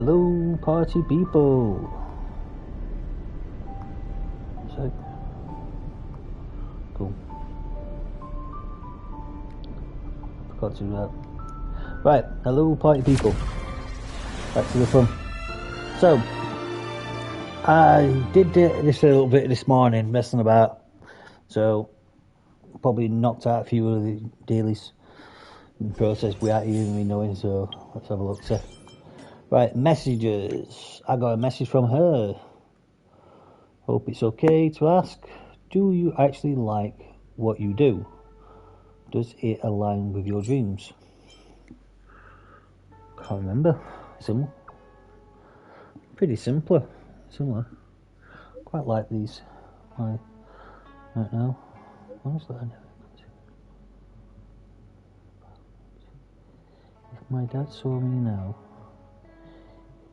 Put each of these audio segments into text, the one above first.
Hello, party people. So, cool. Forgot to do that. Right, hello, party people. Back to the fun. So, I did this a little bit this morning, messing about. So, probably knocked out a few of the dailies in the process without even me knowing. So, let's have a look. So, right, messages. I got a message from her. Hope it's okay to ask, do you actually like what you do? Does it align with your dreams? Can't remember. Similar. Pretty similar. Quite like these. I don't know. Honestly, I never. If my dad saw me now,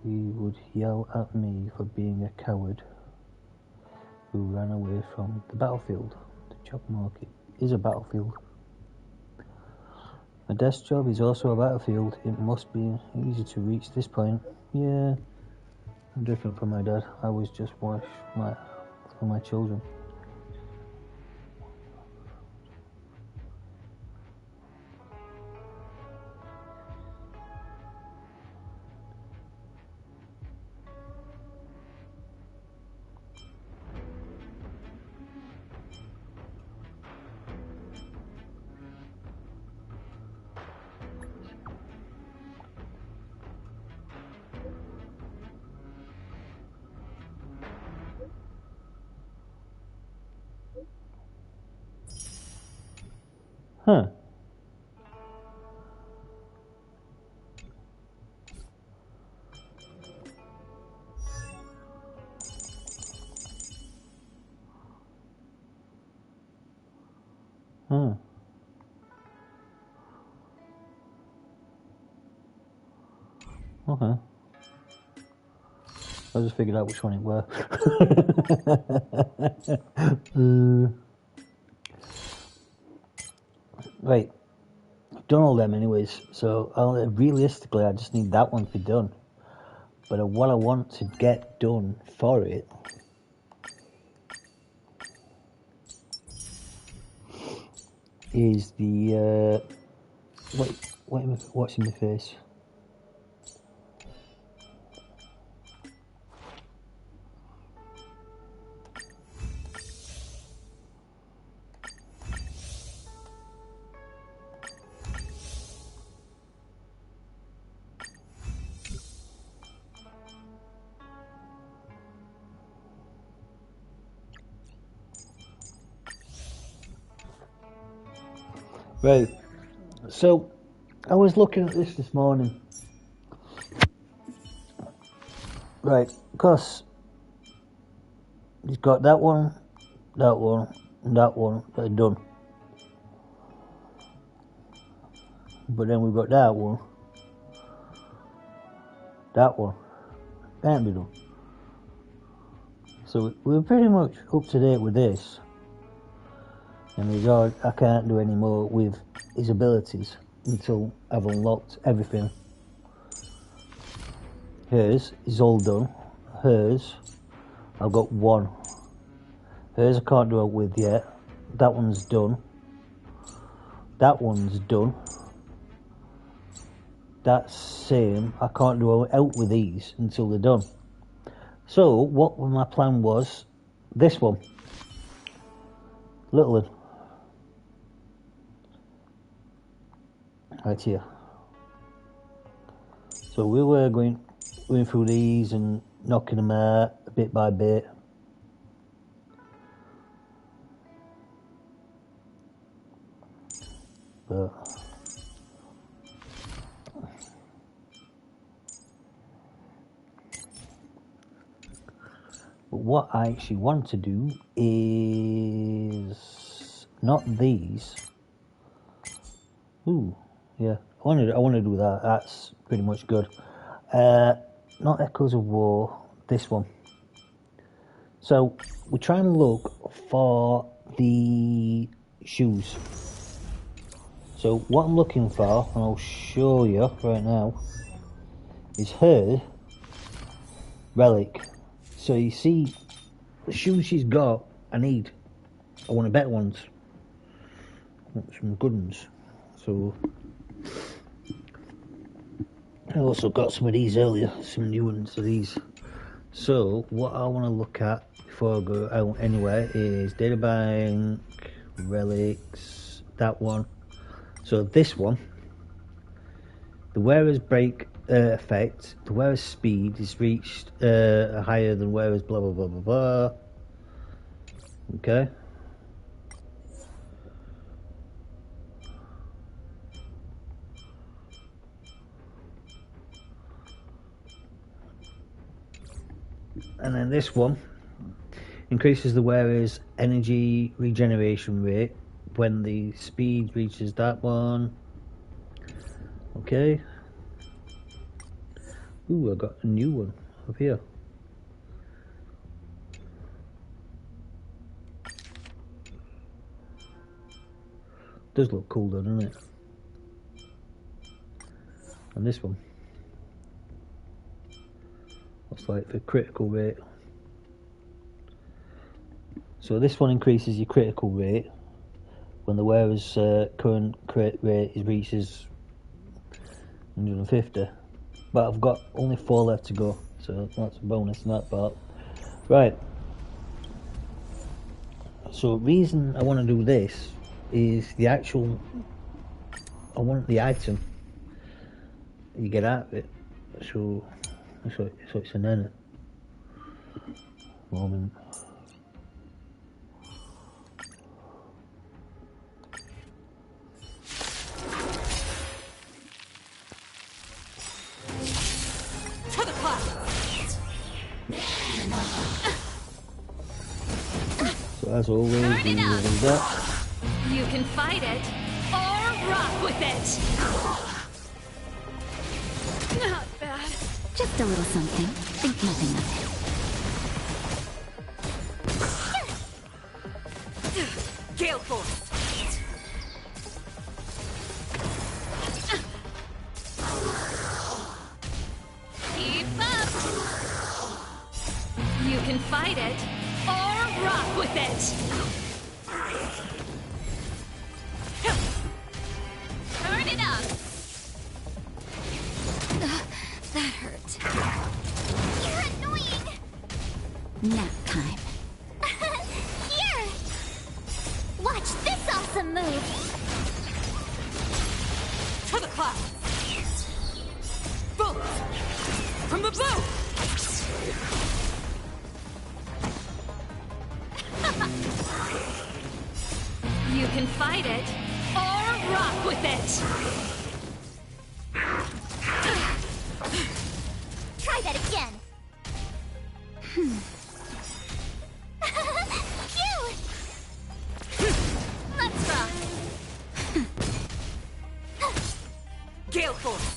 he would yell at me for being a coward who ran away from the battlefield. The job market is a battlefield. My desk job is also a battlefield. It must be easy to reach this point. Yeah, I'm different from my dad. I was just watch for my children. Huh. Huh. Okay. I just figured out which one it were. Right. I've done all them anyways, so realistically I just need that one to be done. But what I want to get done for it is the what's in my face? Right. So I was looking at this morning. Right, because he's got that one, and that one that are done. But then we've got that one, can't be done. So we're pretty much up to date with this. And I can't do any more with his abilities until I've unlocked everything. Hers is all done. Hers, I've got one. Hers I can't do it with yet. That one's done. That one's done. That's same. I can't do out with these until they're done. So what my plan was, this one. Little one. Right here. So we were going through these and knocking them out bit by bit. But what I actually want to do is not these. Ooh, yeah. I want to do that. That's pretty much good. Not Echoes of War. This one. So we're trying to look for the shoes. So what I'm looking for, and I'll show you right now, is her relic. So you see, the shoes she's got, I want to better ones. I want some good ones. So I also got some of these earlier, some new ones of these. So what I want to look at before I go out anywhere is databank, relics, that one. So this one, the wearer's break effect, the wearer's speed is reached higher than wearer's blah blah blah blah blah. Okay. And then this one increases the wearer's energy regeneration rate when the speed reaches that one. Okay. Ooh, I got a new one up here. Does look cool though, doesn't it? And this one. Looks like the critical rate. So this one increases your critical rate when the wearer's current crit rate reaches 150. But I've got only 4 left to go, so that's a bonus in that part. Right. So the reason I want to do this is the actual... I want the item you get out of it. So it's an end moment. So as always, we will do that. You can fight it or rock with it. Not bad. Just a little something. Think nothing of it. Gale Force. Keep up. You can fight it or rock with it. Turn it up. That hurt. You're annoying! Nap time. Here! Watch this awesome move! To the clouds. Boom. From the bow. You can fight it or rock with it. Try that again! Cute! Let's rock! Gale Force.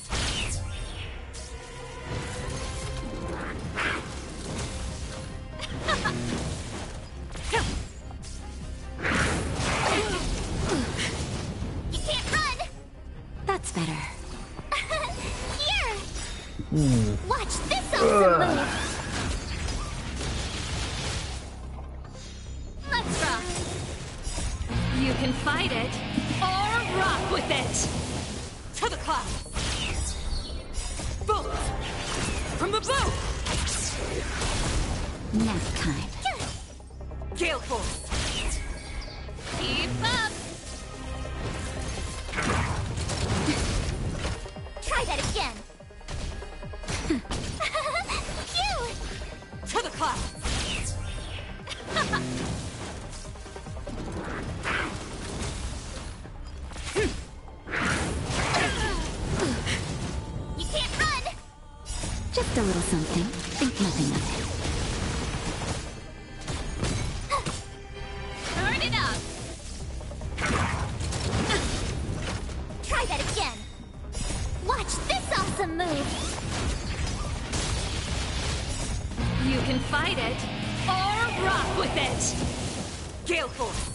You can't run! That's better. Here! Watch this awesome move! Let's rock! You can fight it or rock with it. To the clouds. Boom. From the bow. Nap time. Gale Force. Keep up. Try that again! Cute! To the clouds. You can't run! Just a little something. Think nothing of it. Turn it up! Try that again! Watch this awesome move! You can fight it or rock with it. Gale Force.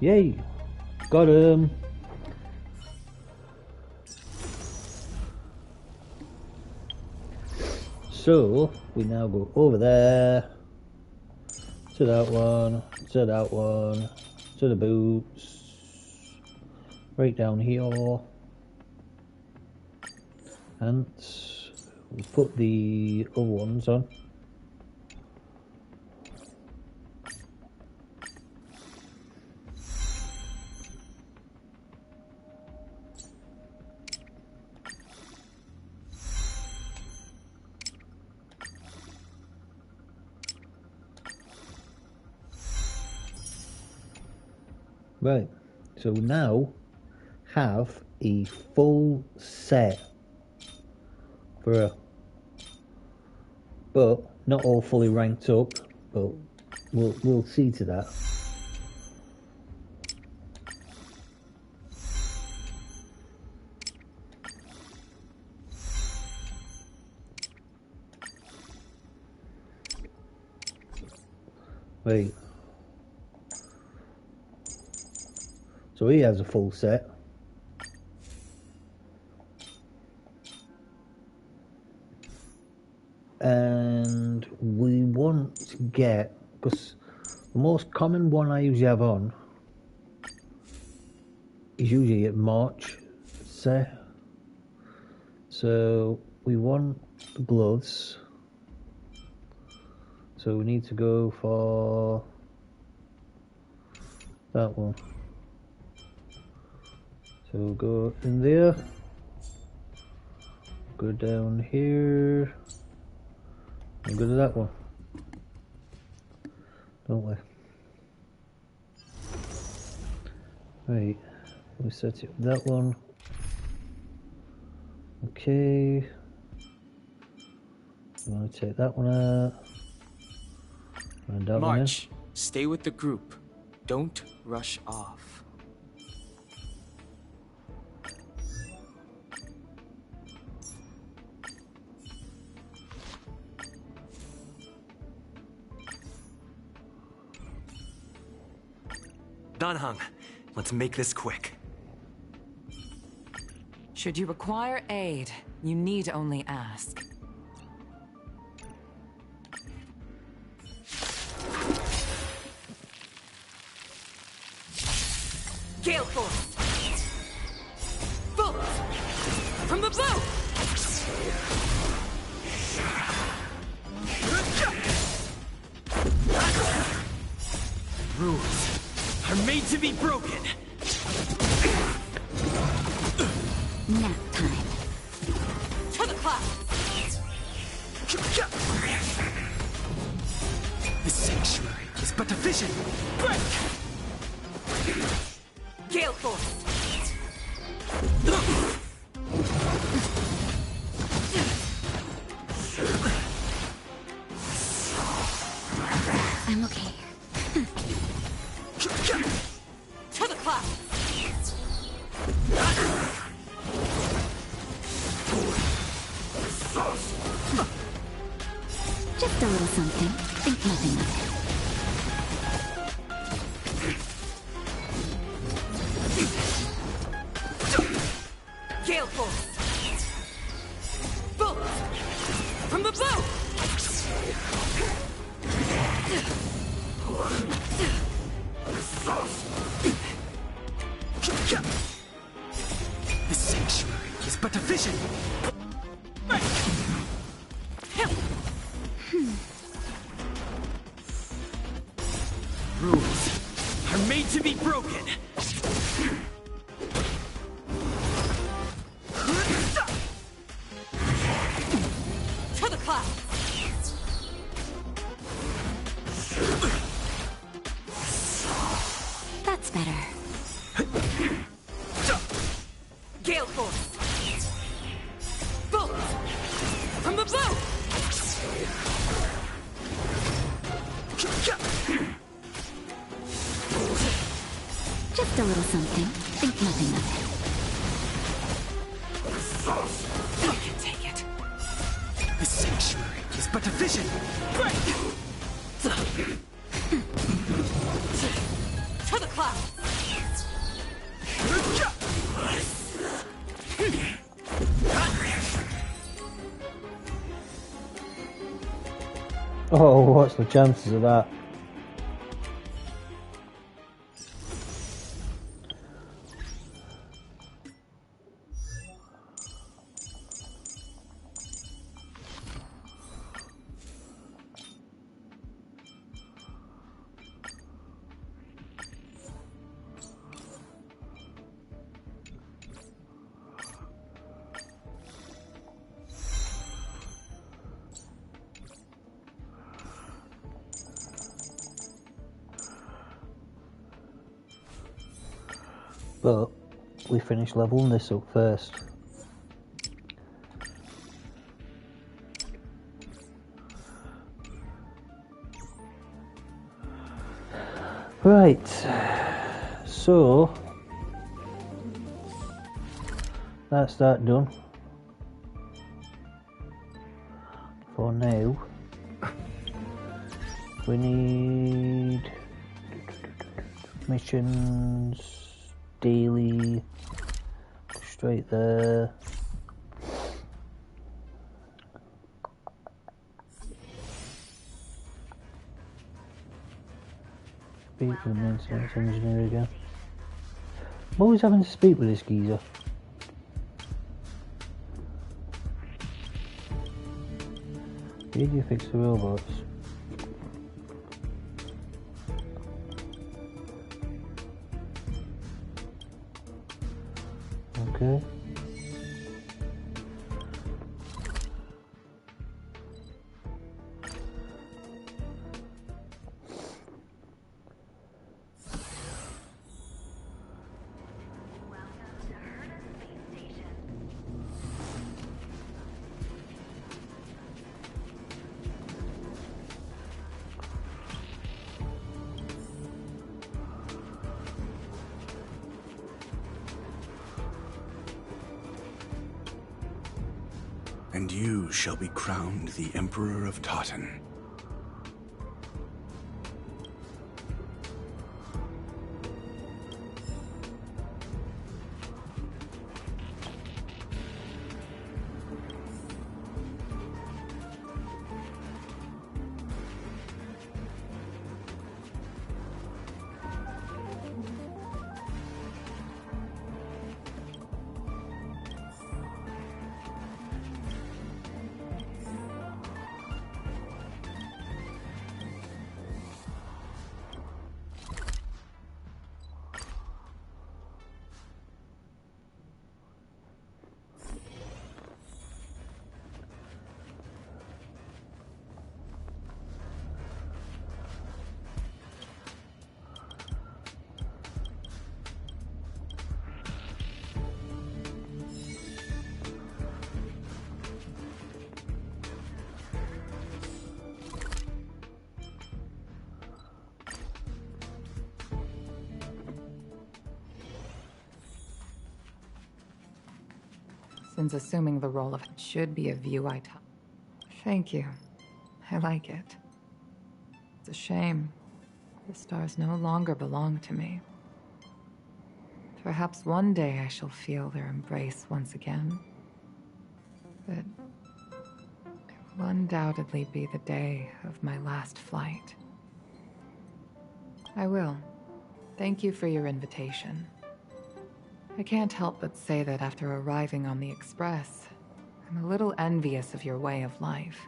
Yay! Got him! So, we now go over there, to that one, to that one, to the boots, right down here, and we put the other ones on. Right, so we now have a full set for her, but not all fully ranked up, but we'll see to that. Right. So he has a full set. And we want to get, because the most common one I usually have on is usually at March set. So we want the gloves. So we need to go for that one. So we'll go in there, go down here, and go to that one, don't we? Right, we set it with that one. Okay, I'm going to take that one out, and that one in. March, stay with the group. Don't rush off. Danhang, let's make this quick. Should you require aid, you need only ask. Gale Force! Bolt! From the bow! Rules are made to be broken. Nap time. To the clouds! The sanctuary is but a vision. Break! Gale Force! I'm okay. To the clouds! Just a little something. Think nothing of it. Gale Force! Bolt! From the bow! The sanctuary is but a vision. Rules are made to be broken. To the clouds! That's better. Gale Force! Bolt! From the bow! Just a little something. Think nothing of it. I can take it. The sanctuary is but a vision. Break! To what's the chances of that? But we finished leveling this up first. Right, so that's that done for now. We need missions, daily, straight there. Speak with the maintenance engineer again. I'm always having to speak with this geezer. Did you fix the robots? Okay. And you shall be crowned the Emperor of Totten. Since assuming the role of it should be a view I took. Thank you. I like it. It's a shame. The stars no longer belong to me. Perhaps one day I shall feel their embrace once again. But it will undoubtedly be the day of my last flight. I will. Thank you for your invitation. I can't help but say that after arriving on the Express, I'm a little envious of your way of life.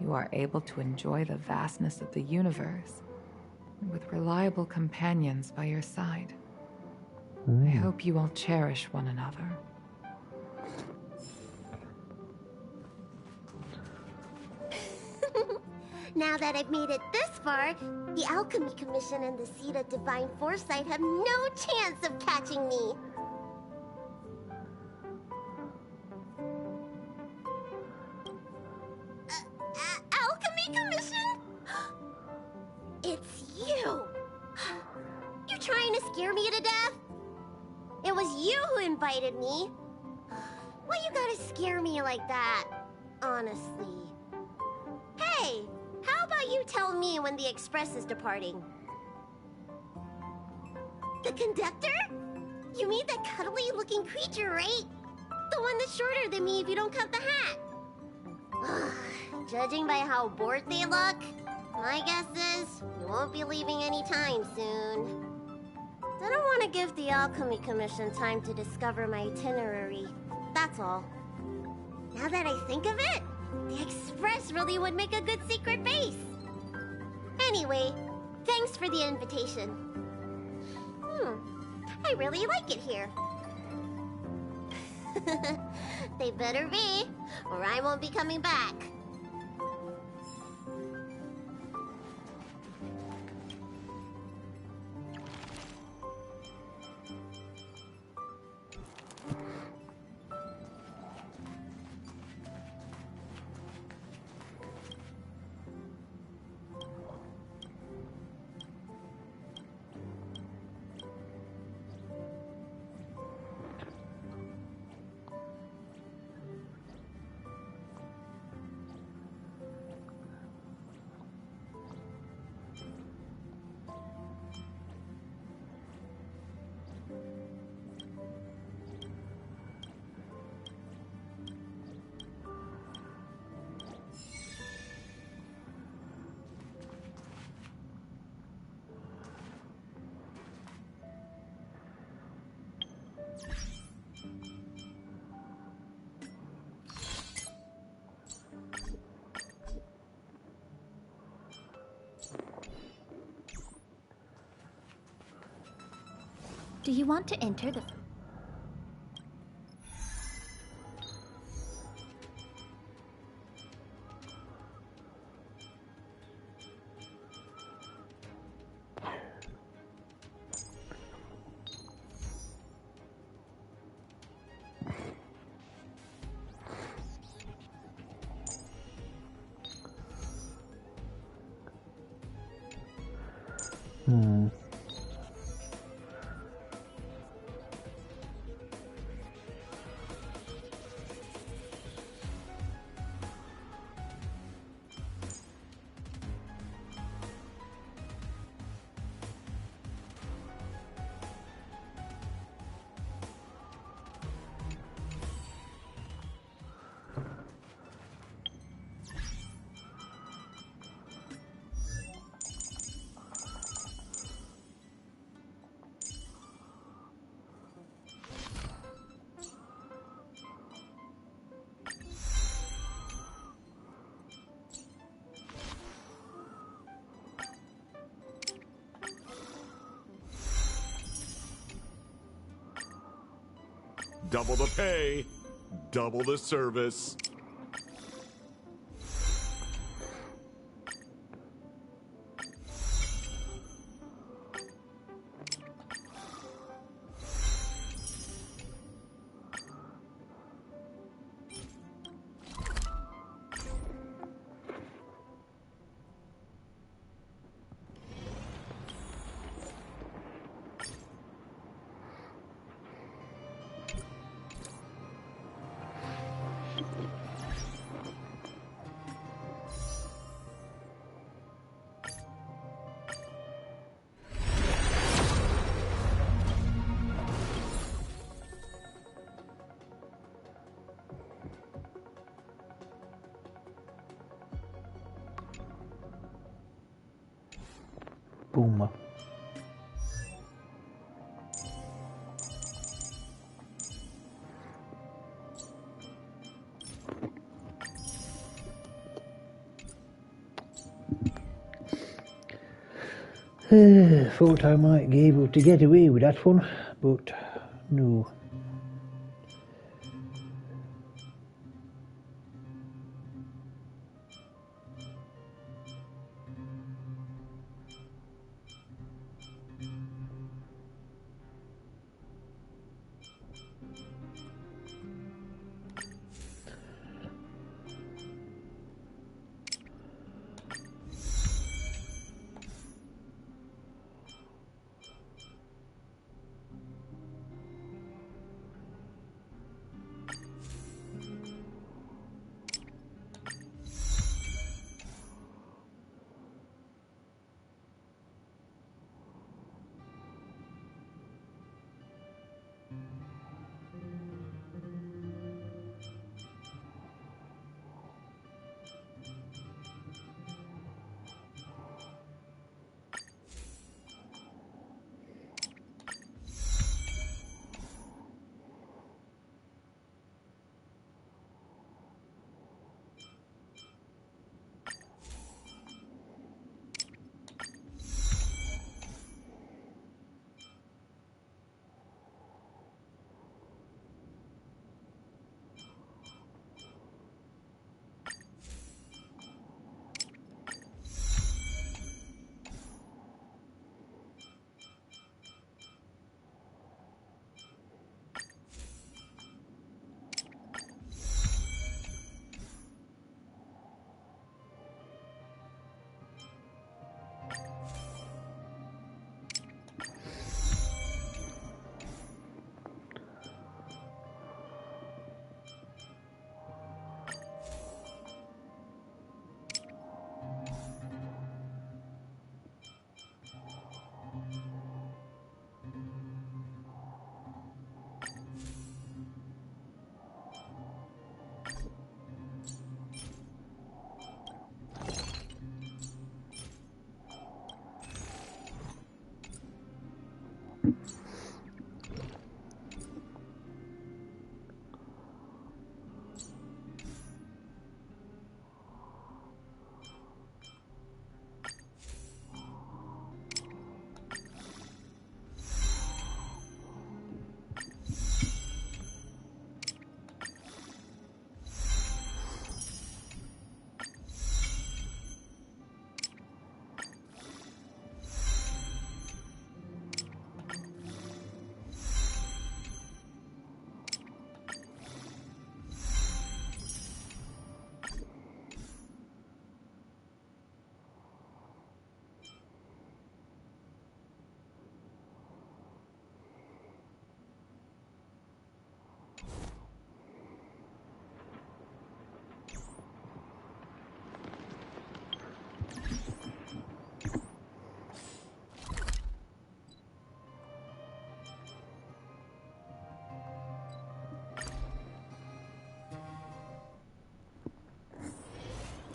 You are able to enjoy the vastness of the universe, with reliable companions by your side. I hope you all cherish one another. Now that I've made it this far, the Alchemy Commission and the Seed of Divine Foresight have no chance of catching me. Alchemy Commission? It's you! You trying to scare me to death? It was you who invited me. Why you gotta scare me like that? Honestly. Hey! How about you tell me when the Express is departing? The conductor? You mean that cuddly-looking creature, right? The one that's shorter than me if you don't cut the hat. Judging by how bored they look, my guess is you won't be leaving anytime soon. Didn't want to give the Alchemy Commission time to discover my itinerary. That's all. Now that I think of it, the Express really would make a good secret base. Anyway, thanks for the invitation. I really like it here. They better be, or I won't be coming back. Do you want to enter the... Double the pay, double the service. Boom. Thought I might be able to get away with that one, but no.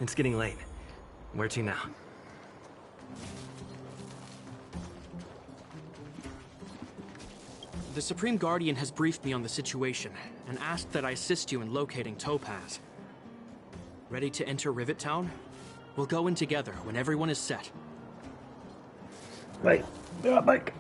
It's getting late. Where to now? The Supreme Guardian has briefed me on the situation and asked that I assist you in locating Topaz. Ready to enter Rivet Town? We'll go in together when everyone is set. Right. Be right back.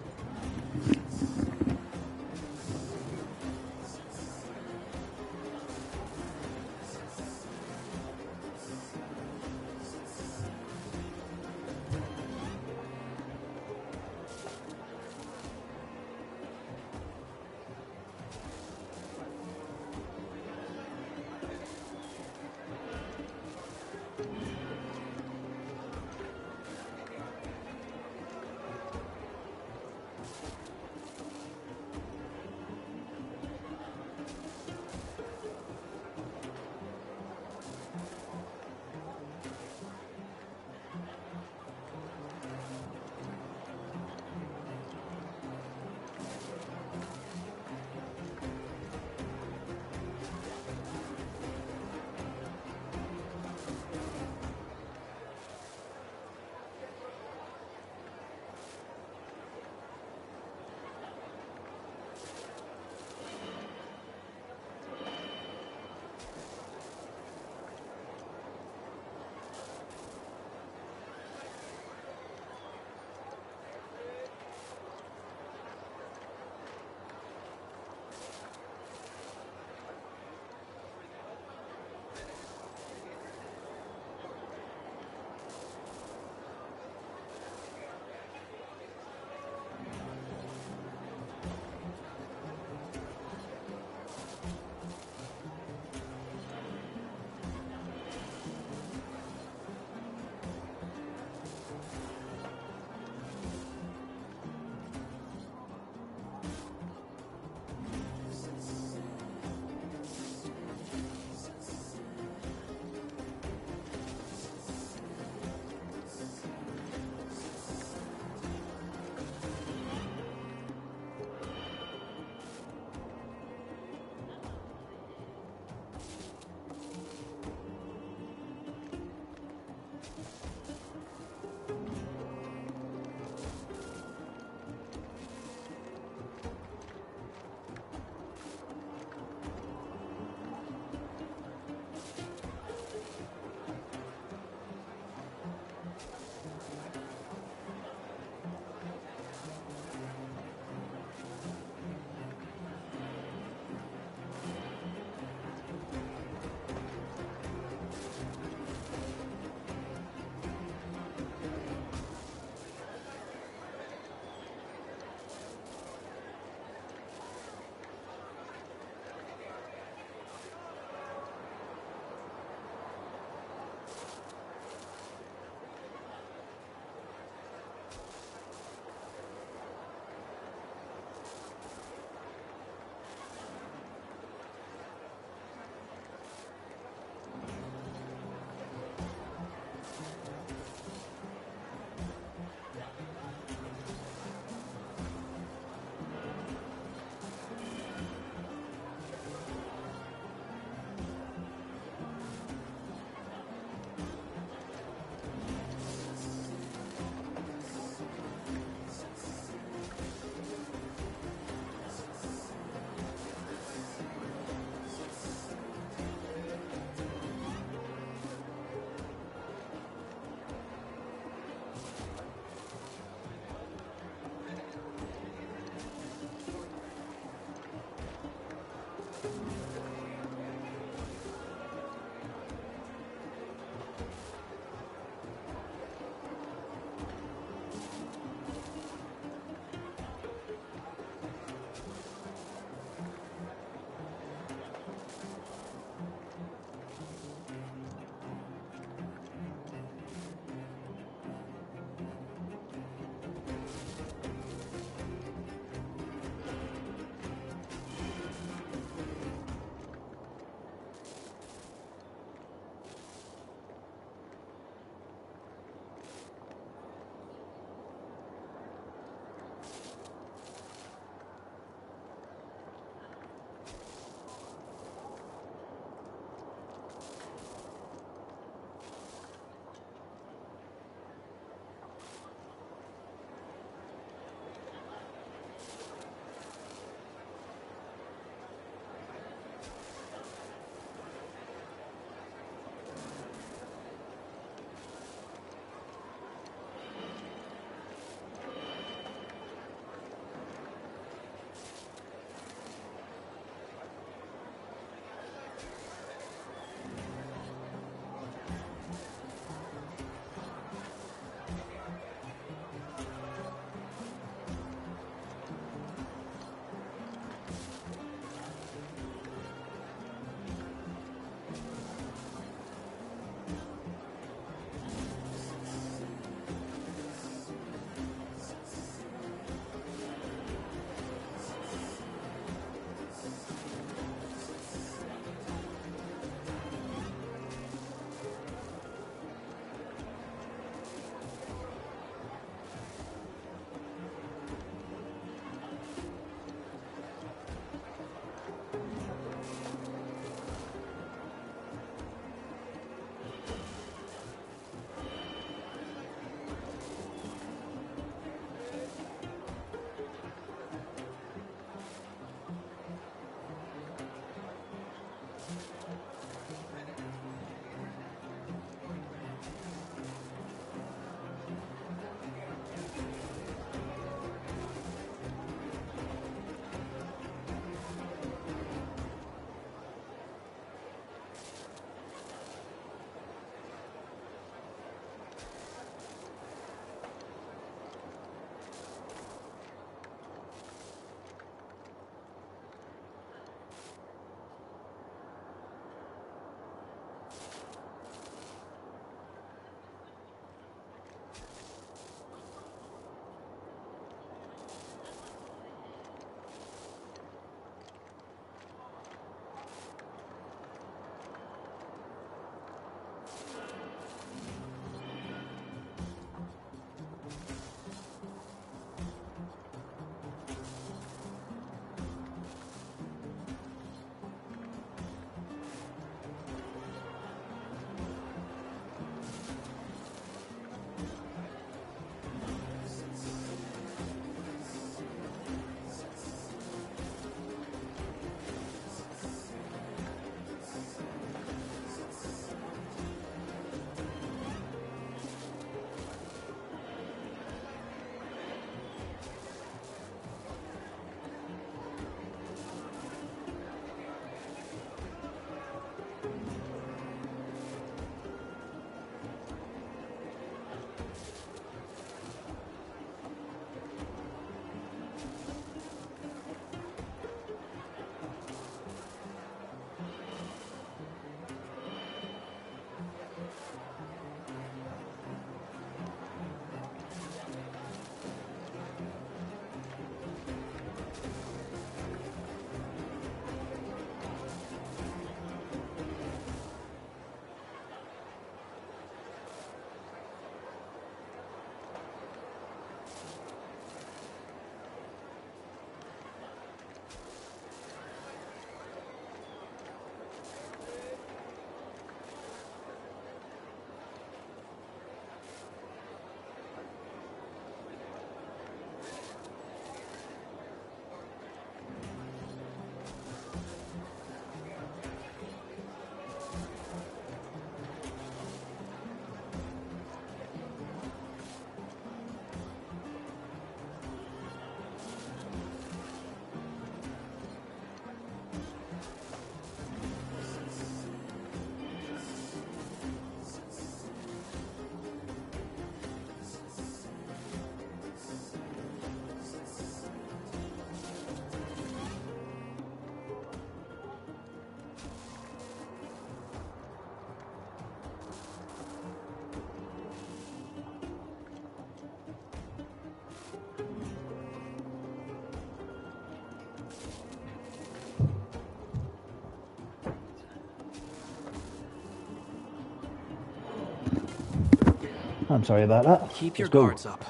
I'm sorry about that. Keep your Let's go. guards up.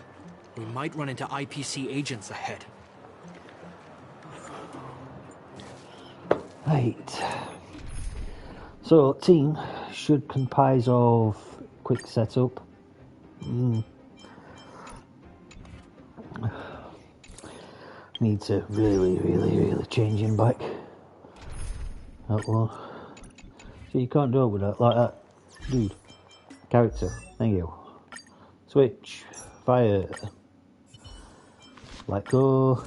We might run into IPC agents ahead. Right. So, team should comprise of quick setup. Need to really change him back. That one. So you can't do it with that like that. Dude. Character. Thank you. Switch. Fire. Light go.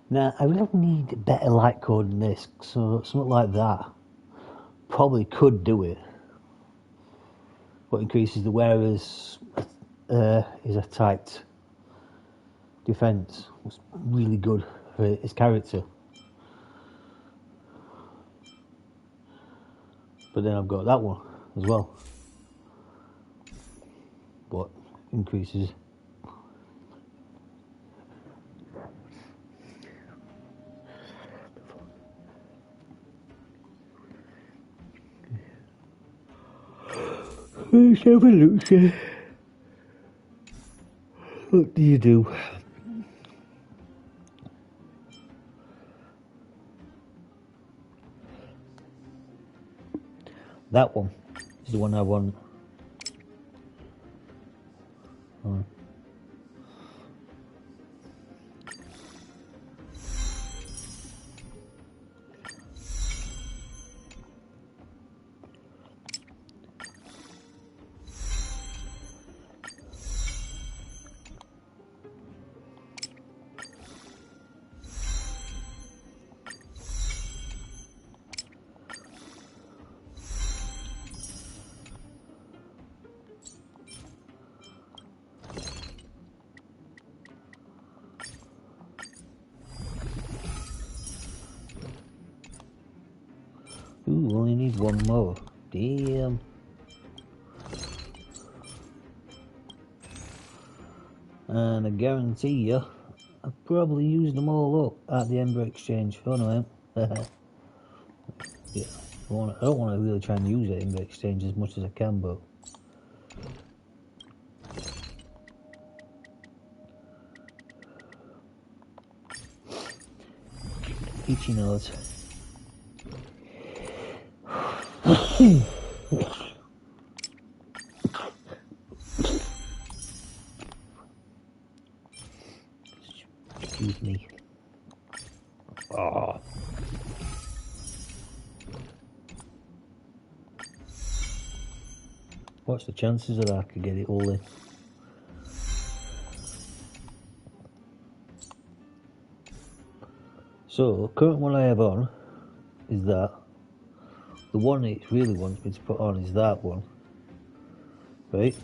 Now, I really need better light code than this, so something like that probably could do it. What increases the wearer's is a tight defense. It's really good for his character. But then I've got that one as well. What increases. Let's have a look, sir. What do you do? That one is the one I want. Oh. Ooh, only need one more. Damn. And I guarantee you, I've probably used them all up at the Ember Exchange. Oh no, I am. Yeah, I don't want to really try and use the Ember Exchange as much as I can, but itchy nose. Excuse me. Oh. What's the chances that I could get it all in? So, current one I have on is that. The one it really wants me to put on is that one. Right?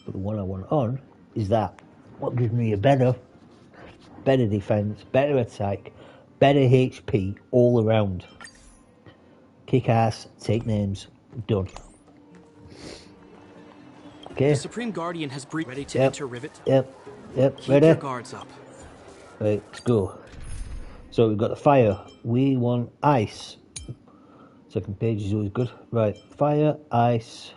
But the one I want on is that. What gives me a better defense, better attack, better HP all around. Kick ass, take names, done. Okay. The Supreme Guardian has breached. Ready to enter Rivet? Yep. Keep Ready? your guards up. Right, let's go. So we've got the fire. We want ice. Second page is always good. Right, fire, ice.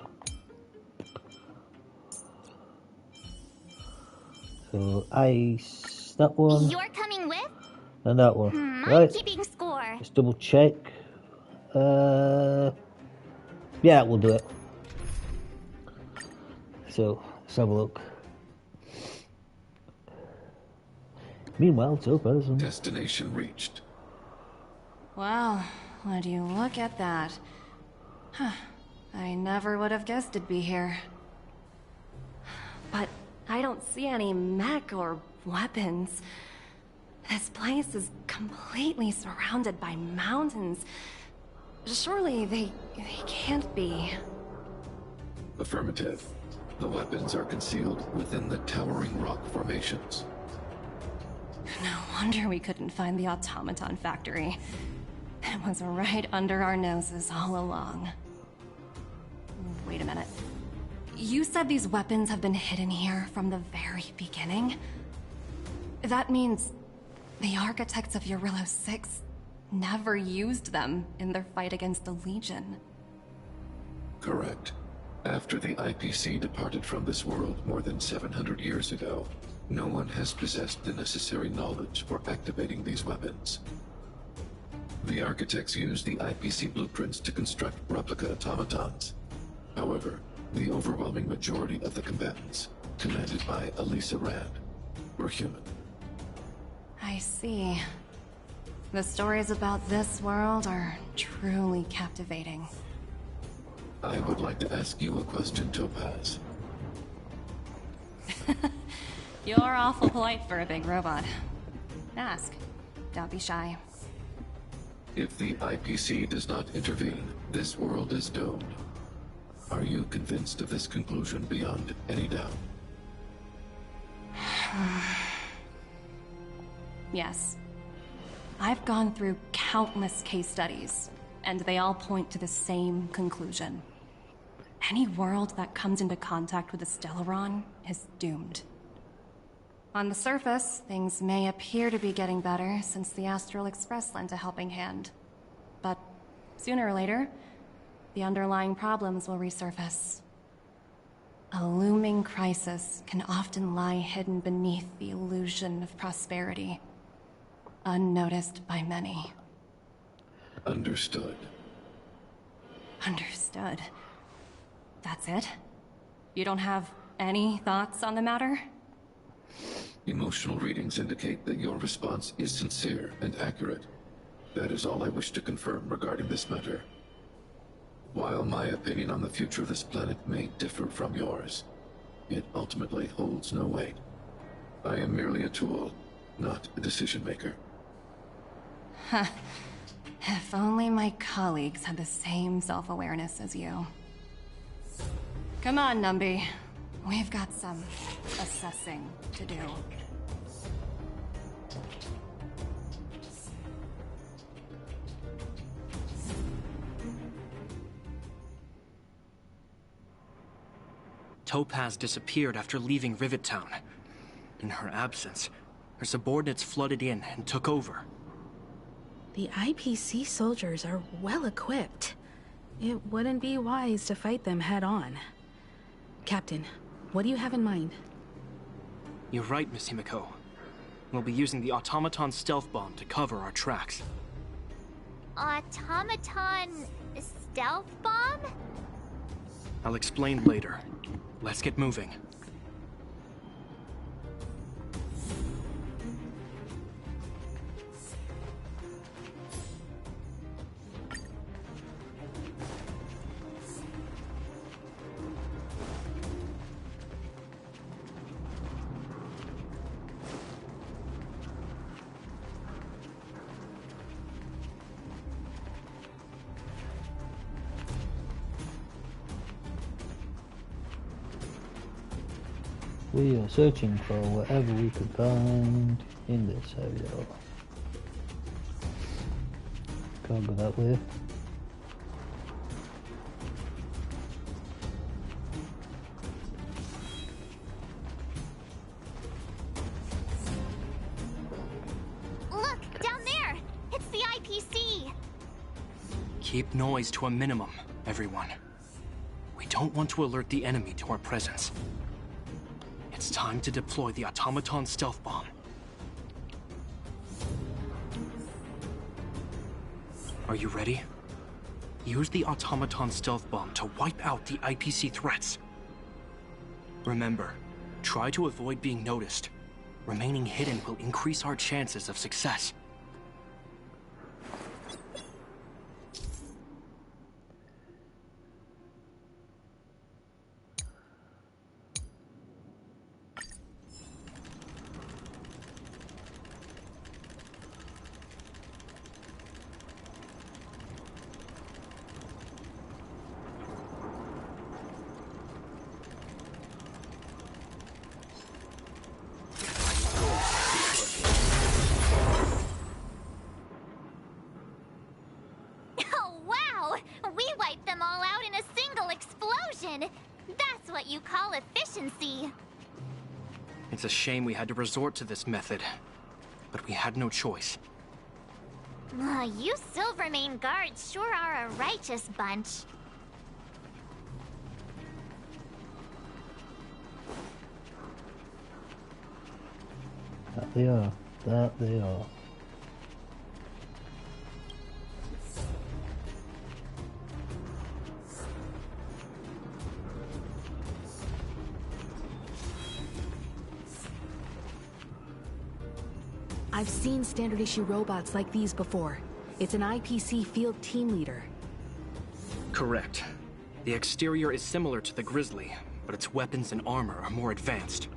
So ice, that one. You're coming with? And that one. Right. I'm keeping score. Let's double check. Yeah, we'll do it. So let's have a look. Meanwhile, it's open. Destination reached. Wow, would you look at that? Huh. I never would have guessed it'd be here. But I don't see any mech or weapons. This place is completely surrounded by mountains. Surely they can't be. Affirmative. The weapons are concealed within the towering rock formations. No wonder we couldn't find the automaton factory. It was right under our noses all along. Wait a minute. You said these weapons have been hidden here from the very beginning? That means the architects of Eurillo 6 never used them in their fight against the Legion. Correct. After the IPC departed from this world more than 700 years ago, no one has possessed the necessary knowledge for activating these weapons. The architects used the IPC blueprints to construct replica automatons. However, the overwhelming majority of the combatants, commanded by Elisa Rand, were human. I see. The stories about this world are truly captivating. I would like to ask you a question, Topaz. You're awful polite for a big robot. Ask. Don't be shy. If the IPC does not intervene, this world is doomed. Are you convinced of this conclusion beyond any doubt? Yes. I've gone through countless case studies, and they all point to the same conclusion. Any world that comes into contact with a Stellaron is doomed. On the surface, things may appear to be getting better since the Astral Express lent a helping hand. But sooner or later, the underlying problems will resurface. A looming crisis can often lie hidden beneath the illusion of prosperity, unnoticed by many. Understood. Understood. That's it? You don't have any thoughts on the matter? Emotional readings indicate that your response is sincere and accurate. That is all I wish to confirm regarding this matter. While my opinion on the future of this planet may differ from yours, it ultimately holds no weight. I am merely a tool, not a decision maker. Huh. If only my colleagues had the same self-awareness as you. Come on, Numby. We've got some assessing to do. Topaz disappeared after leaving Rivet Town. In her absence, her subordinates flooded in and took over. The IPC soldiers are well equipped. It wouldn't be wise to fight them head on. Captain, what do you have in mind? You're right, Miss Himiko. We'll be using the automaton stealth bomb to cover our tracks. Automaton stealth bomb? I'll explain later. Let's get moving. We are searching for whatever we can find in this area. Can't go that way. Look, down there! It's the IPC! Keep noise to a minimum, everyone. We don't want to alert the enemy to our presence. It's time to deploy the automaton stealth bomb. Are you ready? Use the automaton stealth bomb to wipe out the IPC threats. Remember, try to avoid being noticed. Remaining hidden will increase our chances of success. Oh, wow! We wiped them all out in a single explosion! That's what you call efficiency! It's a shame we had to resort to this method, but we had no choice. You Silvermane guards sure are a righteous bunch. That they are. That they are. I've seen standard issue robots like these before. It's an IPC field team leader. Correct. The exterior is similar to the Grizzly, but its weapons and armor are more advanced.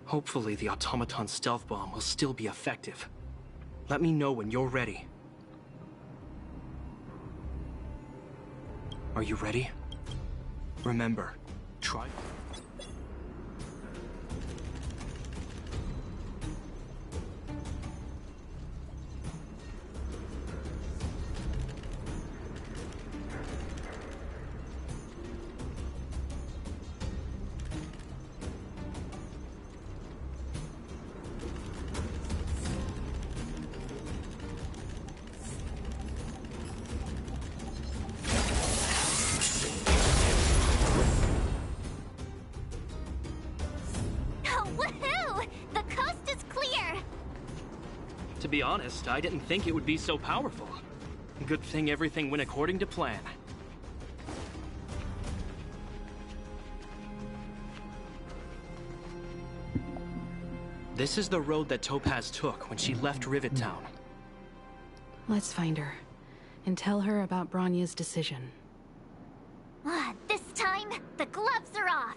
Hopefully the automaton stealth bomb will still be effective. Let me know when you're ready. Are you ready? Remember, try... To be honest, I didn't think it would be so powerful. Good thing everything went according to plan. This is the road that Topaz took when she left Rivet Town. Let's find her, and tell her about Bronya's decision. This time, the gloves are off!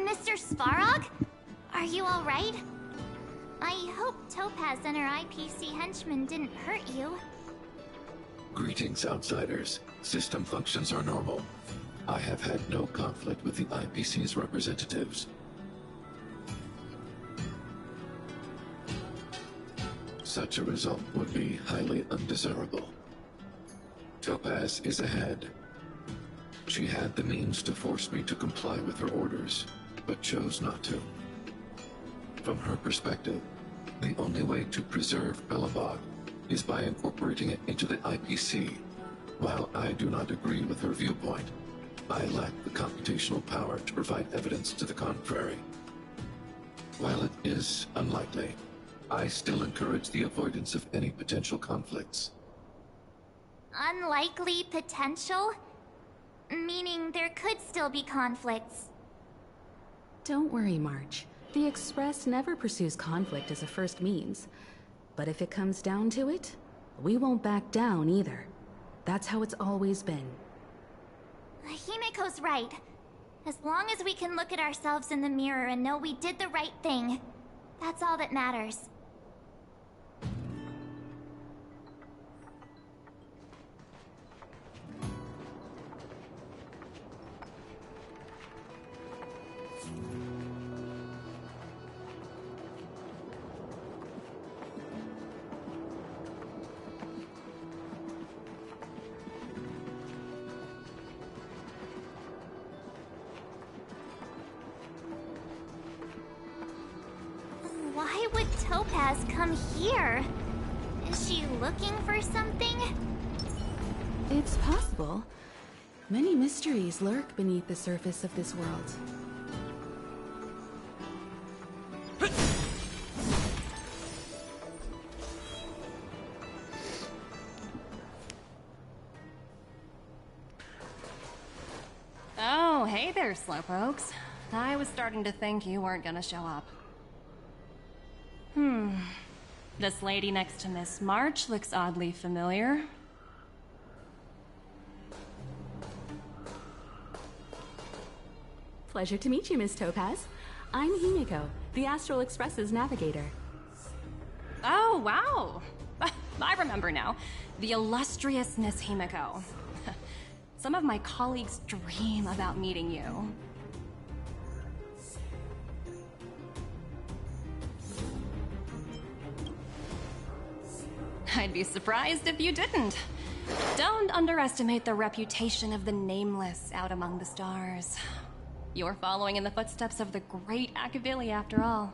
Mr. Svarog? Are you alright? I hope Topaz and her IPC henchmen didn't hurt you. Greetings, outsiders. System functions are normal. I have had no conflict with the IPC's representatives. Such a result would be highly undesirable. Topaz is ahead. She had the means to force me to comply with her orders, but chose not to. From her perspective, the only way to preserve Belobog is by incorporating it into the IPC. While I do not agree with her viewpoint, I lack the computational power to provide evidence to the contrary. While it is unlikely, I still encourage the avoidance of any potential conflicts. Unlikely potential? Meaning there could still be conflicts. Don't worry, March. The Express never pursues conflict as a first means. But if it comes down to it, we won't back down either. That's how it's always been. Himiko's right. As long as we can look at ourselves in the mirror and know we did the right thing, that's all that matters. Why would Topaz come here? Is she looking for something? It's possible. Many mysteries lurk beneath the surface of this world. Oh, hey there, slowpokes. I was starting to think you weren't gonna show up. This lady next to Miss March looks oddly familiar. Pleasure to meet you, Miss Topaz. I'm Himiko, the Astral Express's navigator. Oh, wow. I remember now. The illustrious Miss Himiko. Some of my colleagues dream about meeting you. I'd be surprised if you didn't. Don't underestimate the reputation of the Nameless out among the stars. You're following in the footsteps of the great Akavili, after all.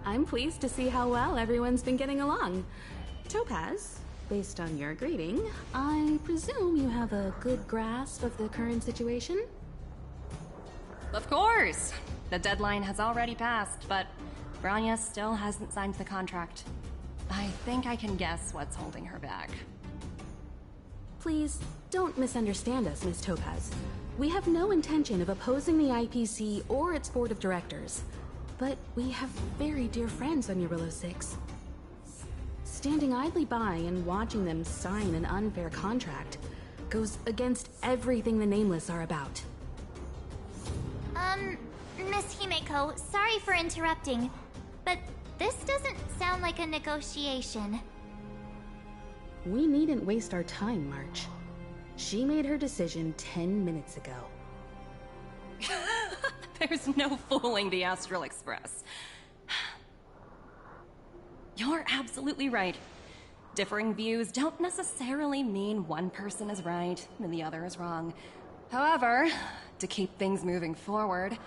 I'm pleased to see how well everyone's been getting along. Topaz, based on your greeting, I presume you have a good grasp of the current situation? Of course! The deadline has already passed, but Branya still hasn't signed the contract. I think I can guess what's holding her back. Please, don't misunderstand us, Miss Topaz. We have no intention of opposing the IPC or its board of directors. But we have very dear friends on Eurillo 6. Standing idly by and watching them sign an unfair contract goes against everything the Nameless are about. Miss Himeko, sorry for interrupting, but this doesn't sound like a negotiation. We needn't waste our time, March. She made her decision 10 minutes ago. There's no fooling the Astral Express. You're absolutely right. Differing views don't necessarily mean one person is right and the other is wrong. However, to keep things moving forward,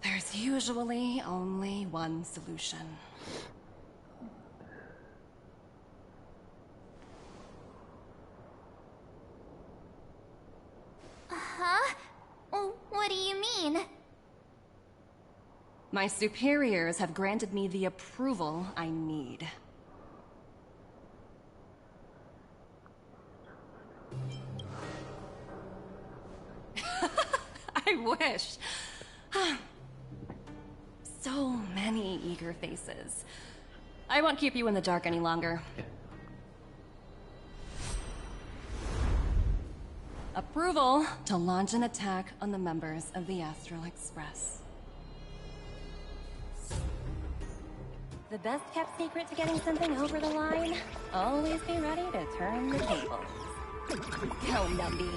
there's usually only one solution. Huh? What do you mean? My superiors have granted me the approval I need. I wish. So many eager faces. I won't keep you in the dark any longer. Approval to launch an attack on the members of the Astral Express. The best kept secret to getting something over the line? Always be ready to turn the tables. Go, Numby.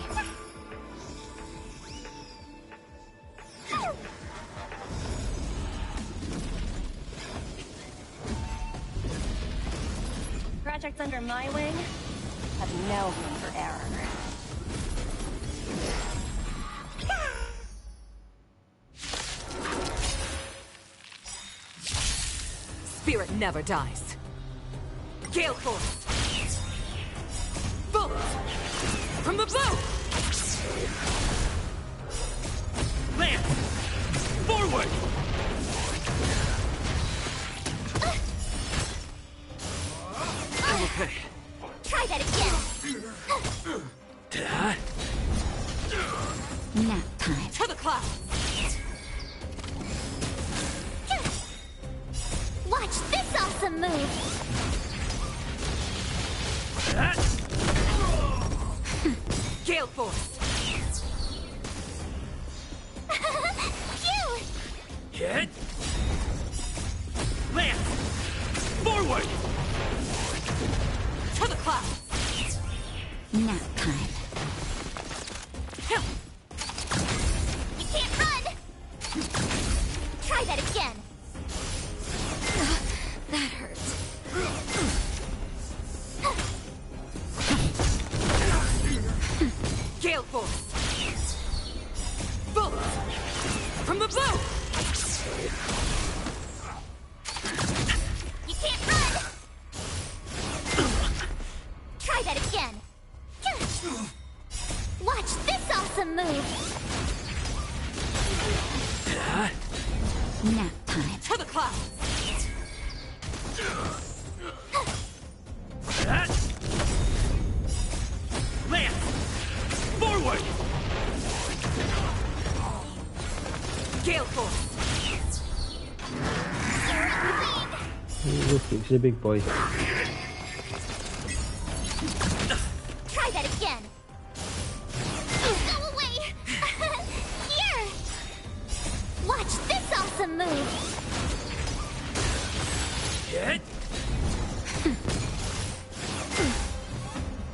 Projects under my wing have no room for error. Spirit never dies. Gale Force! Bolt! From the blue! Lance! Forward! I'm okay. Try that again! Nap time. To the clouds! Watch this awesome move! Gale Force! Phew! Hit! Lance! Forward! To the clouds! Nap time. You can't run! Try that again! That hurts. Gale Force! Bolt! From the blue! You can't run! Try that again! Watch this awesome move! Nap time. To the clouds! Lance! Forward! Gale Force! Look, it's the big boy. Try that again! Go away! Here! Watch this awesome move! Hit!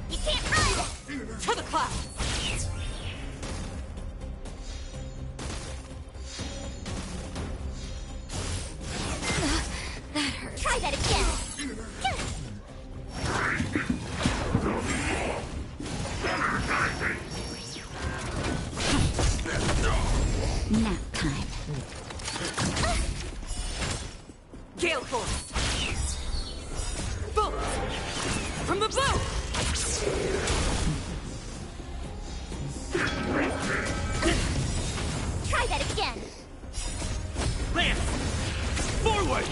You can't run! To the clouds! That hurts. Try that again. Nap time. Gale Force! Bolt! From the bow! Try that again. Lance! Forward!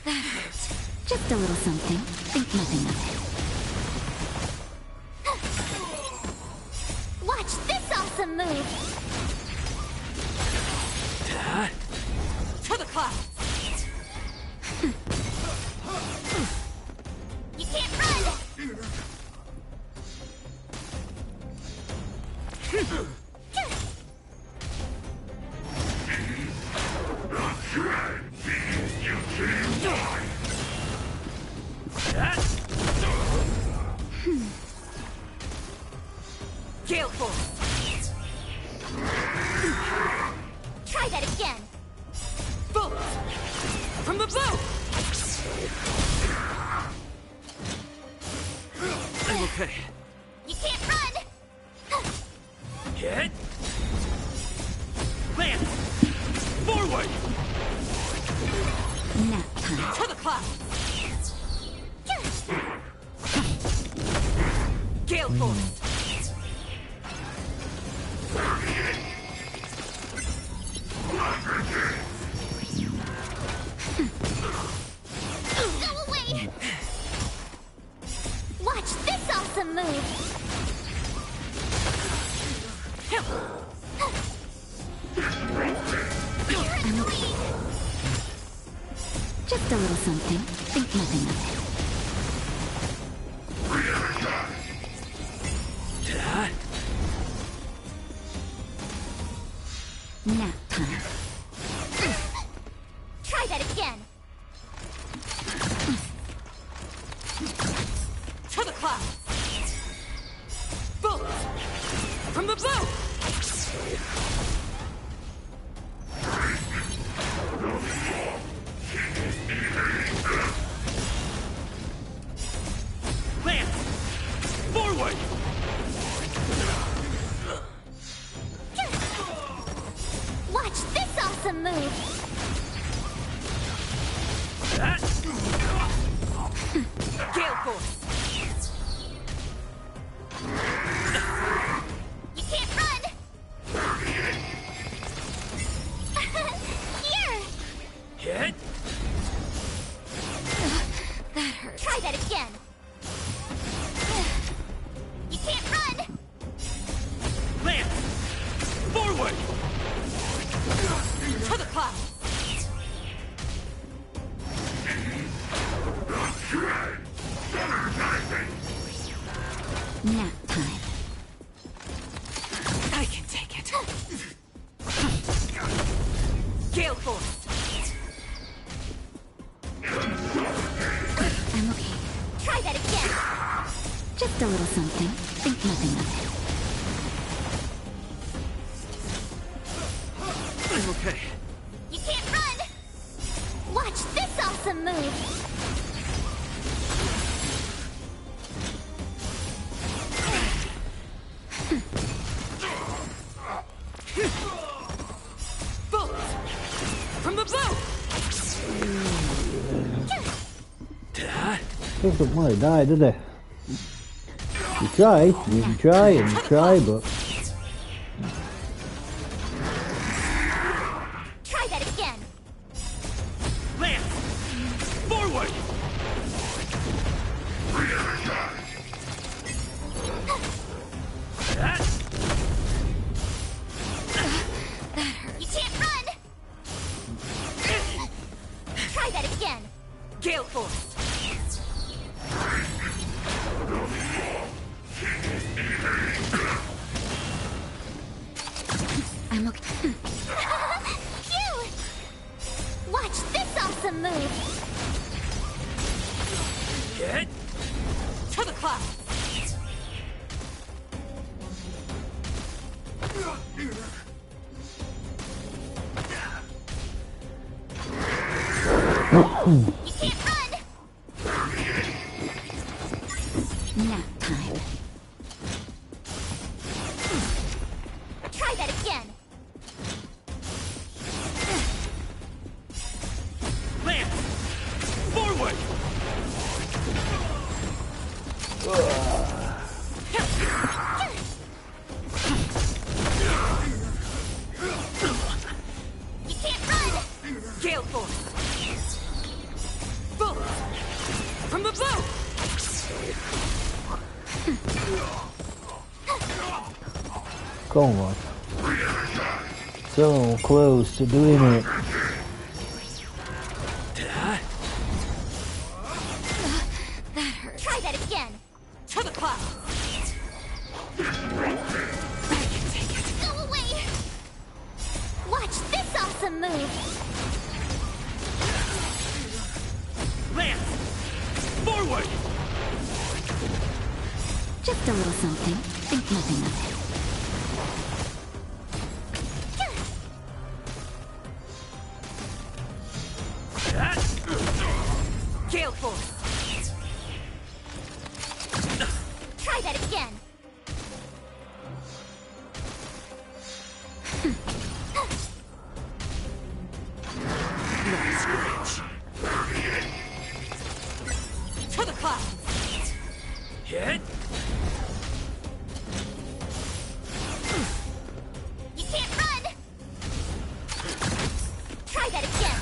That hurts. Just a little something. Think nothing of it. Watch this awesome move. To the clouds! You can't run. Gale Force! Try that again. Bolt! From the bow! I'm okay. You can't run. Hit! Lance! Forward! Nap time. To the clouds! Gale Force! Go away. Watch this awesome move. You're annoying. Just a little something. Think nothing of it. Nap time. Try that again. To the clouds! Bolt! From the bow! Lance! Forward! Watch this awesome move. Gale Force! You can't run. Here. Hit! That hurts. Try that again. You can't run. Lance! Forward! To the clouds! Nap time. I can take it. Gale Force! I'm okay. Try that again. Just a little something. Think nothing of it. I'm okay. You can't run. Watch this awesome move. Bolt! From the bow! Doesn't want to die, does it? You can try and try, but Try that again. Lance! Forward! You can't run. Try that again. Gale Force! can't run! Nap time. Try that again! Lance! Forward! You can't run! Gale Force! Boom! From the blue! Come on. So close to doing it. That hurts. Try that again! To the cloud! Go away! Watch this awesome move! Lance! Forward! Just a little something. Think nothing of it. Gale Force! Try that again! To the cloud! Hit! You can't run! Try that again!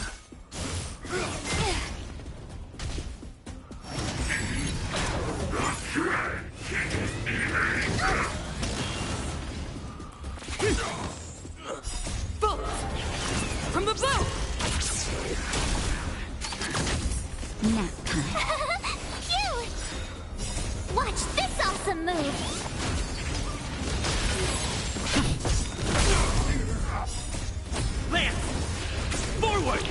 Boom! From the blue! Nap time. Cute! Watch this awesome move! Lance! Forward!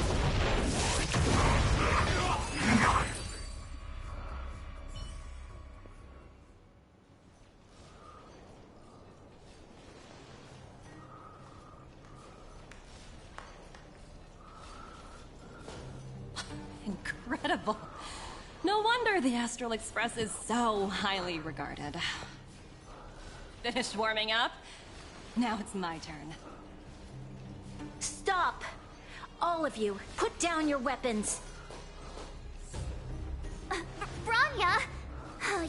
Incredible. No wonder the Astral Express is so highly regarded. Finished warming up? Now it's my turn. Stop! All of you, put down your weapons. Branya!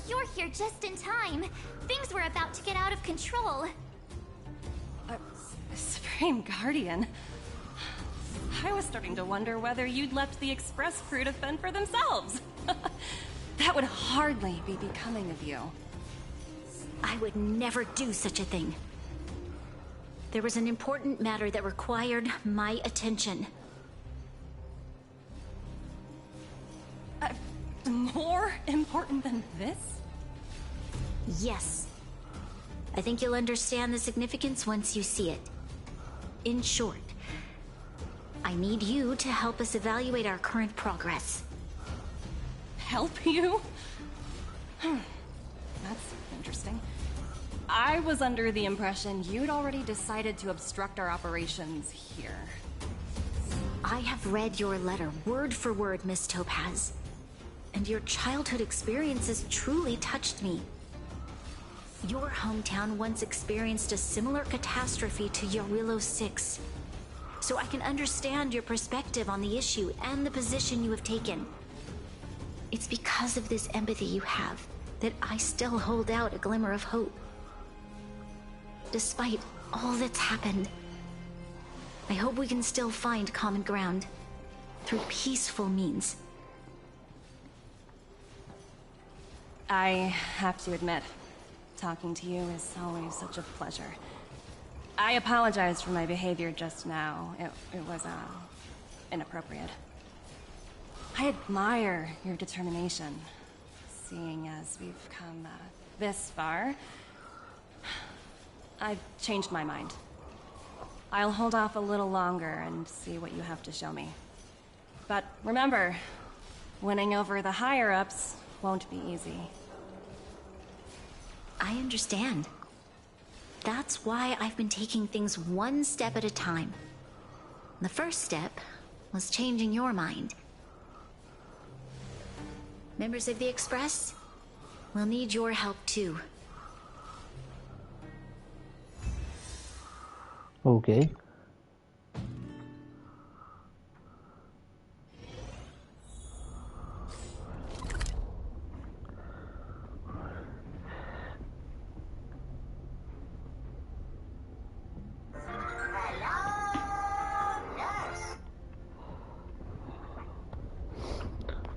You're here just in time. Things were about to get out of control. Supreme Guardian. I was starting to wonder whether you'd left the Express crew to fend for themselves. That would hardly be becoming of you. I would never do such a thing. There was an important matter that required my attention. More important than this? Yes. I think you'll understand the significance once you see it. In short, I need you to help us evaluate our current progress. Help you? That's interesting. I was under the impression you'd already decided to obstruct our operations here. I have read your letter word for word, Miss Topaz. And your childhood experiences truly touched me. Your hometown once experienced a similar catastrophe to Yarillo 6. So I can understand your perspective on the issue and the position you have taken. It's because of this empathy you have that I still hold out a glimmer of hope. Despite all that's happened, I hope we can still find common ground through peaceful means. I have to admit, talking to you is always such a pleasure. I apologize for my behavior just now. It was, inappropriate. I admire your determination, seeing as we've come, this far. I've changed my mind. I'll hold off a little longer and see what you have to show me. But remember, winning over the higher-ups won't be easy. I understand. That's why I've been taking things one step at a time. The first step was changing your mind. Members of the Express, we'll need your help too. Okay.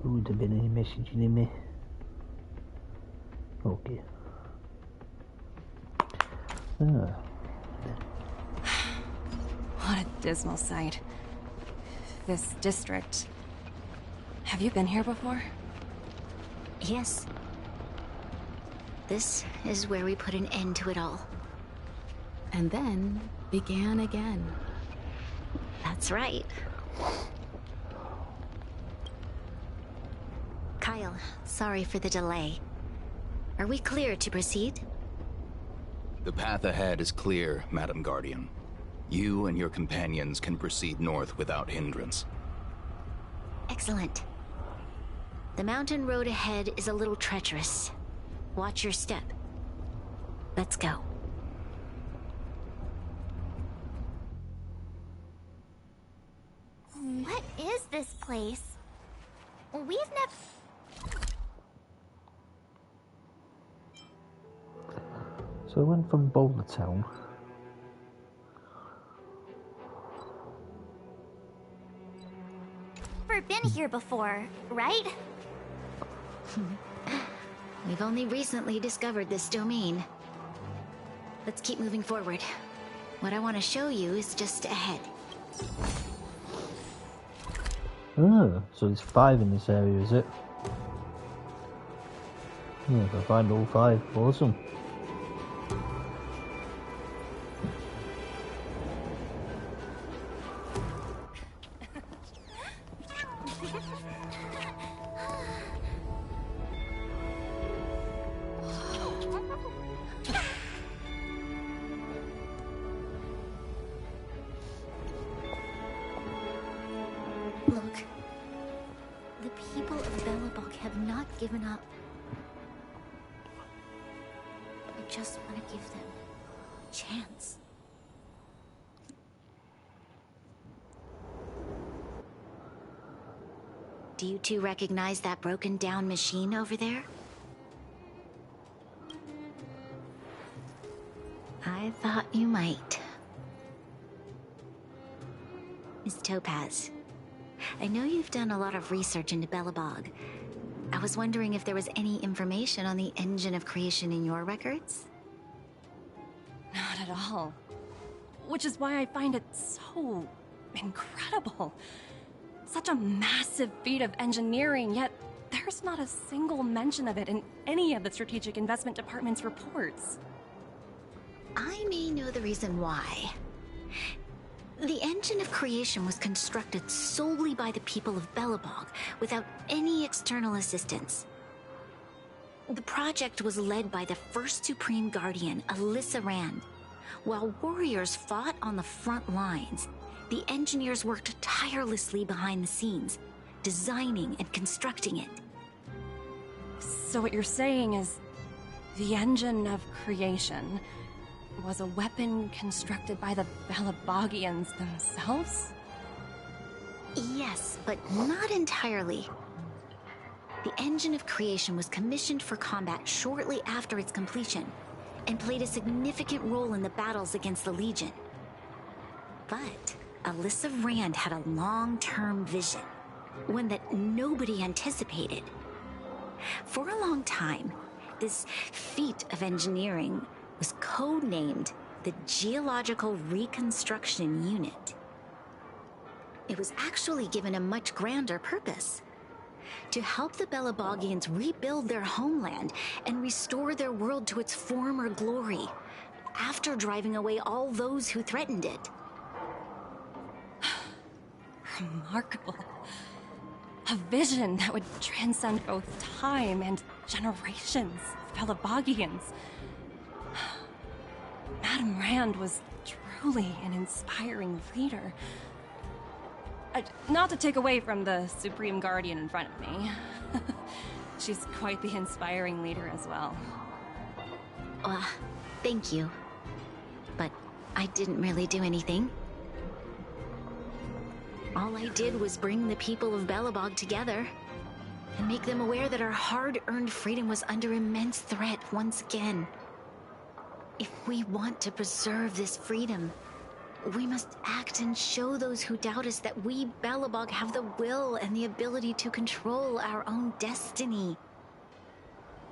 Would have been any messaging in me. Okay. Ah. What a dismal sight. This district. Have you been here before? Yes. This is where we put an end to it all. And then began again. That's right. Kyle, sorry for the delay. Are we clear to proceed? The path ahead is clear, Madam Guardian. You and your companions can proceed north without hindrance. Excellent. The mountain road ahead is a little treacherous. Watch your step. Let's go. What is this place? We've never... So I went from Boulder Town. Never been here before, right? We've only recently discovered this domain. Let's keep moving forward. What I want to show you is just ahead. Ah, so there's 5 in this area, is it? Yeah, if I find all 5, awesome. Look. The people of Belobog have not given up. I just want to give them a chance. Do you two recognize that broken down machine over there? I thought you might. Miss Topaz, I know you've done a lot of research into Belobog. I was wondering if there was any information on the engine of creation in your records? Not at all. Which is why I find it so incredible. Such a massive feat of engineering, yet there's not a single mention of it in any of the Strategic Investment Department's reports. I may know the reason why. The engine of creation was constructed solely by the people of Belobog, without any external assistance. The project was led by the first Supreme Guardian, Alyssa Rand. While warriors fought on the front lines, the engineers worked tirelessly behind the scenes, designing and constructing it. So what you're saying is, the engine of creation was a weapon constructed by the Belabogians themselves? Yes, but not entirely. The engine of creation was commissioned for combat shortly after its completion, and played a significant role in the battles against the Legion. But Alyssa Rand had a long-term vision, one that nobody anticipated. For a long time, this feat of engineering was codenamed the Geological Reconstruction Unit. It was actually given a much grander purpose: to help the Belabogians rebuild their homeland and restore their world to its former glory, after driving away all those who threatened it. Remarkable. A vision that would transcend both time and generations of Belabogians. Madame Rand was truly an inspiring leader. Not to take away from the Supreme Guardian in front of me. She's quite the inspiring leader as well. Thank you. But I didn't really do anything. All I did was bring the people of Belobog together and make them aware that our hard-earned freedom was under immense threat once again. If we want to preserve this freedom, we must act and show those who doubt us that we, Belobog, have the will and the ability to control our own destiny.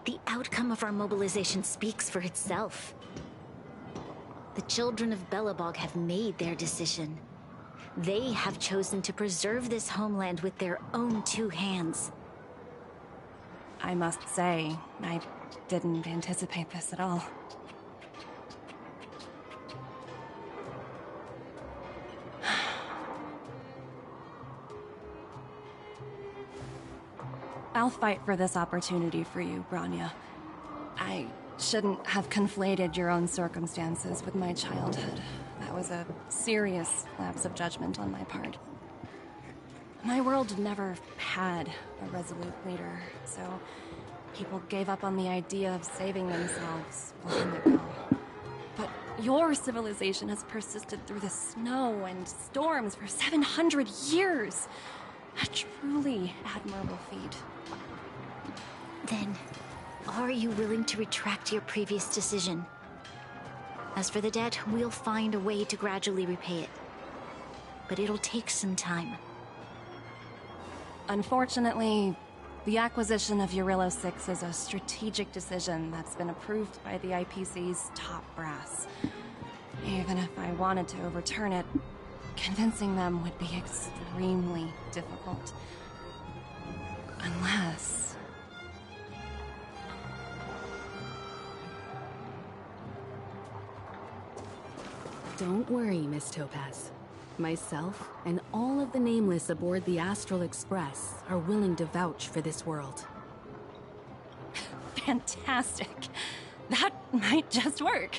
The outcome of our mobilization speaks for itself. The children of Belobog have made their decision. They have chosen to preserve this homeland with their own two hands. I must say, I didn't anticipate this at all. I'll fight for this opportunity for you, Branya. I shouldn't have conflated your own circumstances with my childhood. That was a serious lapse of judgment on my part. My world never had a resolute leader, so people gave up on the idea of saving themselves long ago. But your civilization has persisted through the snow and storms for 700 years. A truly admirable feat. Then, are you willing to retract your previous decision? As for the debt, we'll find a way to gradually repay it. But it'll take some time. Unfortunately, the acquisition of Eurillo 6 is a strategic decision that's been approved by the IPC's top brass. Even if I wanted to overturn it, convincing them would be extremely difficult. Unless... Don't worry, Miss Topaz. Myself and all of the Nameless aboard the Astral Express are willing to vouch for this world. Fantastic. That might just work.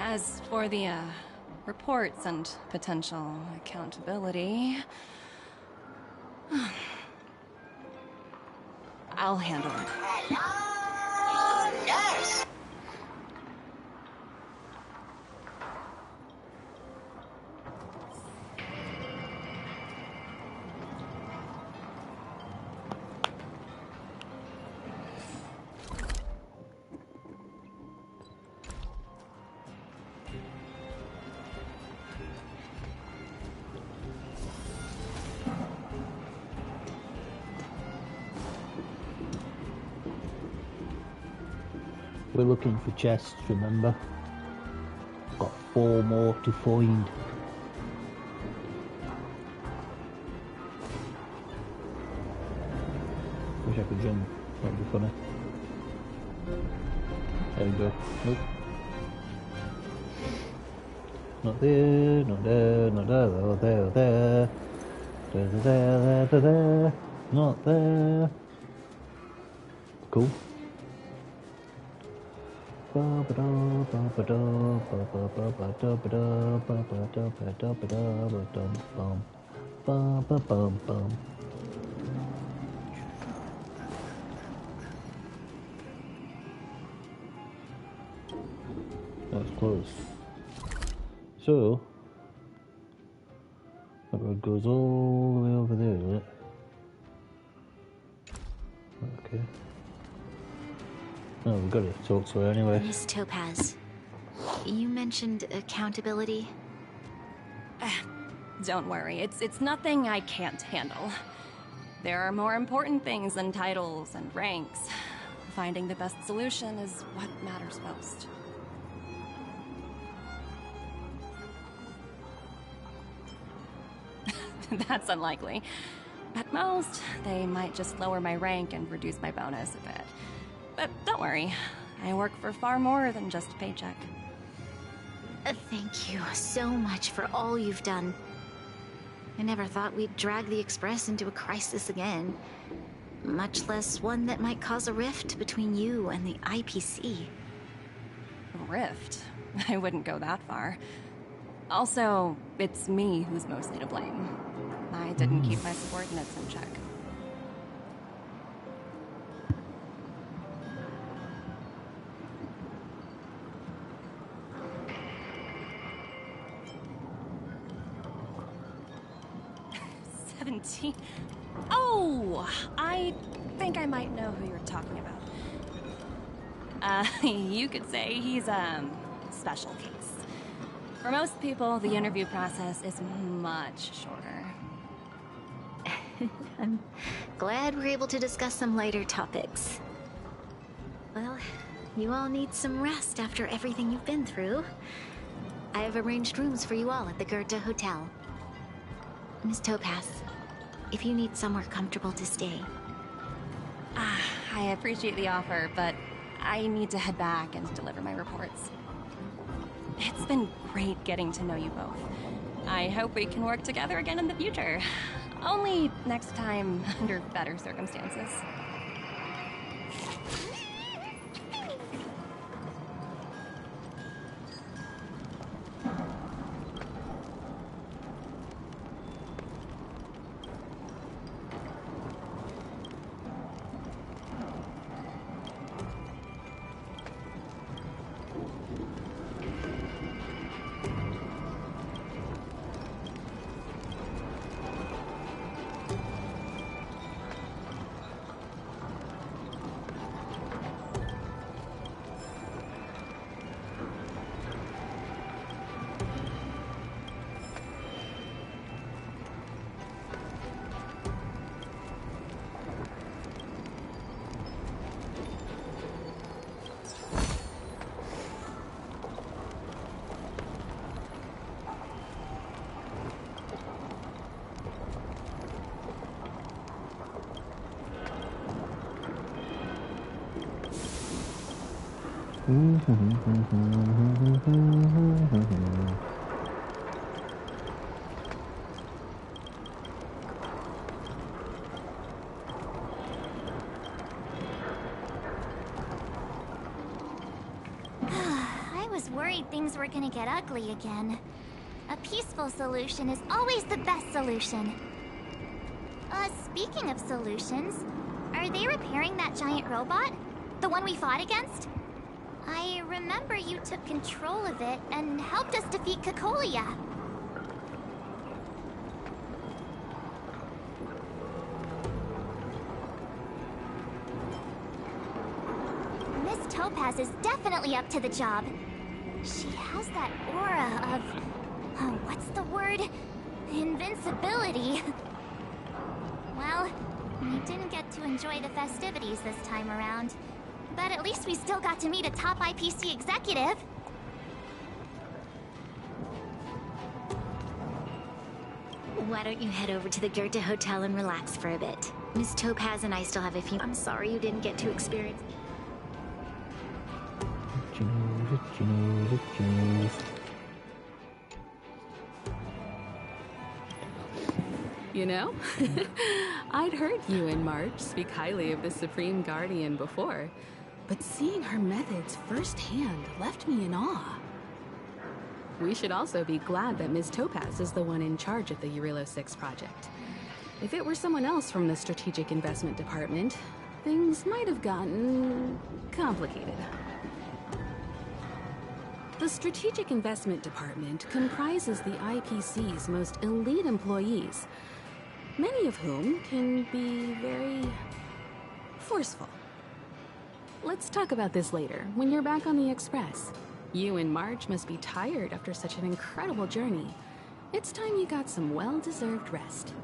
As for the, reports and potential accountability... I'll handle it. Hello, nurse! We're looking for chests, remember? Got 4 more to find. Wish I could jump, that'd be funny. There we go. Nope. Not there, not there, not there, there, there, there, there, there, there, not there. Cool. That's close. So, that road goes all the way over there, does it? Okay. Oh, we've got to talk to her anyway. Miss Topaz, you mentioned accountability. Don't worry, it's nothing I can't handle. There are more important things than titles and ranks. Finding the best solution is what matters most. That's unlikely. At most, they might just lower my rank and reduce my bonus a bit. But don't worry, I work for far more than just a paycheck. Thank you so much for all you've done. I never thought we'd drag the Express into a crisis again. Much less one that might cause a rift between you and the IPC. Rift? I wouldn't go that far. Also, it's me who's mostly to blame. I didn't keep my subordinates in check. 17? Oh, I think I might know who you're talking about. You could say he's a special case. For most people, the interview process is much shorter. I'm glad we're able to discuss some lighter topics. Well, you all need some rest after everything you've been through. I have arranged rooms for you all at the Goethe Hotel. Miss Topaz, if you need somewhere comfortable to stay. I appreciate the offer, but I need to head back and deliver my reports. It's been great getting to know you both. I hope we can work together again in the future. Only next time under better circumstances. I was worried things were gonna get ugly again. A peaceful solution is always the best solution. Speaking of solutions, are they repairing that giant robot? The one we fought against? I remember you took control of it and helped us defeat Cocolia. Miss Topaz is definitely up to the job. She has that aura of... what's the word? Invincibility. Well, we didn't get to enjoy the festivities this time around. But at least we still got to meet a top IPC executive. Why don't you head over to the Goethe Hotel and relax for a bit? Miss Topaz and I still have a few... I'm sorry you didn't get to experience... You know, I'd heard you and March speak highly of the Supreme Guardian before, but seeing her methods firsthand left me in awe. We should also be glad that Ms. Topaz is the one in charge of the Eurilo 6 project. If it were someone else from the Strategic Investment Department, things might have gotten complicated. The Strategic Investment Department comprises the IPC's most elite employees, many of whom can be very forceful. Let's talk about this later, when you're back on the Express. You and Marge must be tired after such an incredible journey. It's time you got some well-deserved rest.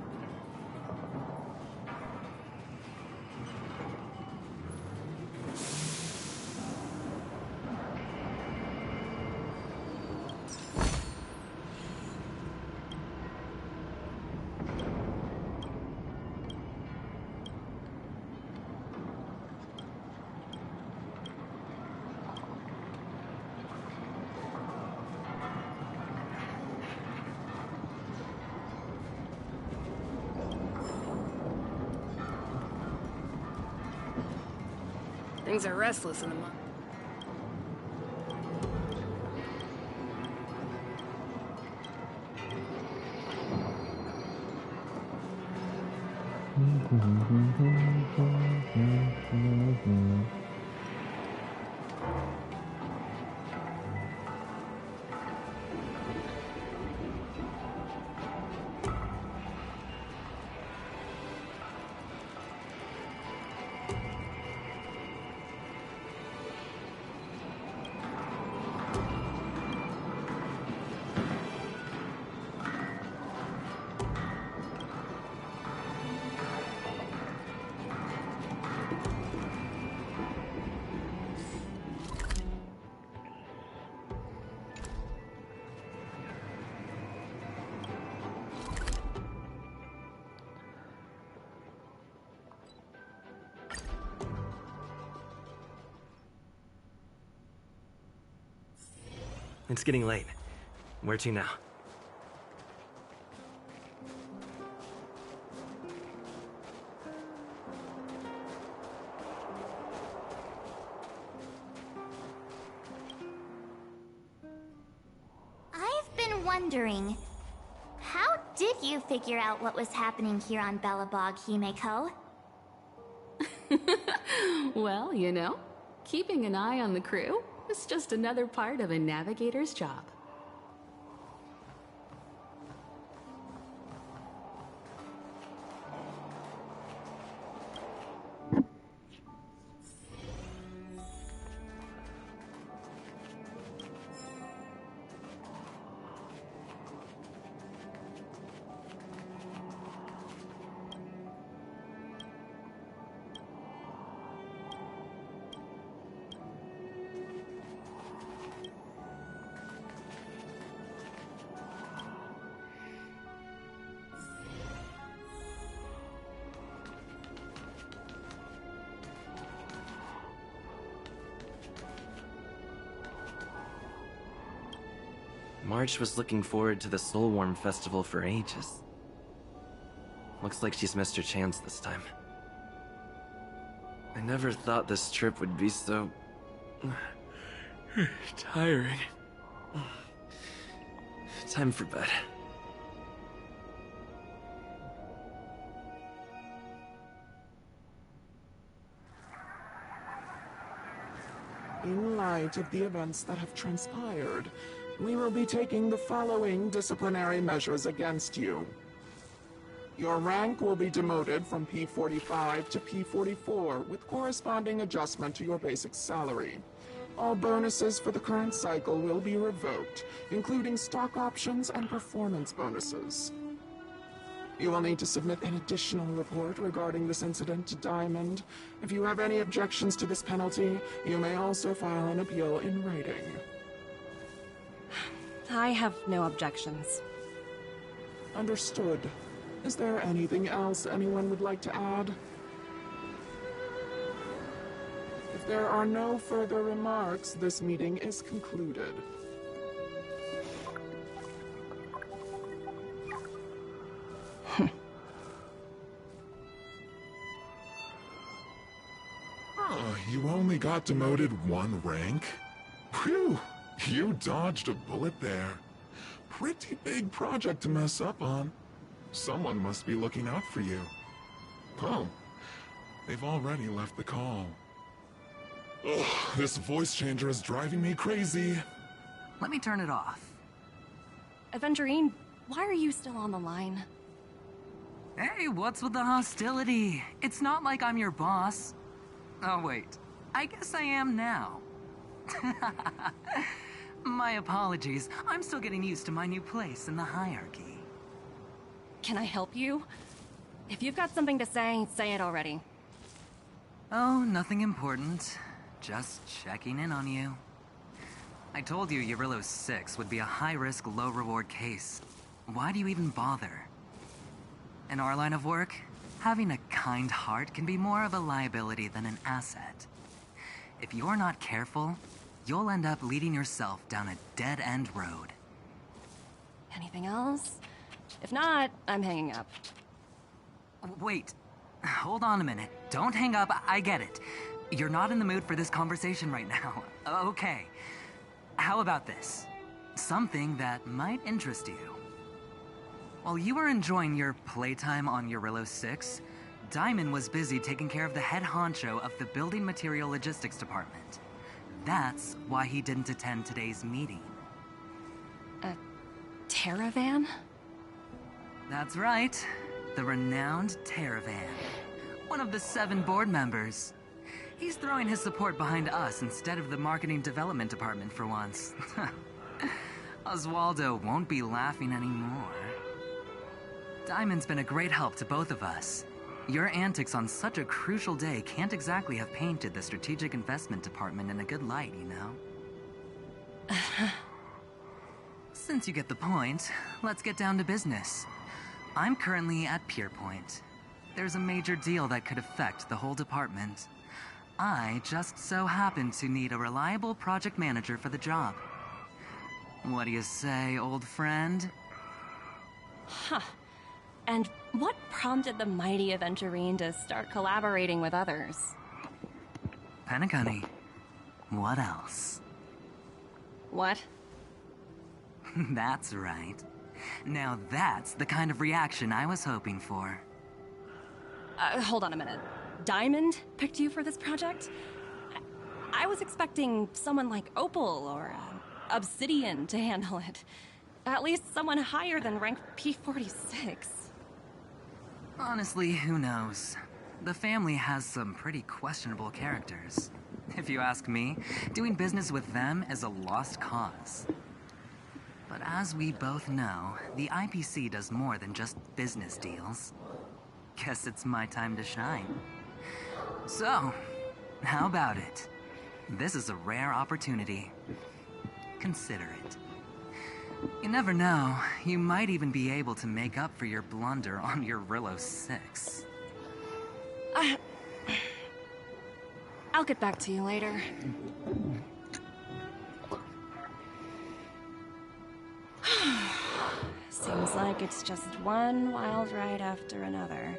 Things are restless in the month. It's getting late. Where to now? I've been wondering, how did you figure out what was happening here on Belobog, Himeko? Well, you know, keeping an eye on the crew is just another part of a navigator's job. March was looking forward to the Soulworm Festival for ages. Looks like she's missed her chance this time. I never thought this trip would be so... tiring. Time for bed. In light of the events that have transpired, we will be taking the following disciplinary measures against you. Your rank will be demoted from P45 to P44 with corresponding adjustment to your basic salary. All bonuses for the current cycle will be revoked, including stock options and performance bonuses. You will need to submit an additional report regarding this incident to Diamond. If you have any objections to this penalty, you may also file an appeal in writing. I have no objections. Understood. Is there anything else anyone would like to add? If there are no further remarks, this meeting is concluded. You only got demoted one rank? Phew! You dodged a bullet there. Pretty big project to mess up on. Someone must be looking out for you. Oh, they've already left the call. Ugh, this voice changer is driving me crazy. Let me turn it off. Aventurine, why are you still on the line? Hey, what's with the hostility? It's not like I'm your boss. Oh wait, I guess I am now. My apologies. I'm still getting used to my new place in the hierarchy. Can I help you? If you've got something to say it already. Oh, nothing important. Just checking in on you. I told you Eurillo 6 would be a high-risk, low-reward case. Why do you even bother? In our line of work, having a kind heart can be more of a liability than an asset. If you're not careful, you'll end up leading yourself down a dead-end road. Anything else? If not, I'm hanging up. Wait. Hold on a minute. Don't hang up. I get it. You're not in the mood for this conversation right now. Okay. How about this? Something that might interest you. While you were enjoying your playtime on Eurillo 6, Diamond was busy taking care of the head honcho of the Building Material Logistics Department. That's why he didn't attend today's meeting. A Terravan? That's right. The renowned Terravan. One of the 7 board members. He's throwing his support behind us instead of the Marketing Development Department for once. Oswaldo won't be laughing anymore. Diamond's been a great help to both of us. Your antics on such a crucial day can't exactly have painted the Strategic Investment Department in a good light, you know? Since you get the point, let's get down to business. I'm currently at Pierpoint. There's a major deal that could affect the whole department. I just so happen to need a reliable project manager for the job. What do you say, old friend? Huh. And what prompted the mighty Aventurine to start collaborating with others? Penacunny. What else? What? That's right. Now that's the kind of reaction I was hoping for. Hold on a minute. Diamond picked you for this project? I was expecting someone like Opal or Obsidian to handle it. At least someone higher than rank P46. Honestly, who knows? The family has some pretty questionable characters. If you ask me, doing business with them is a lost cause. But as we both know, the IPC does more than just business deals. Guess it's my time to shine. So, how about it? This is a rare opportunity. Consider it. You never know, you might even be able to make up for your blunder on your Rillo 6. I'll get back to you later. Seems like it's just one wild ride after another.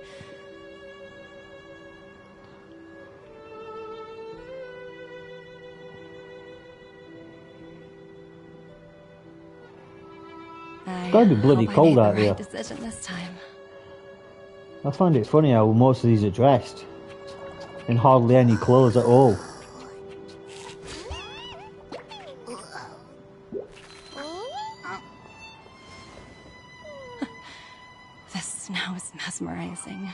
It's gotta be bloody cold out here. Decision this time. I find it funny how most of these are dressed in hardly any clothes at all. The snow is mesmerizing.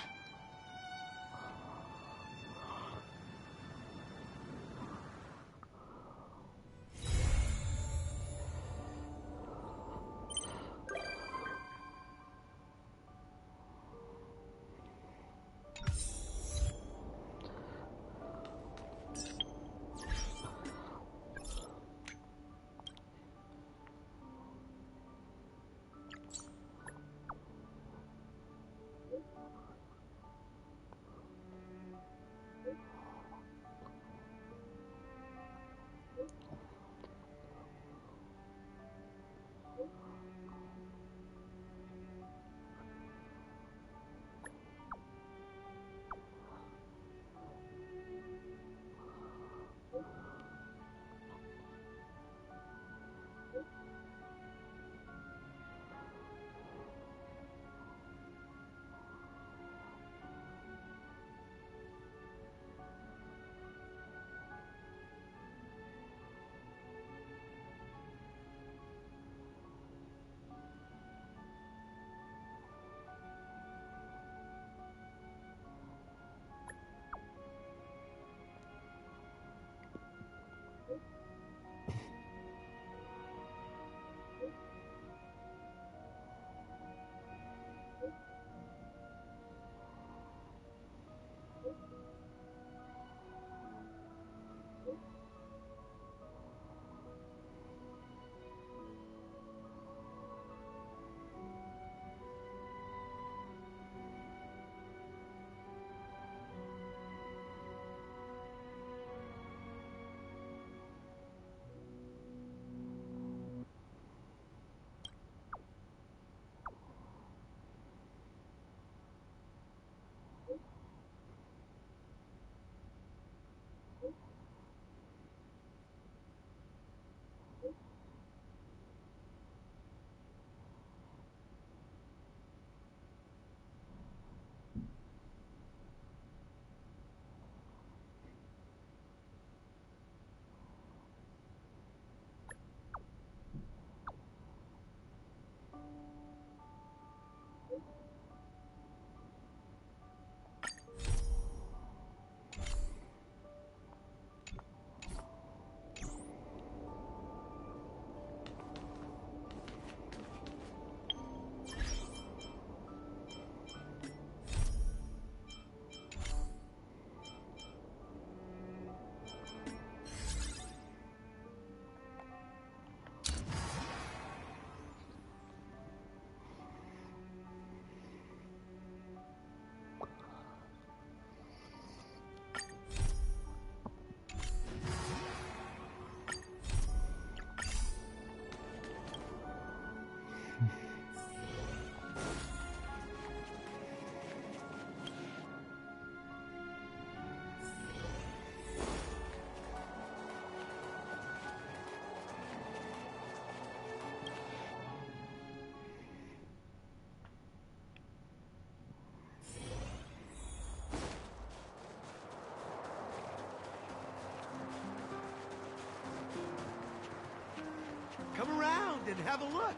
should have a look.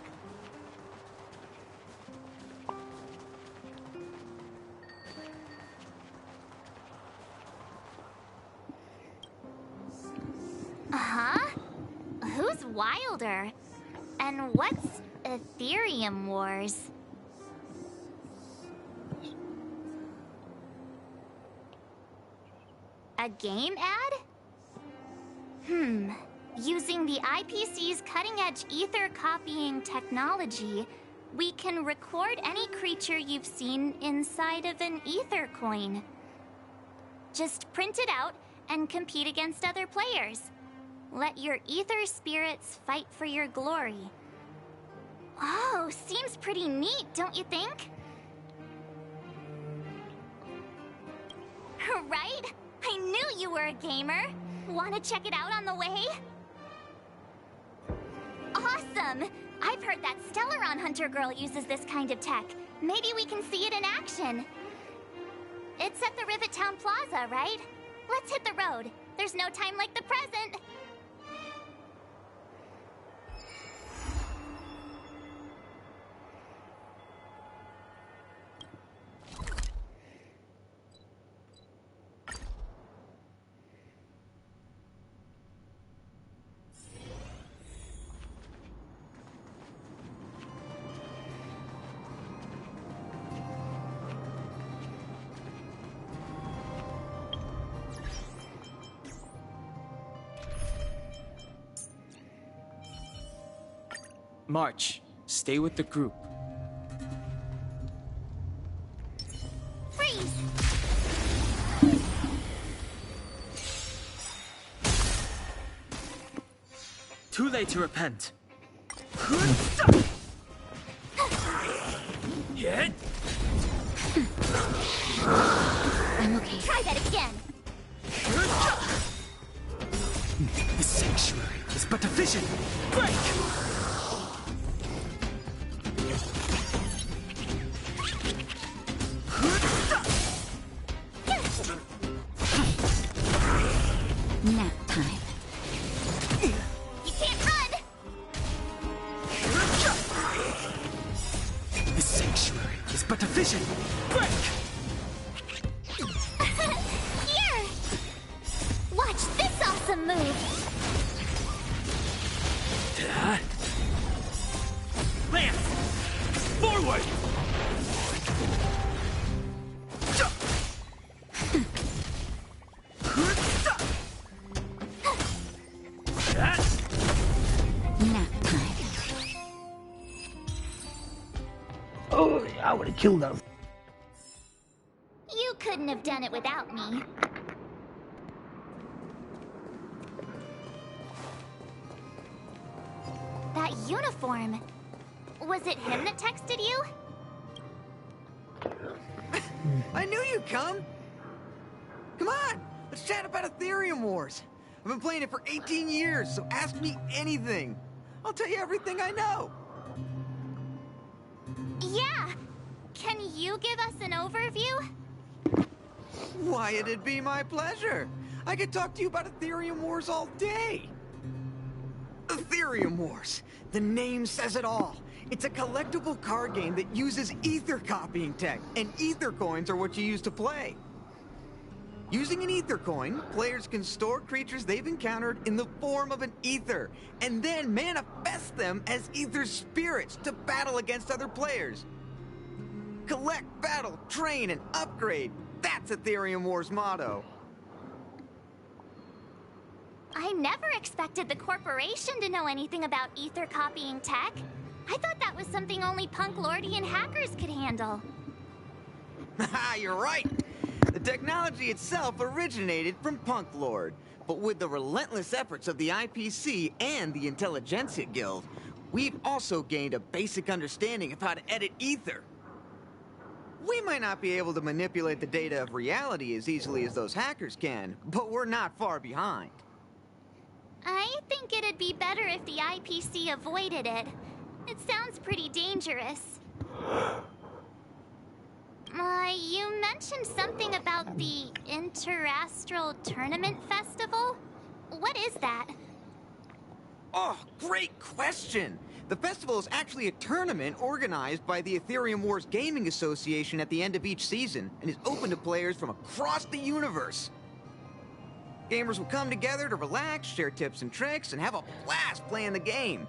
Huh? Who's Wilder? And what's Ethereum Wars? A game ad? Using the IPC's cutting-edge ether copying technology, we can record any creature you've seen inside of an ether coin. Just print it out and compete against other players. Let your ether spirits fight for your glory. Oh, seems pretty neat, don't you think? Right? I knew you were a gamer. Want to check it out on the way? Awesome! I've heard that Stellaron Hunter girl uses this kind of tech. Maybe we can see it in action. It's at the Rivet Town Plaza, right? Let's hit the road. There's no time like the present. March, stay with the group. Freeze! Too late to repent. Hit! I'm okay. Try that again. The sanctuary is but a vision. Break! Nap time. You can't run! The sanctuary is but a vision. Break! Here! Watch this awesome move! Lance! Forward! Nap time. Oh, I would have killed them. You couldn't have done it without me. That uniform. Was it him that texted you? I knew you'd come! Come on! Let's chat about Ethereum Wars. I've been playing it for 18 years, so ask me anything. I'll tell you everything I know. Yeah. Can you give us an overview? Why, it'd be my pleasure. I could talk to you about Ethereum Wars all day. Ethereum Wars. The name says it all. It's a collectible card game that uses ether copying tech, and ether coins are what you use to play. Using an ether coin, players can store creatures they've encountered in the form of an ether, and then manifest them as ether spirits to battle against other players. Collect, battle, train, and upgrade. That's Ethereum Wars' motto. I never expected the corporation to know anything about ether copying tech. I thought that was something only Punk Lordian hackers could handle. Haha, you're right. The technology itself originated from Punk Lord, but with the relentless efforts of the IPC and the Intelligentsia Guild, we've also gained a basic understanding of how to edit ether. We might not be able to manipulate the data of reality as easily as those hackers can, but we're not far behind. I think it'd be better if the IPC avoided it. It sounds pretty dangerous. You mentioned something about the Interastral Tournament Festival? What is that? Oh, great question! The festival is actually a tournament organized by the Ethereum Wars Gaming Association at the end of each season, and is open to players from across the universe. Gamers will come together to relax, share tips and tricks, and have a blast playing the game.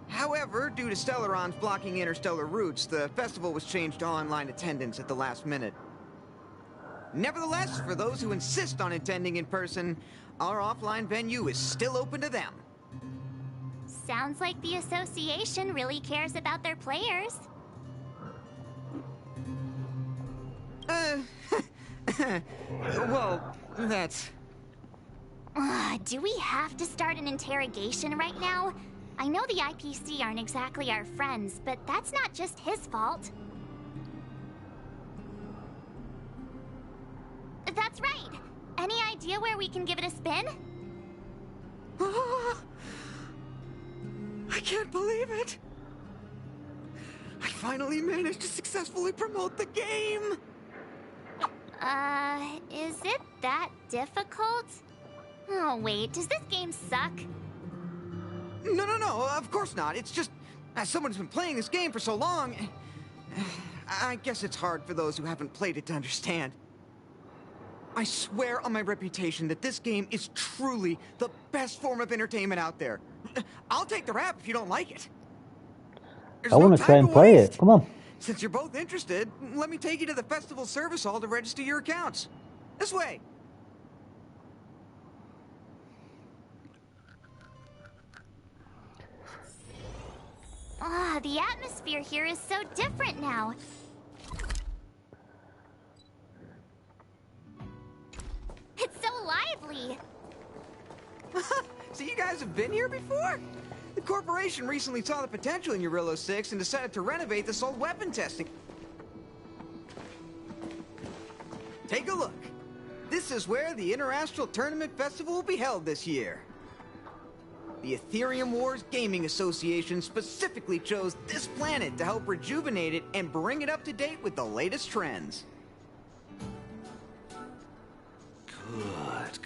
However, due to Stellarons blocking interstellar routes, the festival was changed to online attendance at the last minute. Nevertheless, for those who insist on attending in person, our offline venue is still open to them. Sounds like the association really cares about their players. Well, that's... Do we have to start an interrogation right now? I know the IPC aren't exactly our friends, but that's not just his fault. That's right. Any idea where we can give it a spin? I can't believe it! I finally managed to successfully promote the game! Is it that difficult? Oh wait, does this game suck? No, of course not. It's just, as someone who's been playing this game for so long, I guess it's hard for those who haven't played it to understand. I swear on my reputation that this game is truly the best form of entertainment out there. I'll take the rap if you don't like it. I want to try and play it. Come on. Since you're both interested, let me take you to the festival service hall to register your accounts. This way. The atmosphere here is so different now. It's so lively. So you guys have been here before? The corporation recently saw the potential in Eurillo 6 and decided to renovate this old weapon testing. Take a look. This is where the Interastral Tournament Festival will be held this year. The Ethereum Wars Gaming Association specifically chose this planet to help rejuvenate it and bring it up to date with the latest trends.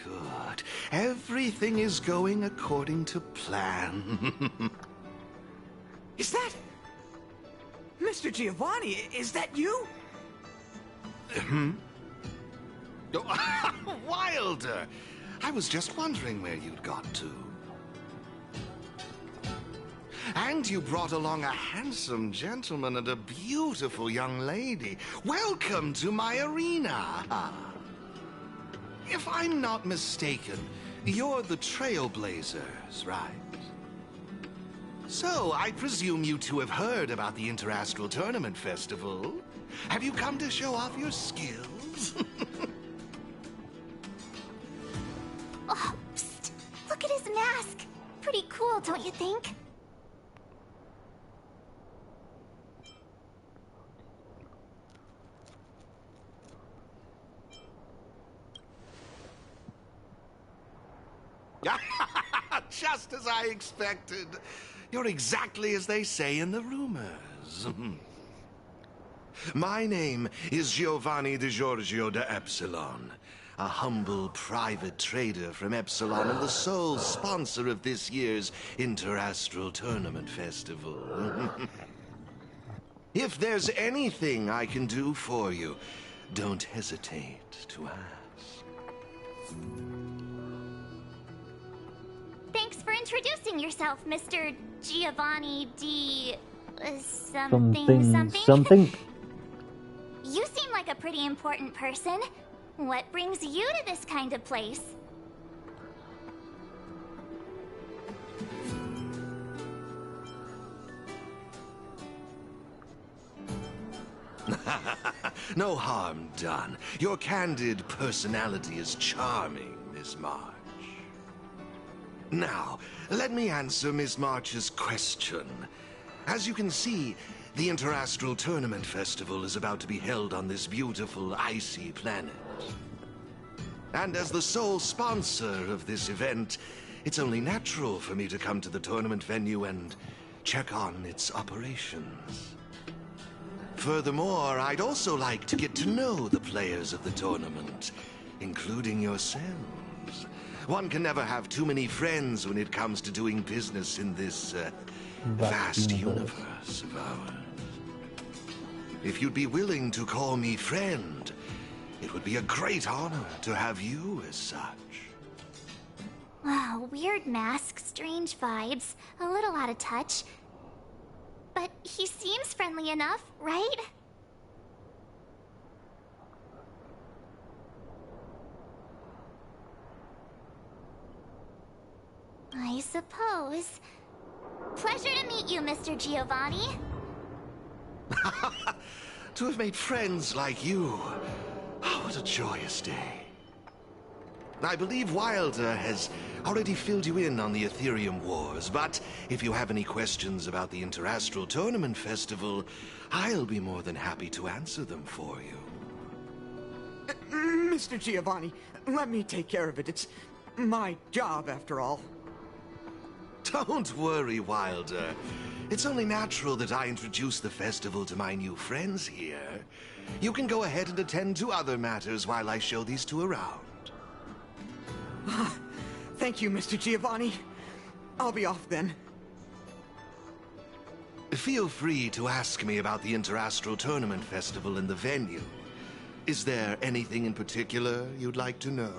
Good. Everything is going according to plan. Is that... Mr. Giovanni, is that you? Wilder! I was just wondering where you'd got to. And you brought along a handsome gentleman and a beautiful young lady. Welcome to my arena. If I'm not mistaken, you're the Trailblazers, right? So, I presume you two have heard about the Interastral Tournament Festival. Have you come to show off your skills? Oh, psst. Look at his mask. Pretty cool, don't you think? Just as I expected. You're exactly as they say in the rumors. My name is Giovanni Di Giorgio de Epsilon, a humble private trader from Epsilon and the sole sponsor of this year's Interastral Tournament Festival. If there's anything I can do for you, don't hesitate to ask. Thanks for introducing yourself, Mr. Giovanni D... something? You seem like a pretty important person. What brings you to this kind of place? No harm done. Your candid personality is charming, Miss March. Now, let me answer Miss March's question. As you can see, the Interastral Tournament Festival is about to be held on this beautiful, icy planet. And as the sole sponsor of this event, it's only natural for me to come to the tournament venue and check on its operations. Furthermore, I'd also like to get to know the players of the tournament, including yourselves. One can never have too many friends when it comes to doing business in this vast universe of ours. If you'd be willing to call me friend, it would be a great honor to have you as such. Oh, weird mask, strange vibes, a little out of touch. But he seems friendly enough, right? I suppose. Pleasure to meet you, Mr. Giovanni. To have made friends like you. Oh, what a joyous day. I believe Wilder has already filled you in on the Ethereum Wars, but if you have any questions about the Interastral Tournament Festival, I'll be more than happy to answer them for you. Mr. Giovanni, let me take care of it. It's my job, after all. Don't worry, Wilder. It's only natural that I introduce the festival to my new friends here. You can go ahead and attend to other matters while I show these two around. Thank you, Mr. Giovanni. I'll be off then. Feel free to ask me about the Interastral Tournament Festival and the venue. Is there anything in particular you'd like to know?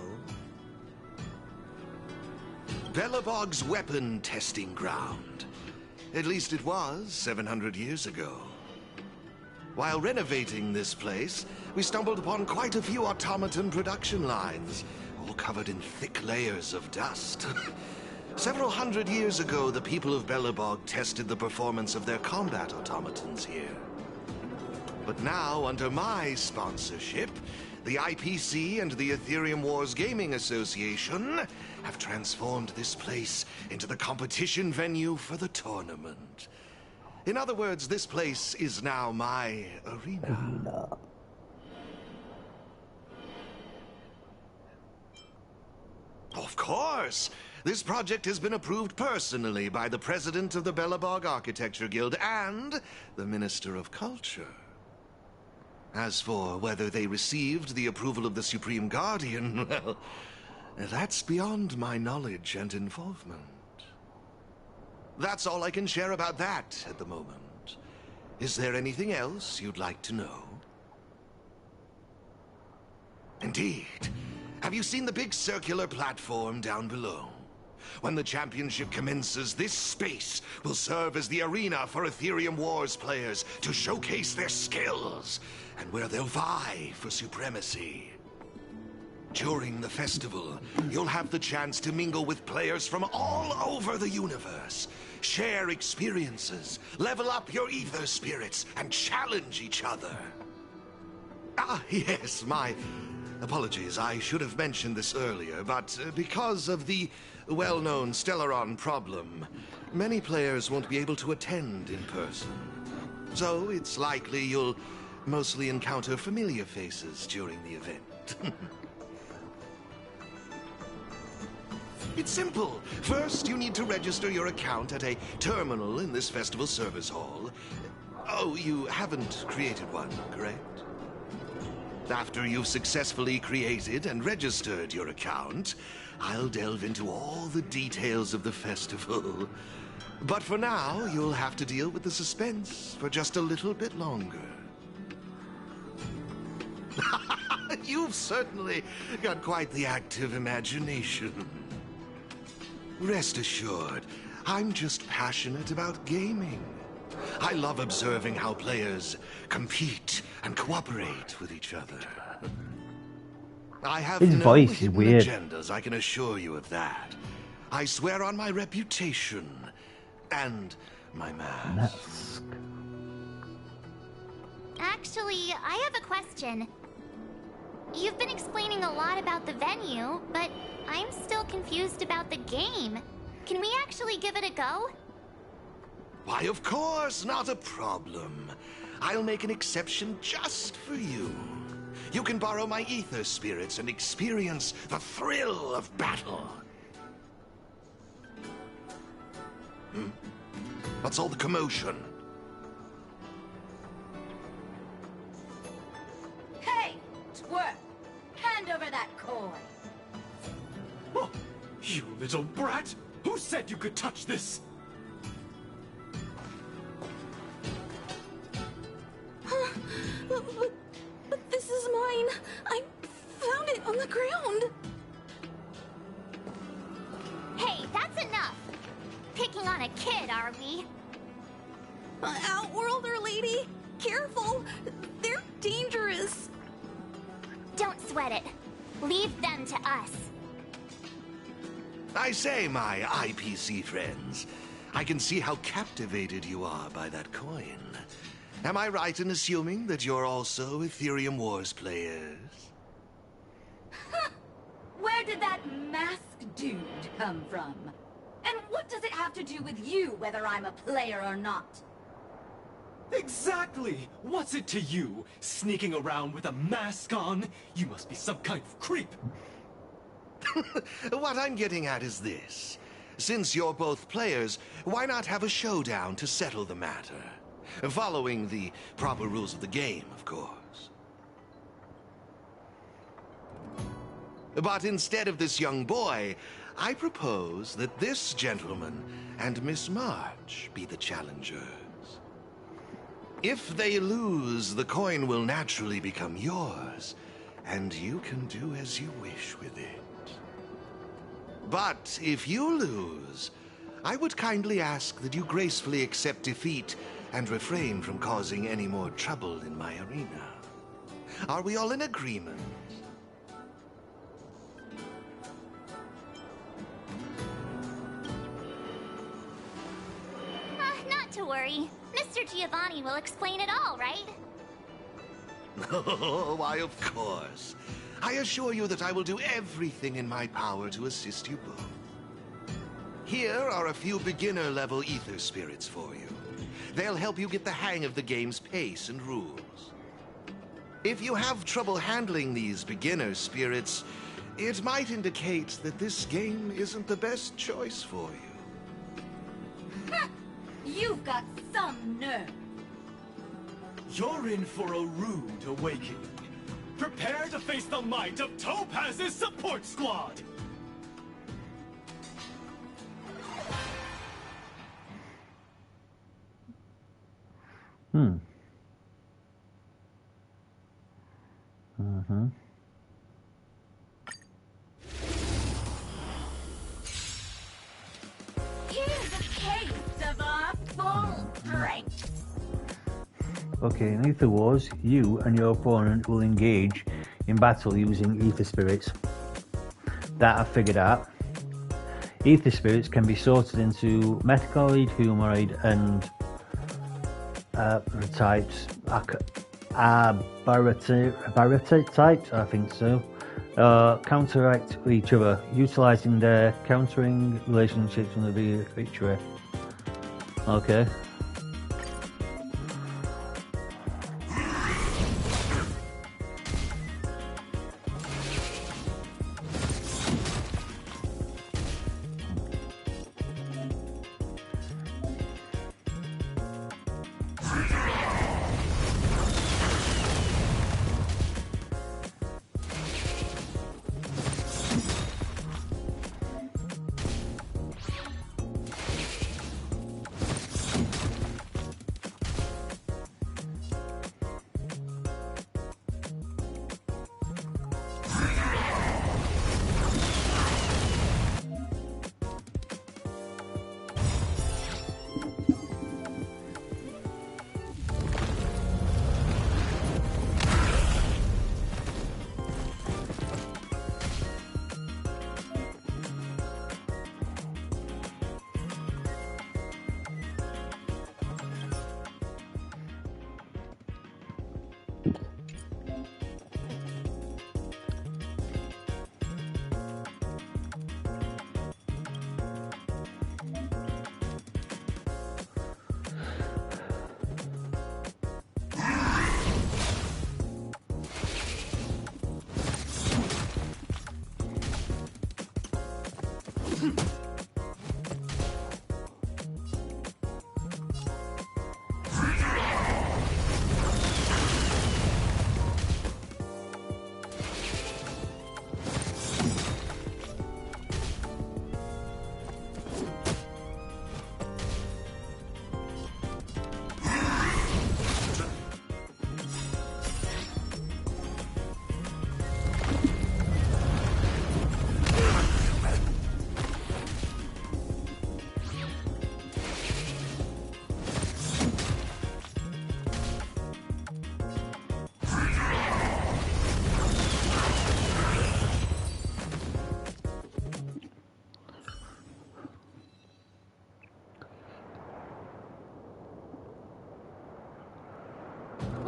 Belobog's weapon testing ground. At least it was 700 years ago. While renovating this place, we stumbled upon quite a few automaton production lines, all covered in thick layers of dust. Several hundred years ago, the people of Belobog tested the performance of their combat automatons here. But now, under my sponsorship, the IPC and the Ethereum Wars Gaming Association have transformed this place into the competition venue for the tournament. In other words, this place is now my arena. Of course! This project has been approved personally by the president of the Belobog Architecture Guild and the Minister of Culture. As for whether they received the approval of the Supreme Guardian, well, that's beyond my knowledge and involvement. That's all I can share about that at the moment. Is there anything else you'd like to know? Indeed. Have you seen the big circular platform down below? When the championship commences, this space will serve as the arena for Ethereum Wars players to showcase their skills, and where they'll vie for supremacy. During the festival, you'll have the chance to mingle with players from all over the universe, share experiences, level up your ether spirits, and challenge each other. Ah, yes, my apologies. I should have mentioned this earlier, but because of the well-known Stellaron problem, many players won't be able to attend in person. So it's likely you'll mostly encounter familiar faces during the event. It's simple. First, you need to register your account at a terminal in this festival service hall. Oh, you haven't created one, correct? After you've successfully created and registered your account, I'll delve into all the details of the festival. But for now, you'll have to deal with the suspense for just a little bit longer. You've certainly got quite the active imagination. Rest assured, I'm just passionate about gaming. I love observing how players compete and cooperate with each other. I have His no voice is hidden weird. agendas, I can assure you of that. I swear on my reputation and my mask. Actually, I have a question. You've been explaining a lot about the venue, but I'm still confused about the game. Can we actually give it a go? Why, of course, not a problem. I'll make an exception just for you. You can borrow my ether spirits and experience the thrill of battle. What's all the commotion? Hey, twerp! Hand over that coin! Oh, brat! Who said you could touch this? But this is mine. I found it on the ground. Hey, that's enough! Picking on a kid, are we? Outworlder lady, careful. They're dangerous. Don't sweat it. Leave them to us. I say, my IPC friends, I can see how captivated you are by that coin. Am I right in assuming that you're also Ethereum Wars players? Where did that masked dude come from? And what does it have to do with you, whether I'm a player or not? Exactly! What's it to you? Sneaking around with a mask on? You must be some kind of creep. What I'm getting at is this. Since you're both players, why not have a showdown to settle the matter? Following the proper rules of the game, of course. But instead of this young boy, I propose that this gentleman and Miss March be the challengers. If they lose, the coin will naturally become yours, and you can do as you wish with it. But if you lose, I would kindly ask that you gracefully accept defeat and refrain from causing any more trouble in my arena. Are we all in agreement? Not to worry. Mr. Giovanni will explain it all, right? Oh, why, of course. I assure you that I will do everything in my power to assist you both. Here are a few beginner-level ether spirits for you. They'll help you get the hang of the game's pace and rules. If you have trouble handling these beginner spirits, it might indicate that this game isn't the best choice for you. You've got some nerve. You're in for a rude awakening. Prepare to face the might of Topaz's support squad! Here's a taste of our full strength. Okay, in Ether Wars, you and your opponent will engage in battle using ether spirits. That I've figured out. Ether spirits can be sorted into metachoid, humanoid, and types. Barytite, I think so. Counteract each other, utilizing their countering relationships on the victory. Okay.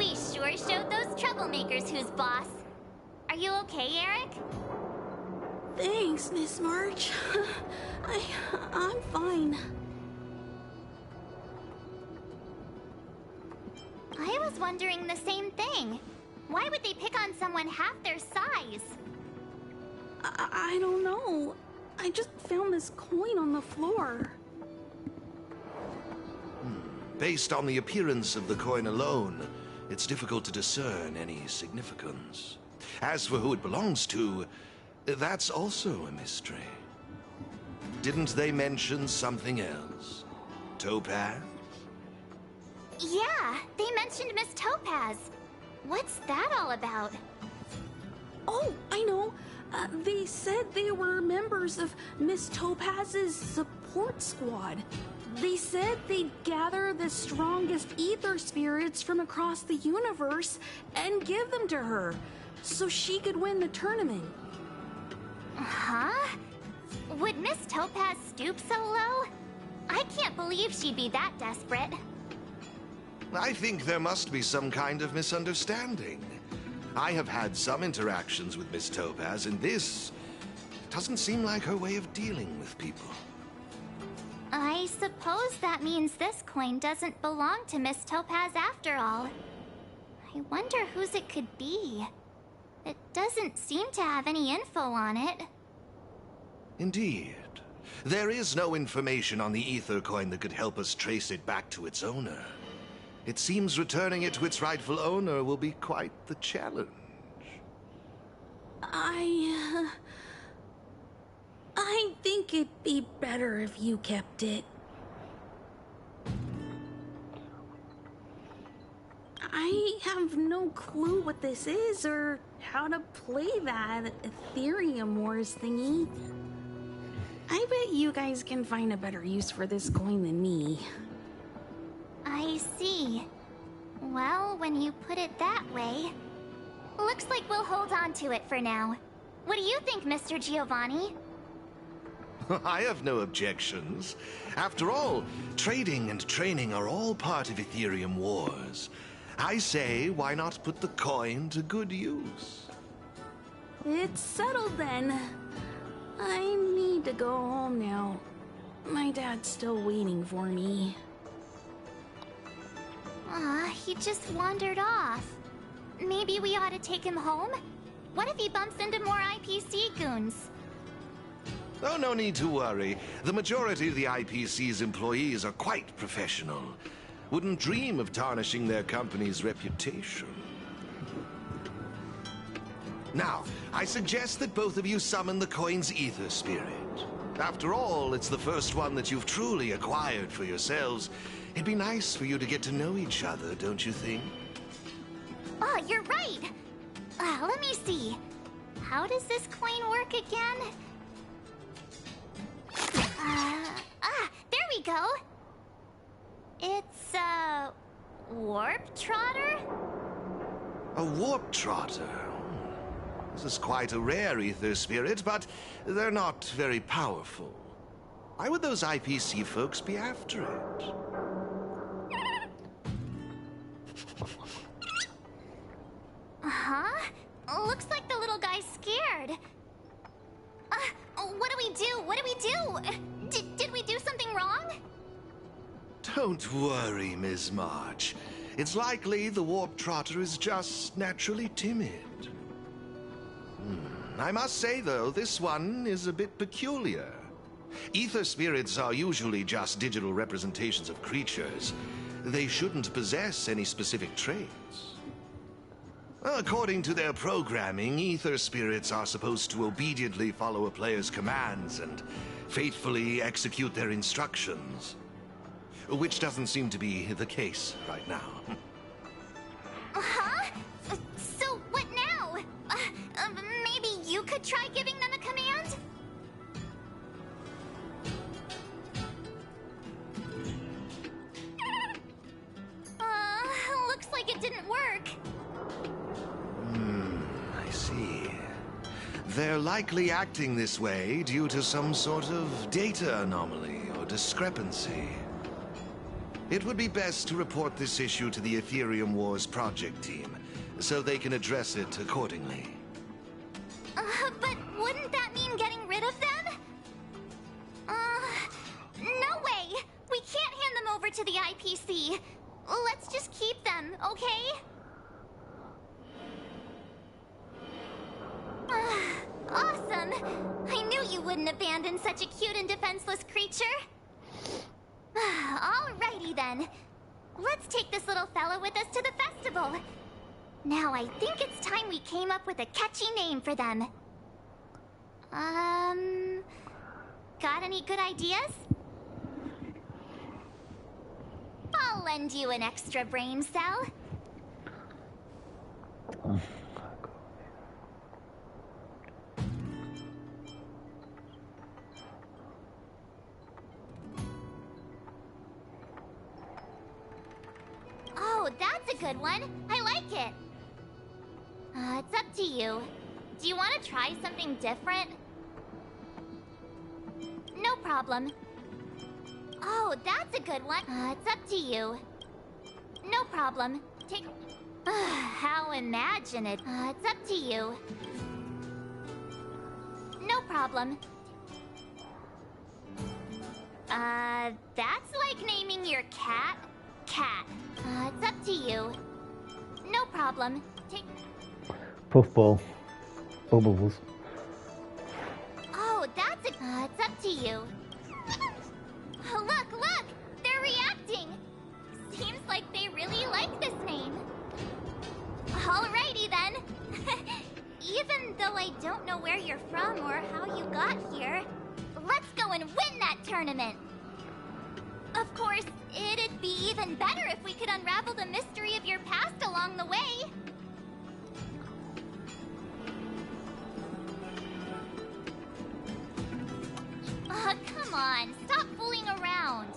We sure showed those troublemakers who's boss. Are you okay, Eric? Thanks, Miss March. I'm fine. I was wondering the same thing. Why would they pick on someone half their size? I don't know. I just found this coin on the floor. Based on the appearance of the coin alone, it's difficult to discern any significance. As for who it belongs to, that's also a mystery. Didn't they mention something else? Topaz? Yeah, they mentioned Miss Topaz. What's that all about? Oh, I know. They said they were members of Miss Topaz's support squad. They said they'd gather the strongest ether spirits from across the universe and give them to her, so she could win the tournament. Huh? Would Miss Topaz stoop so low? I can't believe she'd be that desperate. I think there must be some kind of misunderstanding. I have had some interactions with Miss Topaz, and this doesn't seem like her way of dealing with people. I suppose that means this coin doesn't belong to Miss Topaz after all. I wonder whose it could be. It doesn't seem to have any info on it. Indeed. There is no information on the ether coin that could help us trace it back to its owner. It seems returning it to its rightful owner will be quite the challenge. I think it'd be better if you kept it. I have no clue what this is or how to play that Ethereum Wars thingy. I bet you guys can find a better use for this coin than me. I see. Well, when you put it that way, looks like we'll hold on to it for now. What do you think, Mr. Giovanni? I have no objections. After all, trading and training are all part of Ethereum Wars. I say, why not put the coin to good use? It's settled then. I need to go home now. My dad's still waiting for me. He just wandered off. Maybe we ought to take him home? What if he bumps into more IPC goons? Oh, no need to worry. The majority of the IPC's employees are quite professional. Wouldn't dream of tarnishing their company's reputation. Now, I suggest that both of you summon the coin's ether spirit. After all, it's the first one that you've truly acquired for yourselves. It'd be nice for you to get to know each other, don't you think? Oh, you're right! Let me see. How does this coin work again? There we go! It's a warp trotter? A warp trotter? This is quite a rare ether spirit, but they're not very powerful. Why would those IPC folks be after it? Huh? Looks like the little guy's scared. What do we do? What do we do? Did we do something wrong? Don't worry, Ms. March. It's likely the warp trotter is just naturally timid. I must say, though, this one is a bit peculiar. Ether spirits are usually just digital representations of creatures. They shouldn't possess any specific traits. According to their programming, ether spirits are supposed to obediently follow a player's commands and faithfully execute their instructions. Which doesn't seem to be the case right now. Huh? So what now? Maybe you could try giving them a command? Looks like it didn't work. I see. They're likely acting this way due to some sort of data anomaly or discrepancy. It would be best to report this issue to the Ethereum Wars project team, so they can address it accordingly. But wouldn't that mean getting rid of them? No way! We can't hand them over to the IPC. Let's just keep them, okay? Awesome! I knew you wouldn't abandon such a cute and defenseless creature. Alrighty then. Let's take this little fella with us to the festival. Now I think it's time we came up with a catchy name for them. Got any good ideas? I'll lend you an extra brain cell. Oh, that's a good one. I like it. It's up to you. Do you want to try something different? No problem. Oh, that's a good one. It's up to you. No problem. Take... How imaginative. It's up to you. No problem. That's like naming your cat, Cat. It's up to you. No problem. Take... Puffball. Bubbles. Oh, that's a... it's up to you. Look, look! They're reacting! Seems like they really like this name. Alrighty then. Even though I don't know where you're from or how you got here, let's go and win that tournament! Of course, it'd be even better if we could unravel the mystery of your past along the way. Come on, stop fooling around.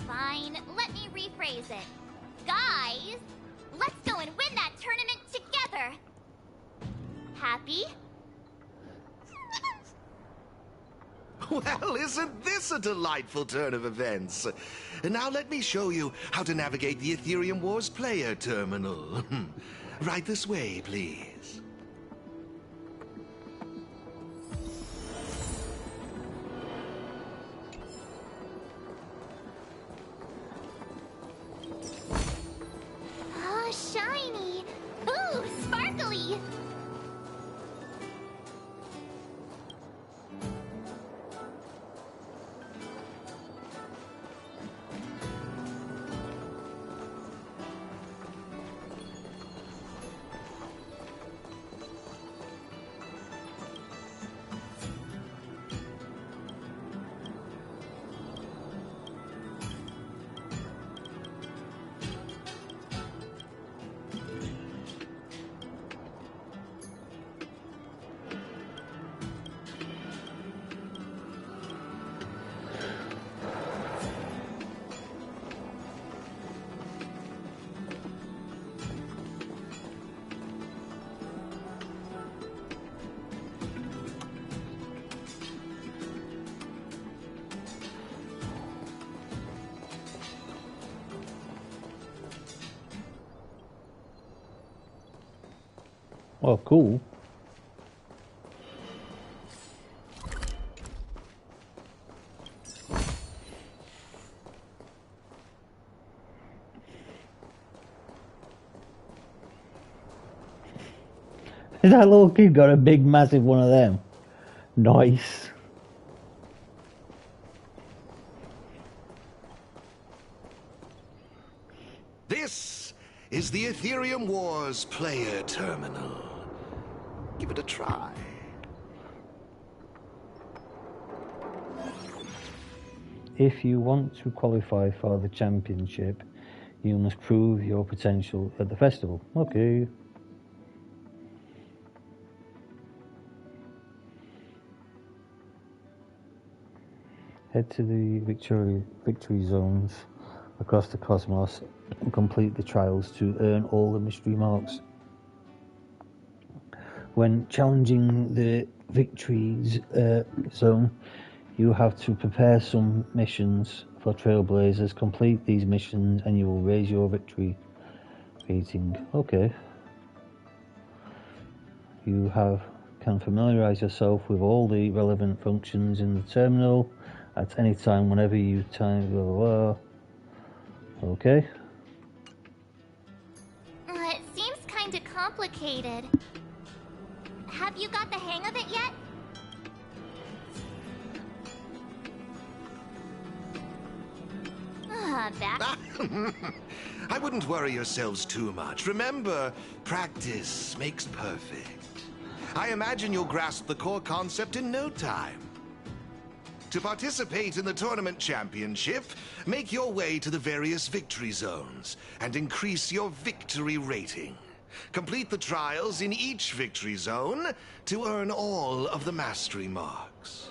Fine, let me rephrase it. Guys, let's go and win that tournament together. Happy? Well, isn't this a delightful turn of events? Now let me show you how to navigate the Ethereum Wars player terminal. Right this way, please. Oh, shiny. Ooh, sparkly. Oh, cool. That little kid got a big, massive one of them. Nice. This is the Ethereum Wars player terminal. Give it a try. If you want to qualify for the championship, you must prove your potential at the festival. Okay. Head to the victory zones across the cosmos and complete the trials to earn all the mystery marks. When challenging the victory zone, you have to prepare some missions for Trailblazers. Complete these missions and you will raise your victory rating. Okay. You can familiarize yourself with all the relevant functions in the terminal at any time whenever you time blah blah blah. Okay. It seems kinda complicated. Have you got the hang of it yet? Back. I wouldn't worry yourselves too much. Remember, practice makes perfect. I imagine you'll grasp the core concept in no time. To participate in the tournament championship, make your way to the various victory zones and increase your victory rating. Complete the trials in each victory zone to earn all of the mastery marks.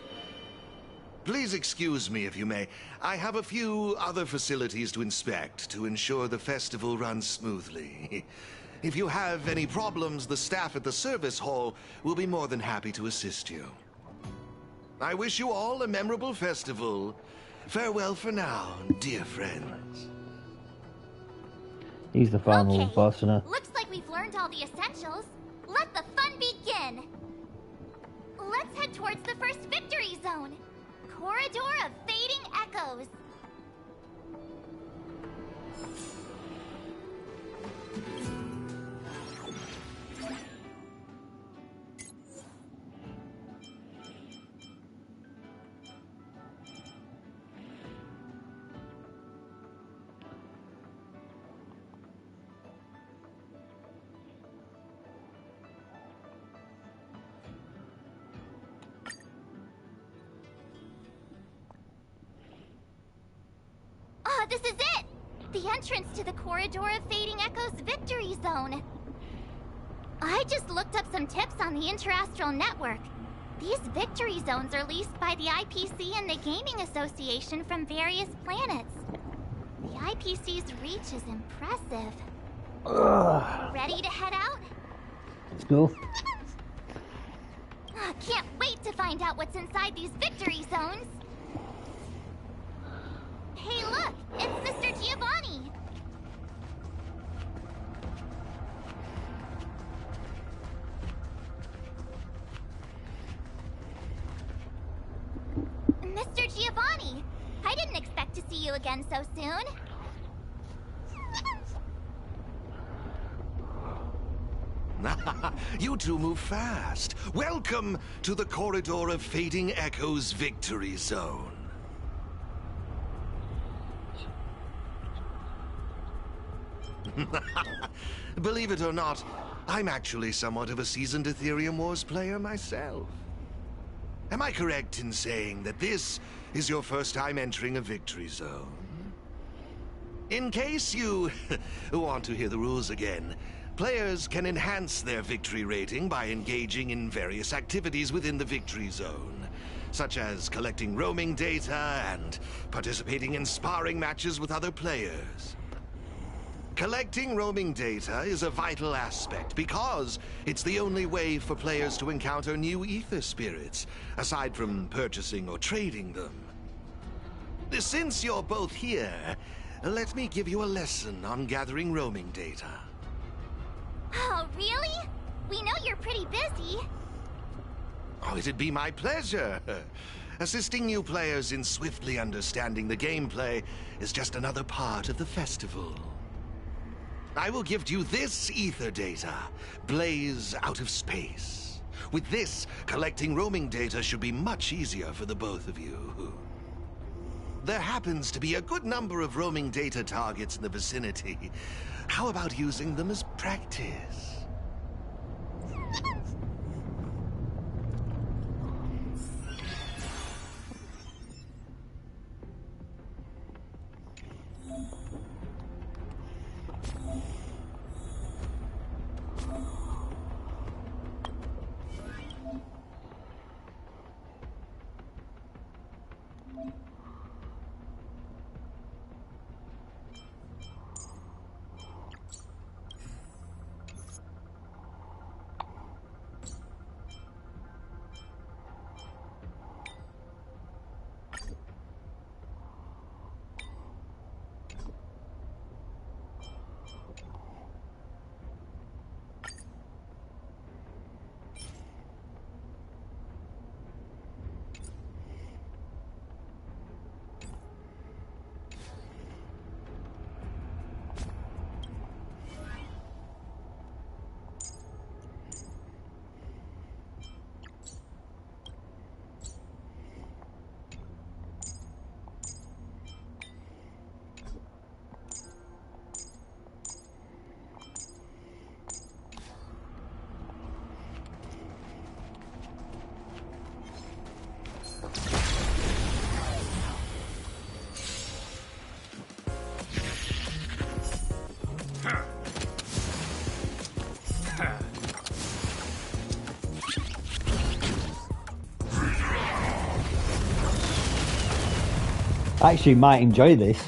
Please excuse me if you may. I have a few other facilities to inspect to ensure the festival runs smoothly. If you have any problems, the staff at the service hall will be more than happy to assist you. I wish you all a memorable festival. Farewell for now, dear friends. He's the final boss, isn't he? Looks like we've learned all the essentials. Let the fun begin! Let's head towards the first victory zone. Corridor of Fading Echoes. This is it! The entrance to the Corridor of Fading Echoes Victory Zone. I just looked up some tips on the Interastral Network. These victory zones are leased by the IPC and the Gaming Association from various planets. The IPC's reach is impressive. Ready to head out? Let's go. Can't wait to find out what's inside these victory zones. Hey, look! It's Mr. Giovanni! Mr. Giovanni! I didn't expect to see you again so soon. You two move fast. Welcome to the Corridor of Fading Echoes Victory Zone. Believe it or not, I'm actually somewhat of a seasoned Ethereum Wars player myself. Am I correct in saying that this is your first time entering a victory zone? In case you want to hear the rules again, players can enhance their victory rating by engaging in various activities within the victory zone, such as collecting roaming data and participating in sparring matches with other players. Collecting roaming data is a vital aspect because it's the only way for players to encounter new ether spirits, aside from purchasing or trading them. Since you're both here, let me give you a lesson on gathering roaming data. Oh, really? We know you're pretty busy. Oh, it'd be my pleasure. Assisting new players in swiftly understanding the gameplay is just another part of the festival. I will gift you this ether data, Blaze Out of Space. With this, collecting roaming data should be much easier for the both of you. There happens to be a good number of roaming data targets in the vicinity. How about using them as practice? I actually might enjoy this.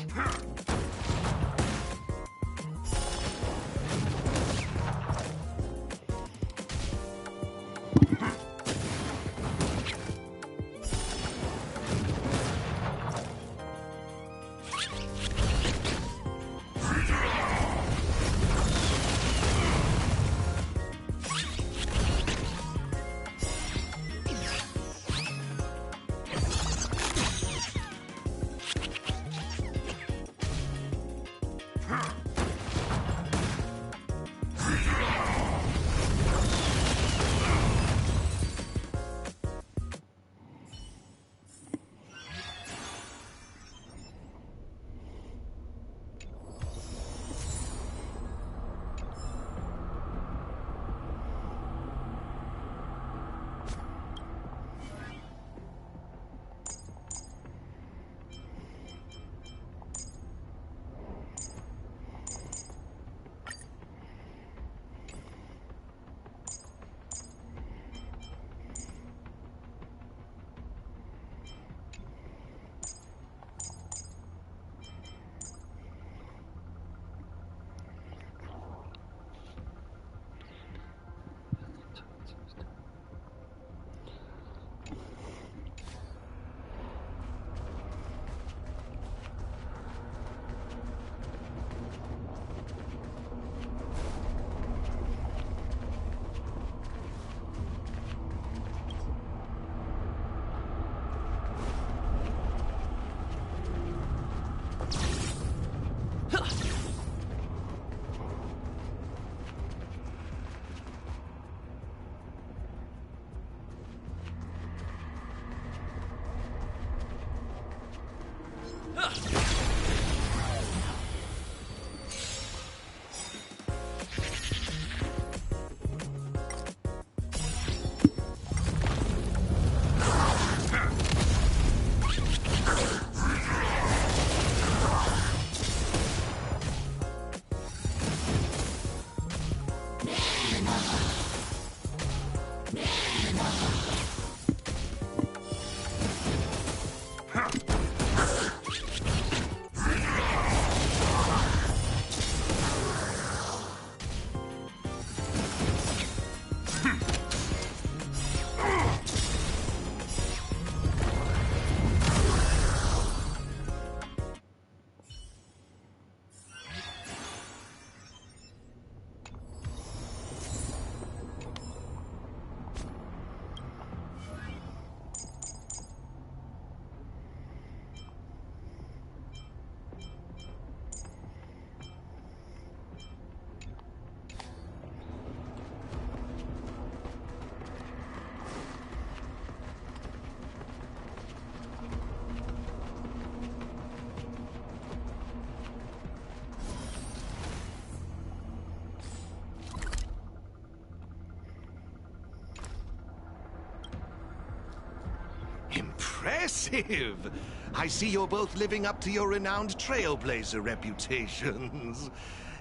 Impressive! I see you're both living up to your renowned trailblazer reputations.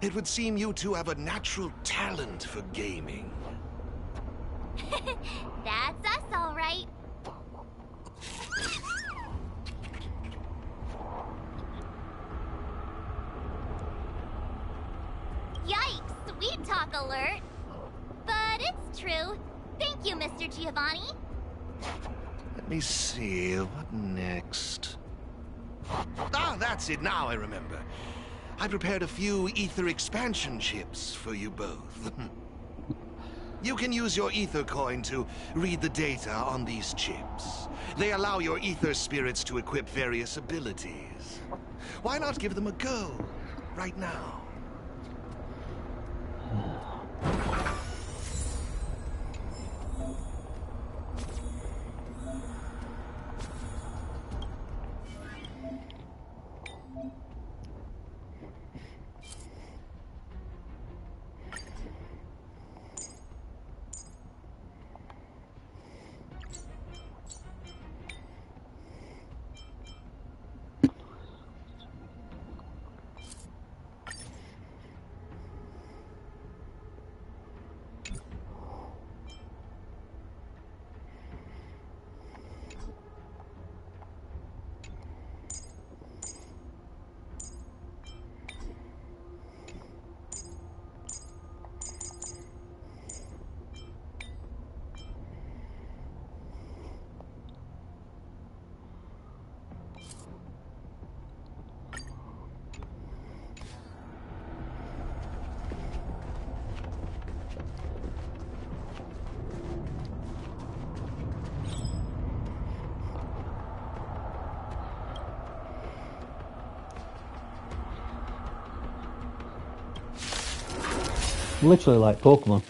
It would seem you two have a natural talent for gaming. That's us, all right. Yikes, sweet talk alert. But it's true. Thank you, Mr. Giovanni. Let me see, what next? Ah, that's it, now I remember. I prepared a few ether expansion chips for you both. You can use your ether coin to read the data on these chips. They allow your ether spirits to equip various abilities. Why not give them a go, right now? Literally like Pokemon.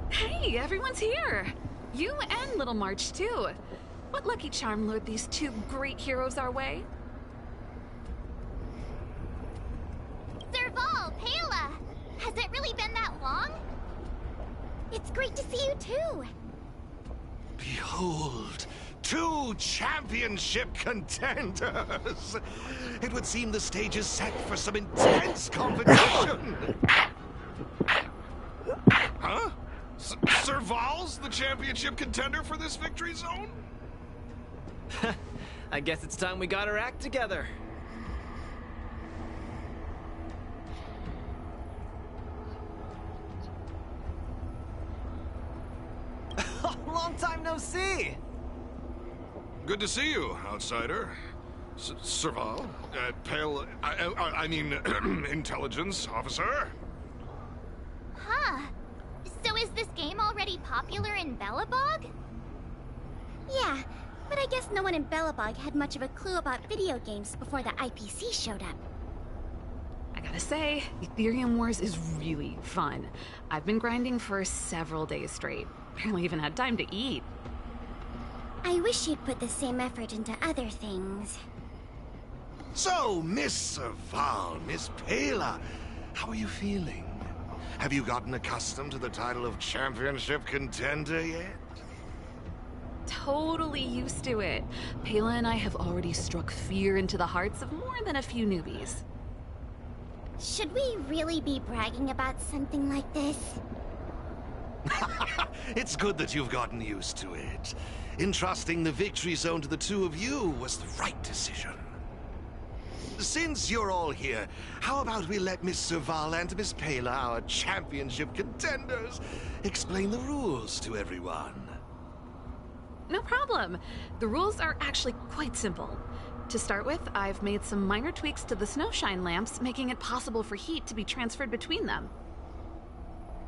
Hey, everyone's here! You and Little March, too. What lucky charm lured these two great heroes our way? Serval, Pela! Has it really been that long? It's great to see you, too. Behold, 2 championship contenders! It would seem the stage is set for some intense competition! Huh? Serval's the championship contender for this victory zone? I guess it's time we got our act together. Long time no see! Good to see you, outsider. Serval? Pale... I mean, intelligence officer? Huh. So is this game already popular in Belobog? Yeah, but I guess no one in Belobog had much of a clue about video games before the IPC showed up. I gotta say, Ethereum Wars is really fun. I've been grinding for several days straight. Barely even had time to eat. I wish you'd put the same effort into other things. So, Miss Serval, Miss Pela, how are you feeling? Have you gotten accustomed to the title of championship contender yet? Totally used to it. Pela and I have already struck fear into the hearts of more than a few newbies. Should we really be bragging about something like this? It's good that you've gotten used to it. Entrusting the victory zone to the 2 of you was the right decision. Since you're all here, how about we let Miss Serval and Miss Pela, our championship contenders, explain the rules to everyone? No problem. The rules are actually quite simple. To start with, I've made some minor tweaks to the snowshine lamps, making it possible for heat to be transferred between them.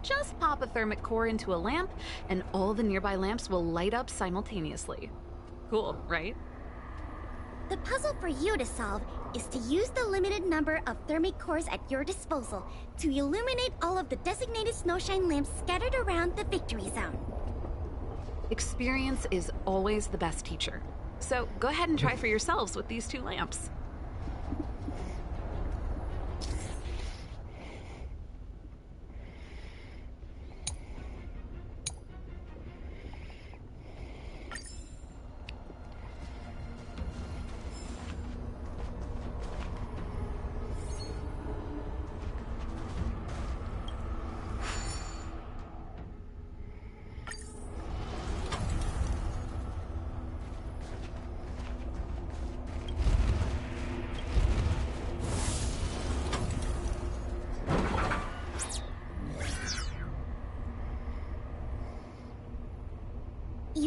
Just pop a thermic core into a lamp, and all the nearby lamps will light up simultaneously. Cool, right? The puzzle for you to solve is to use the limited number of thermic cores at your disposal to illuminate all of the designated snowshine lamps scattered around the victory zone. Experience is always the best teacher. So go ahead and try for yourselves with these 2 lamps.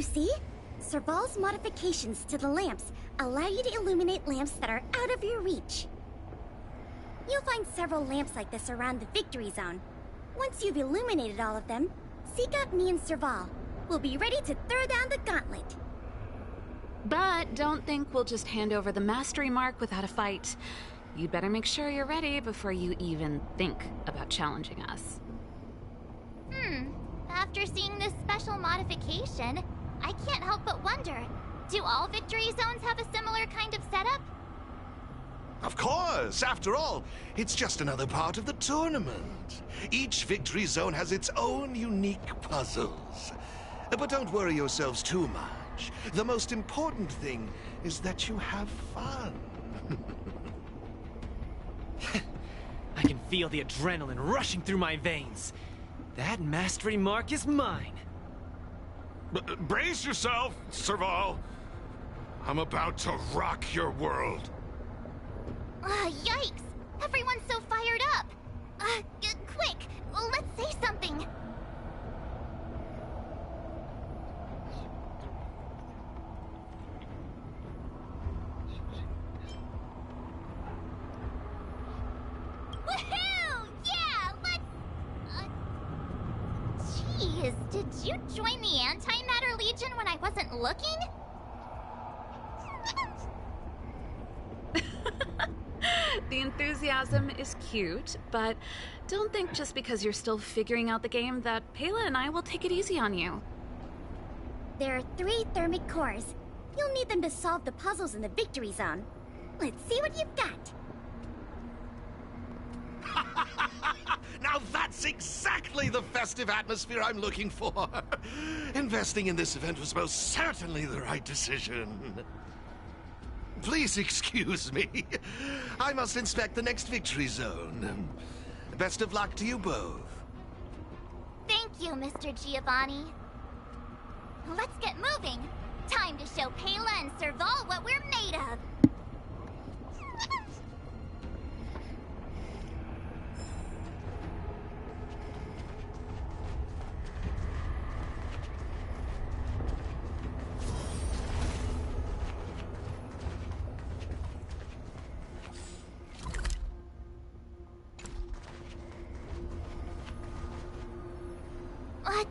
You see? Serval's modifications to the lamps allow you to illuminate lamps that are out of your reach. You'll find several lamps like this around the Victory Zone. Once you've illuminated all of them, seek out me and Serval. We'll be ready to throw down the gauntlet. But don't think we'll just hand over the mastery mark without a fight. You'd better make sure you're ready before you even think about challenging us. After seeing this special modification, I can't help but wonder, do all Victory Zones have a similar kind of setup? Of course! After all, it's just another part of the tournament. Each Victory Zone has its own unique puzzles. But don't worry yourselves too much. The most important thing is that you have fun. I can feel the adrenaline rushing through my veins. That mastery mark is mine. Brace yourself, Serval. I'm about to rock your world. Yikes! Everyone's so fired up! Quick! Let's say something! Woohoo! Yeah, let's... Jeez, did you join the Antimatter Legion when I wasn't looking? The enthusiasm is cute, but don't think just because you're still figuring out the game that Pela and I will take it easy on you. There are 3 thermic cores. You'll need them to solve the puzzles in the Victory Zone. Let's see what you've got. Now that's exactly the festive atmosphere I'm looking for. Investing in this event was most certainly the right decision. Please excuse me. I must inspect the next Victory Zone. Best of luck to you both. Thank you, Mr. Giovanni. Let's get moving. Time to show Pela and Serval what we're made of.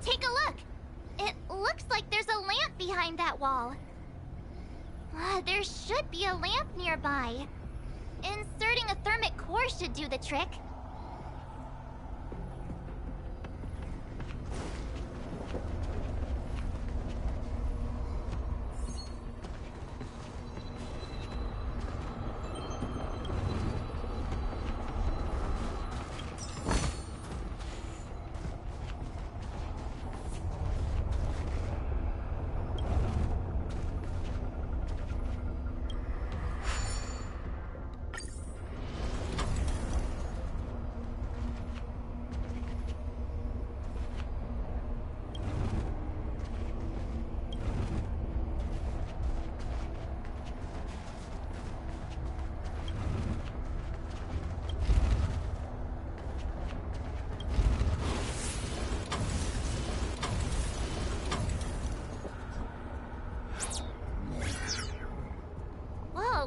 Take a look. It looks like there's a lamp behind that wall. There should be a lamp nearby. Inserting a thermic core should do the trick.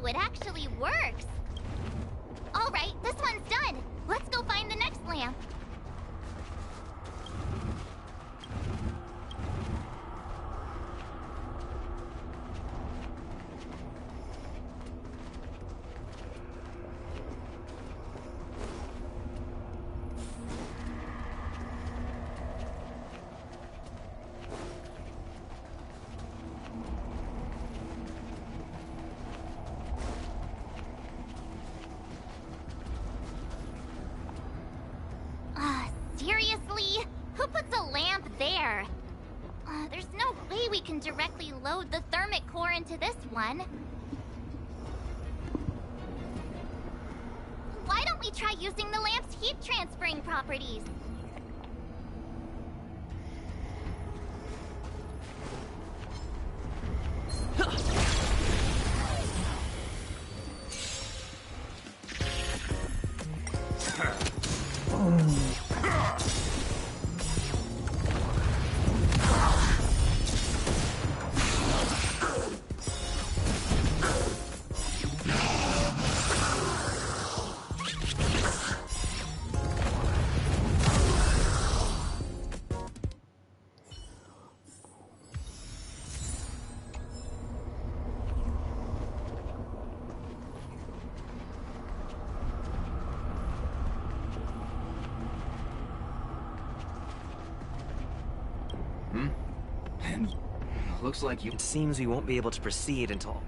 It actually works. All right, this one's done. Let's go find the next lamp. Seriously? Who puts a lamp there? There's no way we can directly load the thermic core into this one. Why don't we try using the lamp's heat transferring properties? Looks like you... It seems we won't be able to proceed until...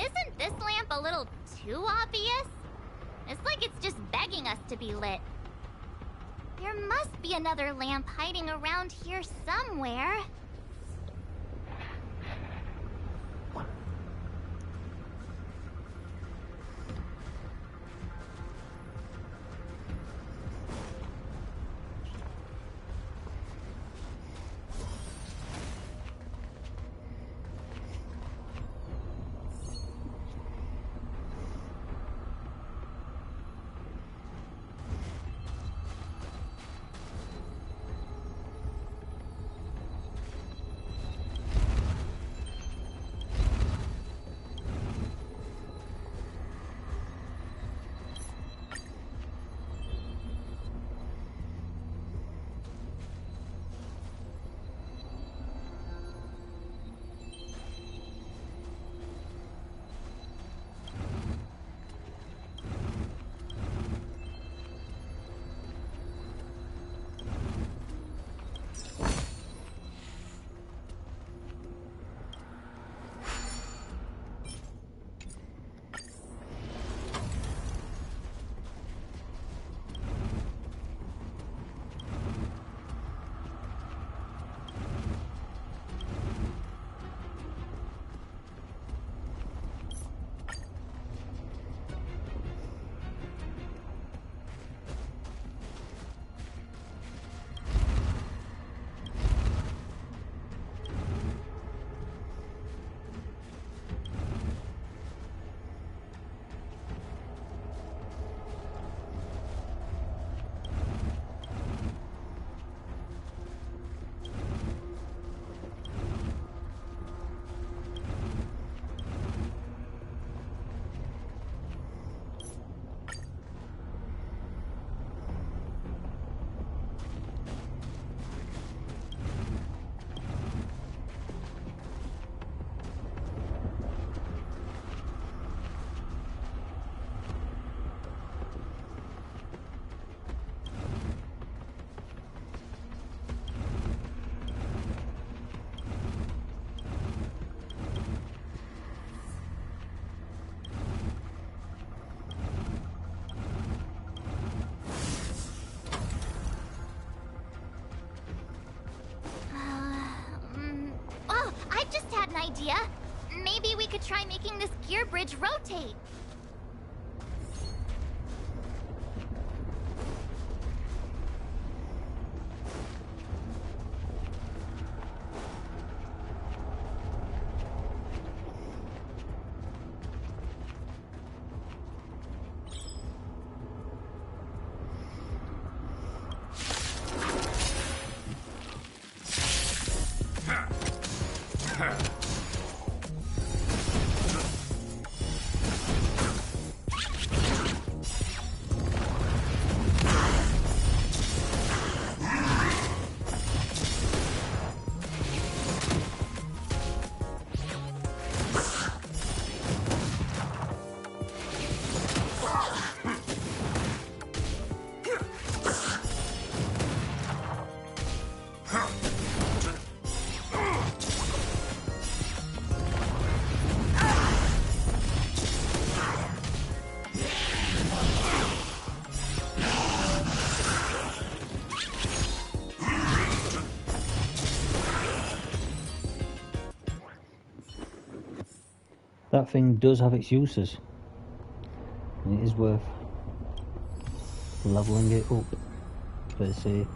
Isn't this lamp a little too obvious? It's like it's just begging us to be lit. There must be another lamp hiding around here somewhere. Oh, I just had an idea. Maybe we could try making this gear bridge rotate. That thing does have its uses, and it is worth leveling it up, per se.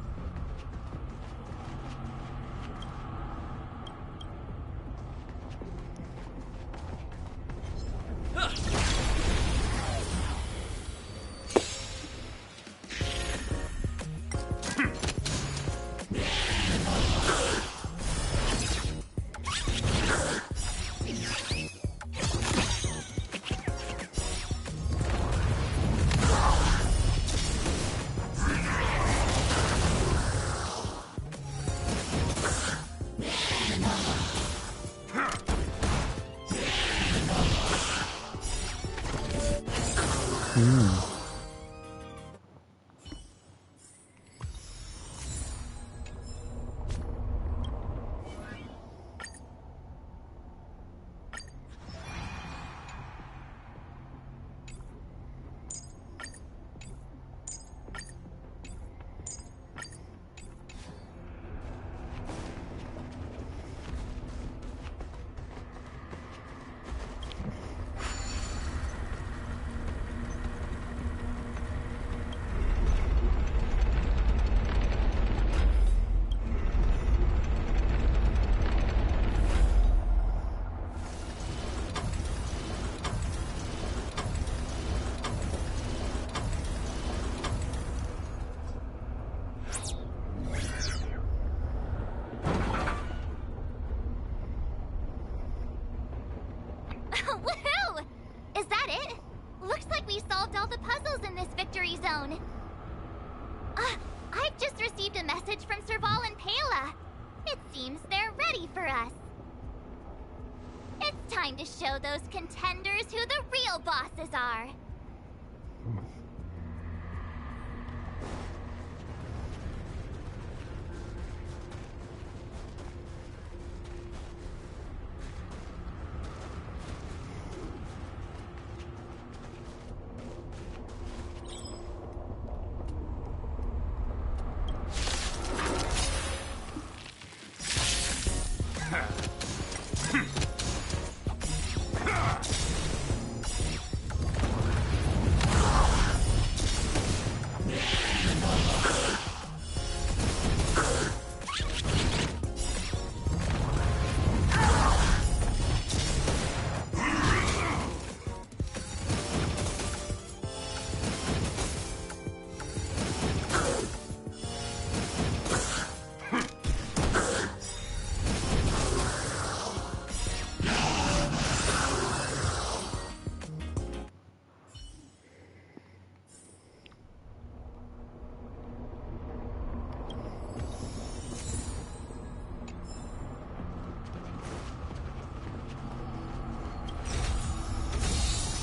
mystery zone. I've just received a message from Serval and Pela. It seems they're ready for us. It's time to show those contenders who the real bosses are.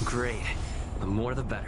Great. The more the better.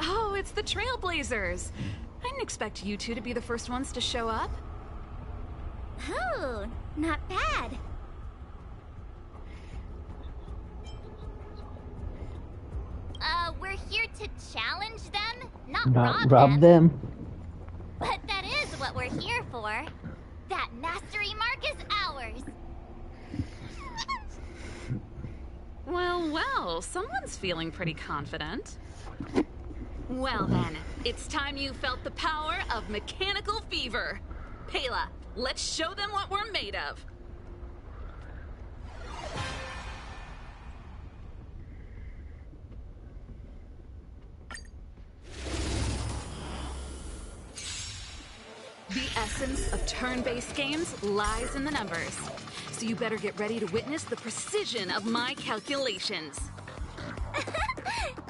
Oh, it's the Trailblazers. I didn't expect you two to be the first ones to show up. Oh, not bad. We're here to challenge them, not rob them. But that is what we're here for. That mastery mark is ours. Well, someone's feeling pretty confident. Well then, it's time you felt the power of mechanical fever. Pela, let's show them what we're made of. The essence of turn-based games lies in the numbers. So you better get ready to witness the precision of my calculations.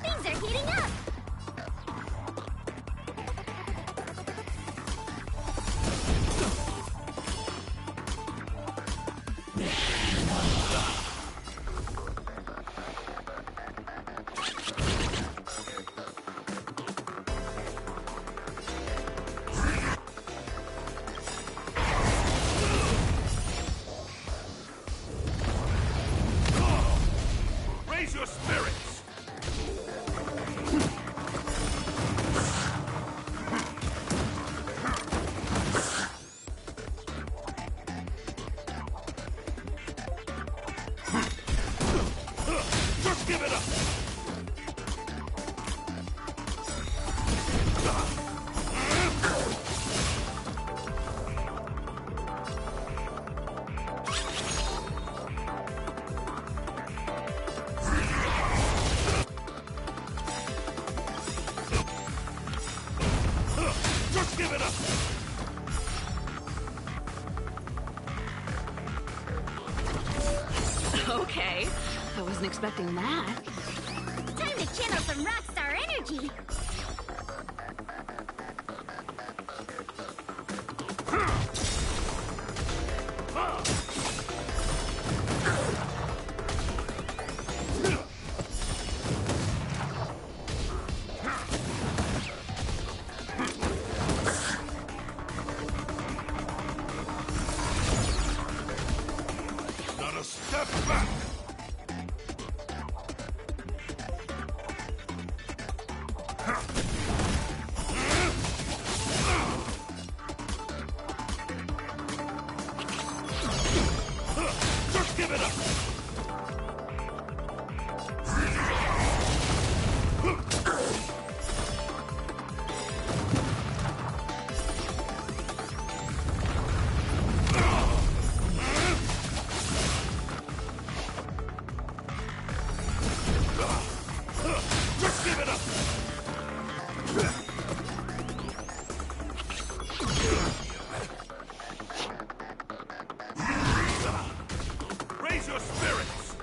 Things are heating up. Raise your spirits! Just give it up! Just give it up! Okay, I wasn't expecting that. Time to channel some rockstar energy. Not a step back! Raise your spirits!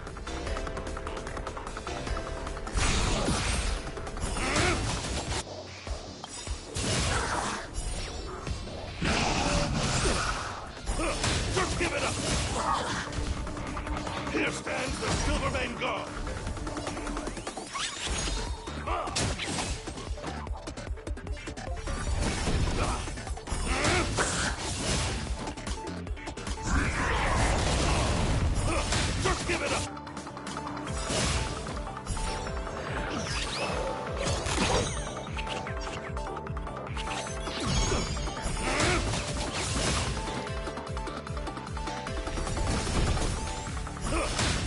Just give it up! Here stands the Silvermane Guard! Just give it up!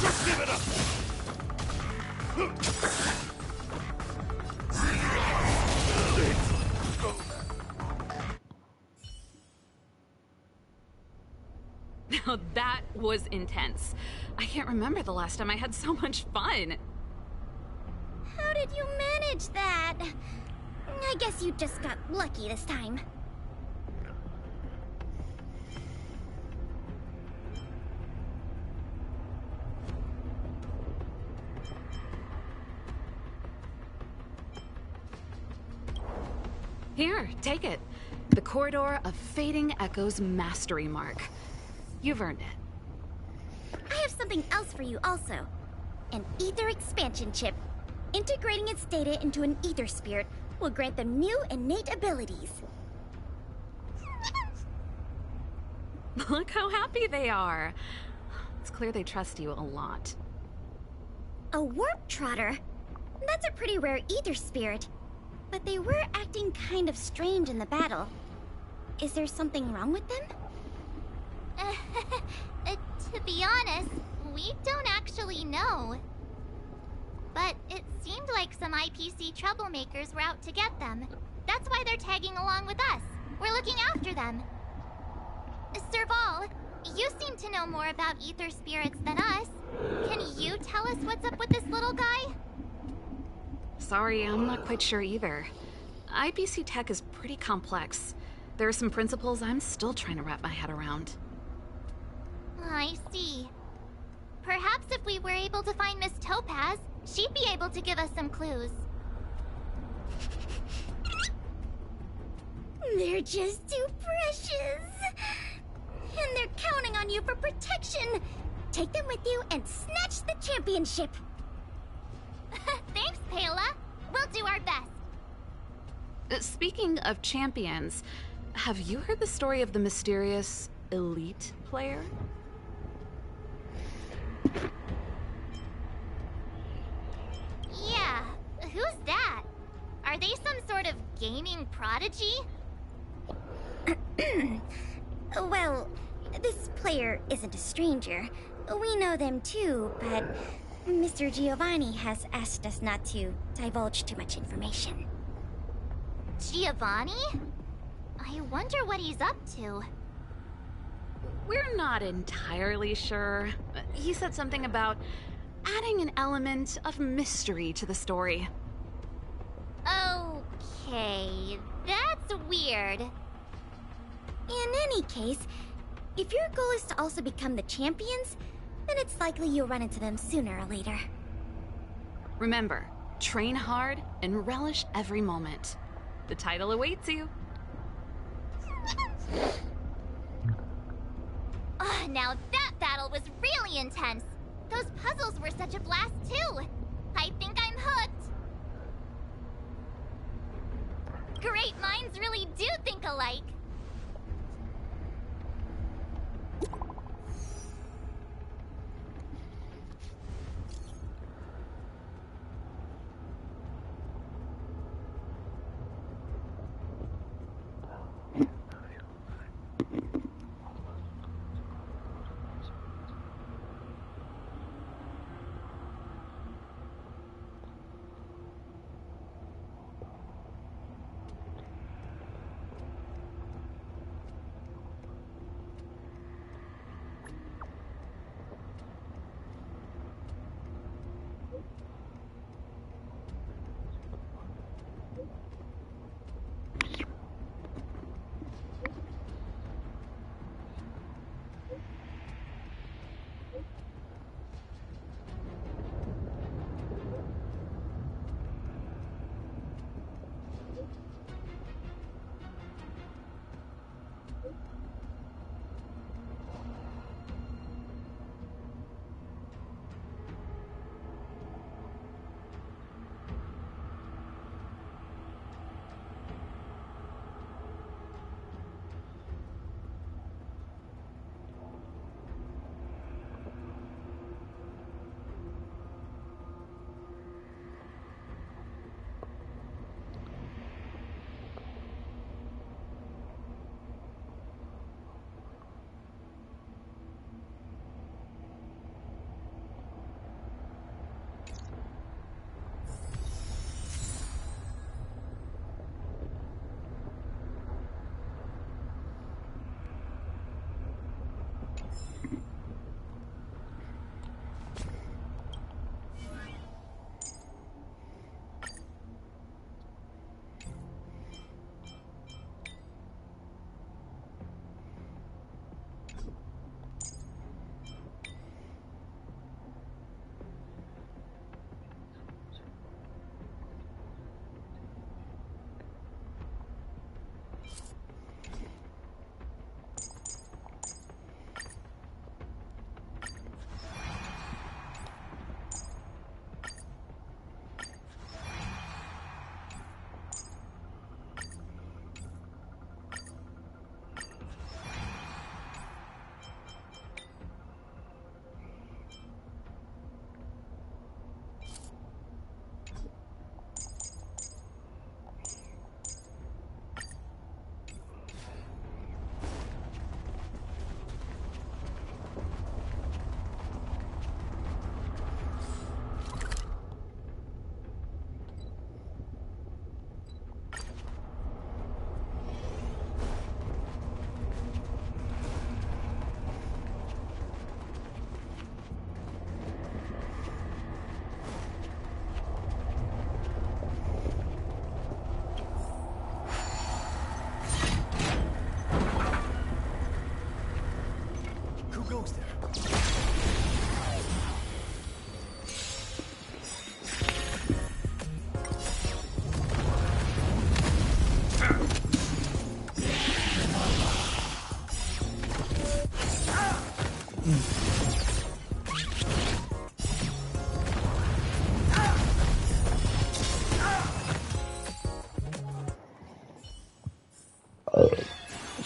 Just give it up! Now that was intense. I can't remember the last time I had so much fun. How did you manage that? I guess you just got lucky this time. Here, take it. The Corridor of Fading Echoes Mastery Mark. You've earned it. I have something else for you also. An ether expansion chip. Integrating its data into an ether spirit will grant them new innate abilities. Look how happy they are. It's clear they trust you a lot. A warp trotter? That's a pretty rare ether spirit. But they were acting kind of strange in the battle. Is there something wrong with them? To be honest, we don't actually know. But it seemed like some IPC troublemakers were out to get them. That's why they're tagging along with us. We're looking after them. Serval, you seem to know more about ether spirits than us. Can you tell us what's up with this little guy? Sorry, I'm not quite sure either. IPC tech is pretty complex. There are some principles I'm still trying to wrap my head around. I see. Perhaps if we were able to find Miss Topaz, she'd be able to give us some clues. They're just too precious. And they're counting on you for protection. Take them with you and snatch the championship. Thanks, Pela. We'll do our best. Speaking of champions, have you heard the story of the mysterious elite player? Yeah, who's that? Are they some sort of gaming prodigy? Well, this player isn't a stranger. We know them too, but Mr. Giovanni has asked us not to divulge too much information. Giovanni? I wonder what he's up to. We're not entirely sure. He said something about adding an element of mystery to the story. Okay, that's weird. In any case, if your goal is to also become the champions, then it's likely you'll run into them sooner or later. Remember, train hard and relish every moment. The title awaits you. Oh, now that battle was really intense. Those puzzles were such a blast too. I think I'm hooked. Great minds really do think alike.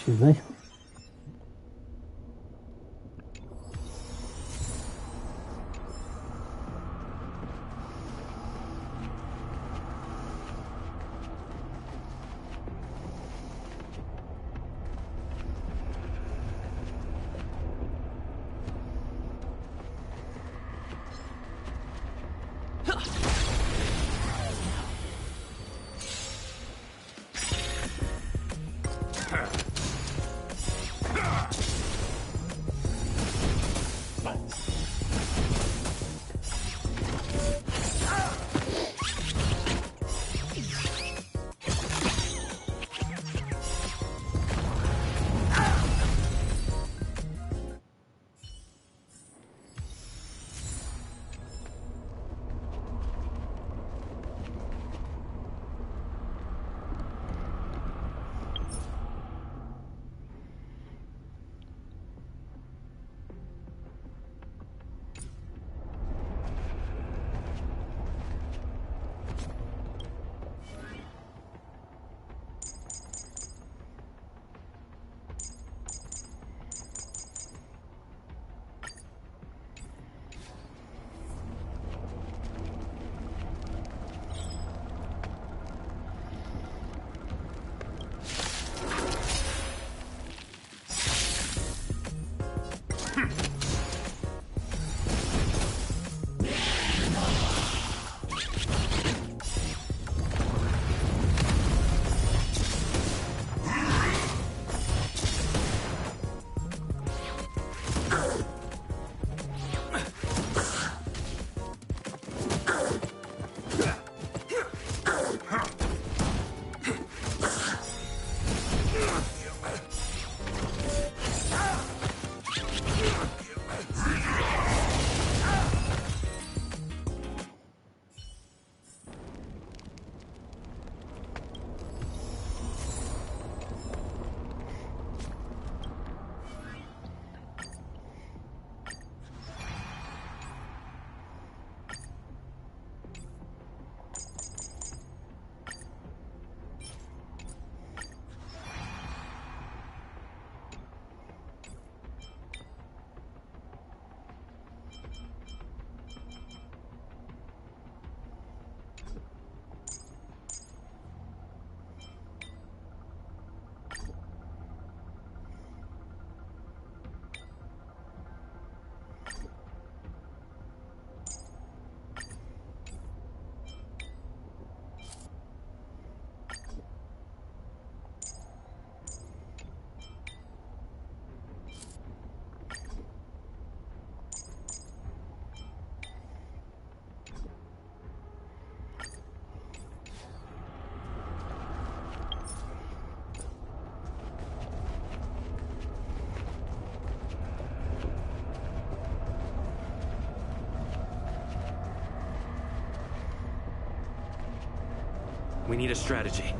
Excuse me. We need a strategy.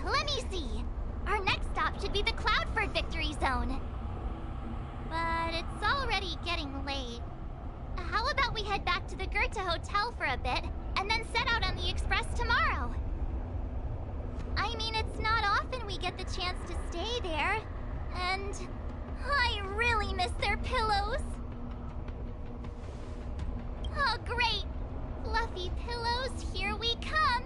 Let me see. Our next stop should be the Cloudford Victory Zone. But it's already getting late. How about we head back to the Goethe Hotel for a bit, and then set out on the Express tomorrow? I mean, it's not often we get the chance to stay there. And I really miss their pillows. Oh, great! Fluffy pillows, here we come!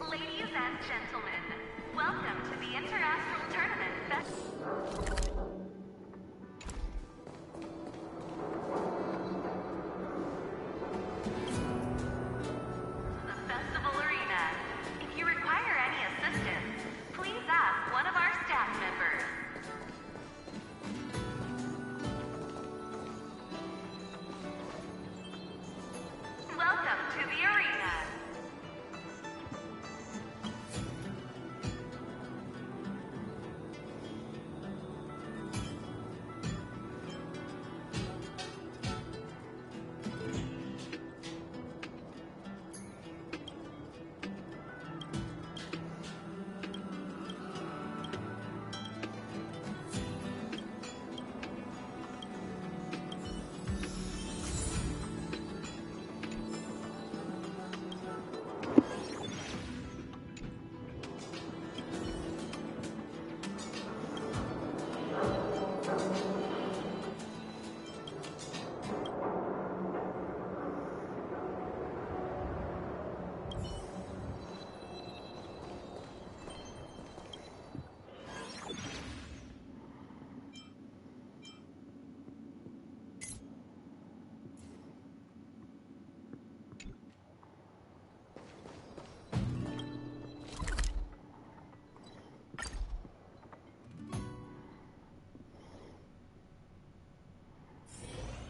Ladies and gentlemen, welcome to the Interastral Tournament The Festival Arena. If you require any assistance, please ask one of our staff members. Welcome to the arena.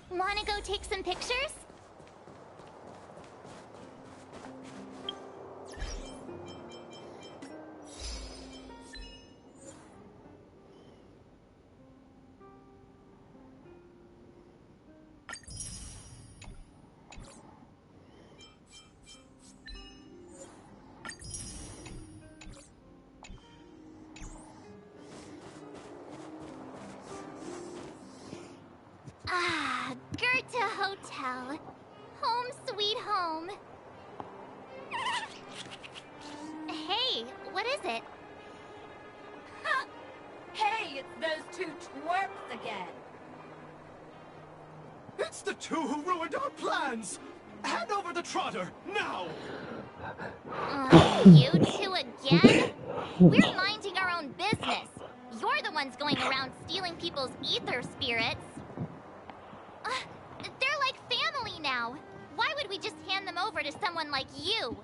Wanna go take some pictures? Ah, Goethe Hotel. Home sweet home. Hey, what is it? Hey, it's those two twerps again. It's the two who ruined our plans! Hand over the trotter, now! You two again? We're minding our own business. You're the ones going around stealing people's ether spirits. They're like family now. Why would we just hand them over to someone like you?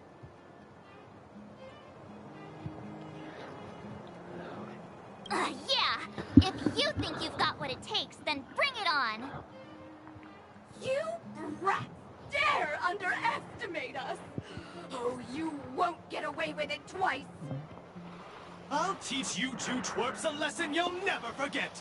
Yeah, if you think you've got what it takes, then bring it on. You brats dare underestimate us! Oh, you won't get away with it twice! I'll teach you two twerps a lesson you'll never forget!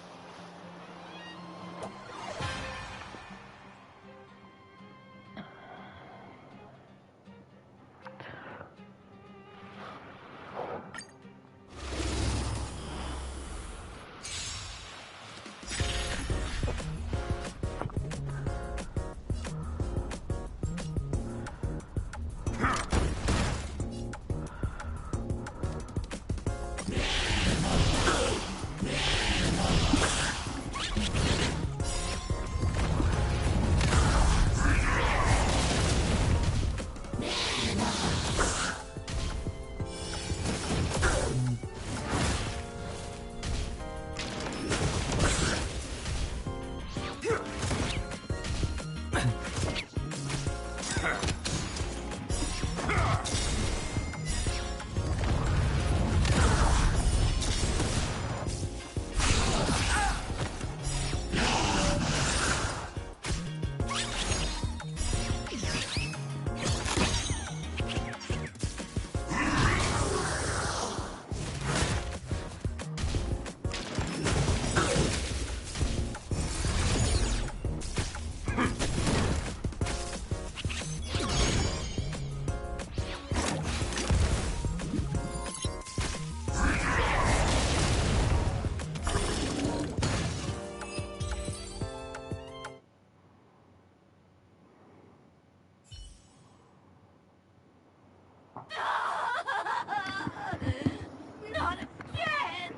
Not again!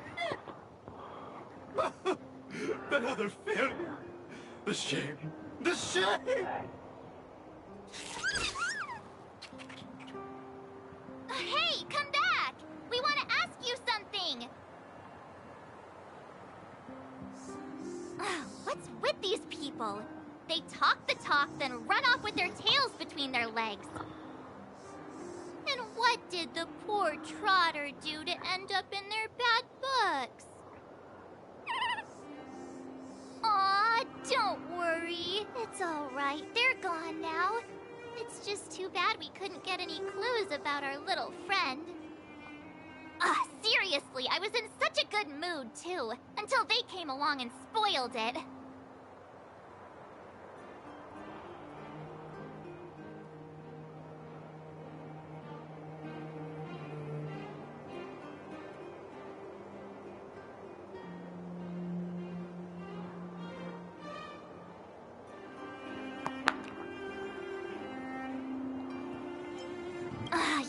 Another failure! The shame! The shame! Hey, come back! We want to ask you something! What's with these people? They talk the talk, then run off with their tails between their legs. And what did the poor Trotter do to end up in their bad books? Aw, don't worry. It's all right. They're gone now. It's just too bad we couldn't get any clues about our little friend. Seriously, I was in such a good mood, too, until they came along and spoiled it.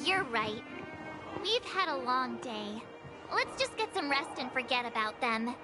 You're right. We've had a long day. Let's just get some rest and forget about them.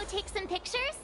go take some pictures?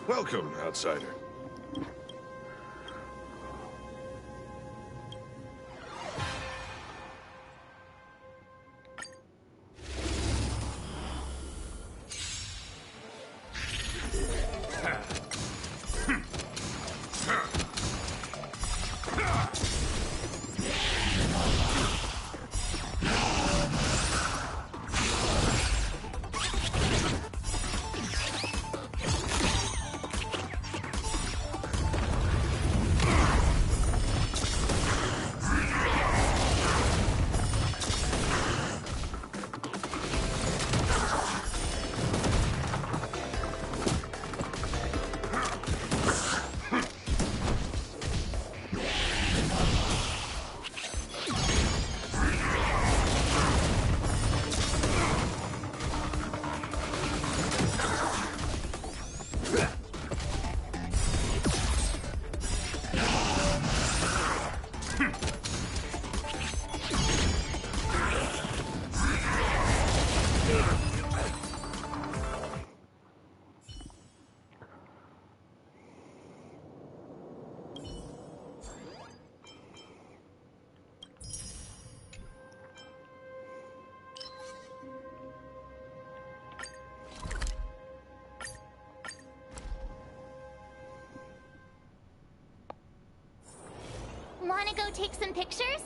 Welcome, outsider. Wanna go take some pictures?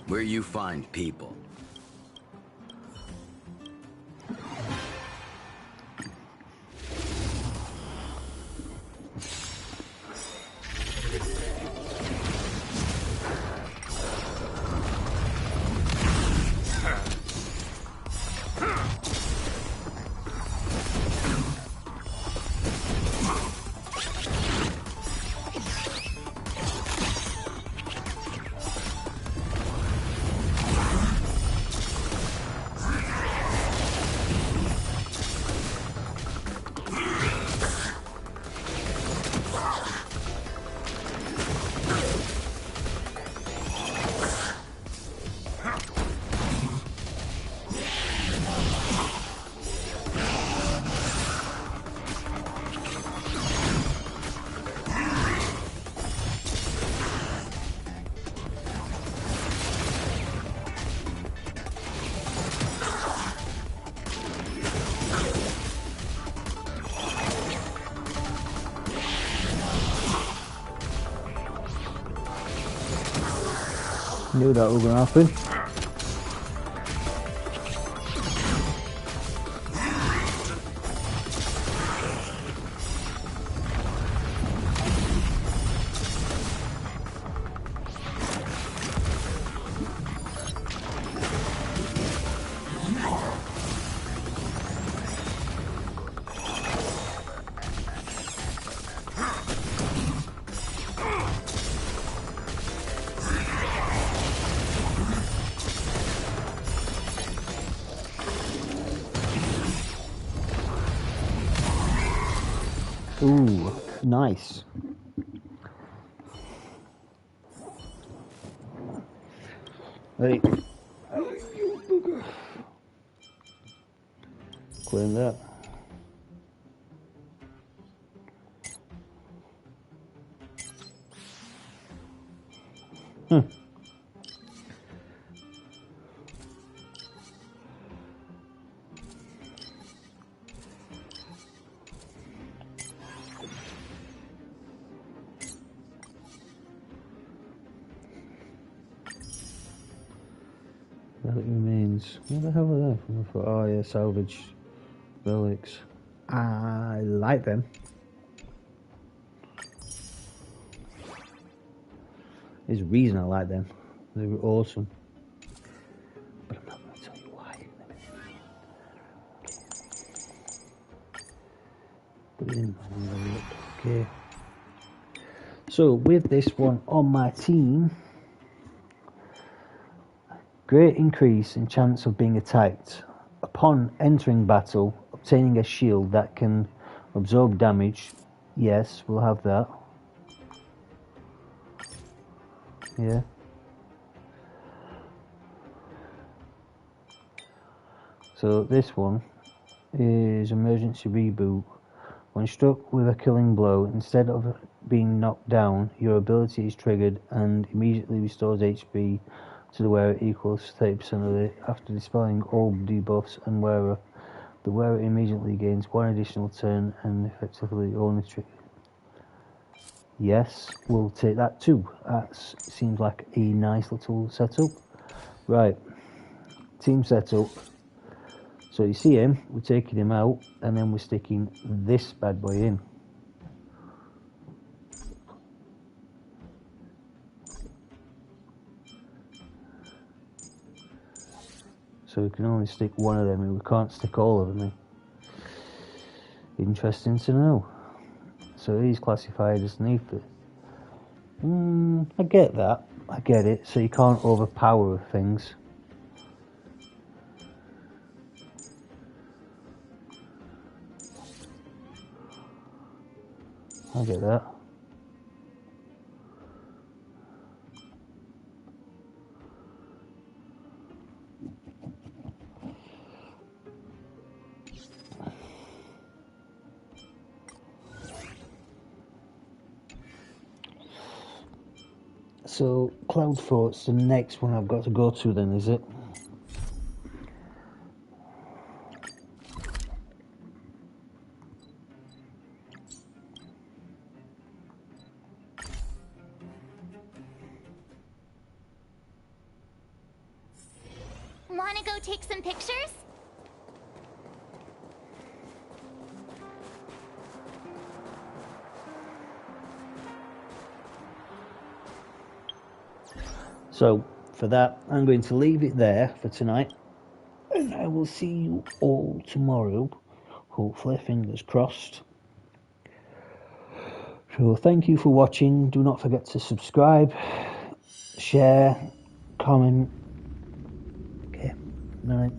Where you find people. Knew that was gonna happen. Ooh, nice. Hey. Claim that. Relic remains. What the hell are they? Oh yeah, salvage relics. I like them. There's a reason I like them. They were awesome. But I'm not going to tell you why. Put it in. Okay. So with this one on my team, great increase in chance of being attacked. Upon entering battle, obtaining a shield that can absorb damage. Yes, we'll have that. Yeah. So this one is emergency reboot. When struck with a killing blow, instead of being knocked down, your ability is triggered and immediately restores HP to the wearer equals 30% of it. After dispelling all debuffs and wearer, the wearer immediately gains one additional turn and effectively only trigger. Yes, we'll take that too. That seems like a nice little setup. Right, team setup. So you see him, we're taking him out, and then we're sticking this bad boy in. So we can only stick one of them in, we can't stick all of them in. Interesting to know. So he's classified as an ether. I get that, I get it, so you can't overpower things. I get that. So, Cloud Fort's the next one I've got to go to then, is it? Wanna go take some pictures? So, for that, I'm going to leave it there for tonight. And I will see you all tomorrow. Hopefully, fingers crossed. So, thank you for watching. Do not forget to subscribe, share, comment. Okay, night.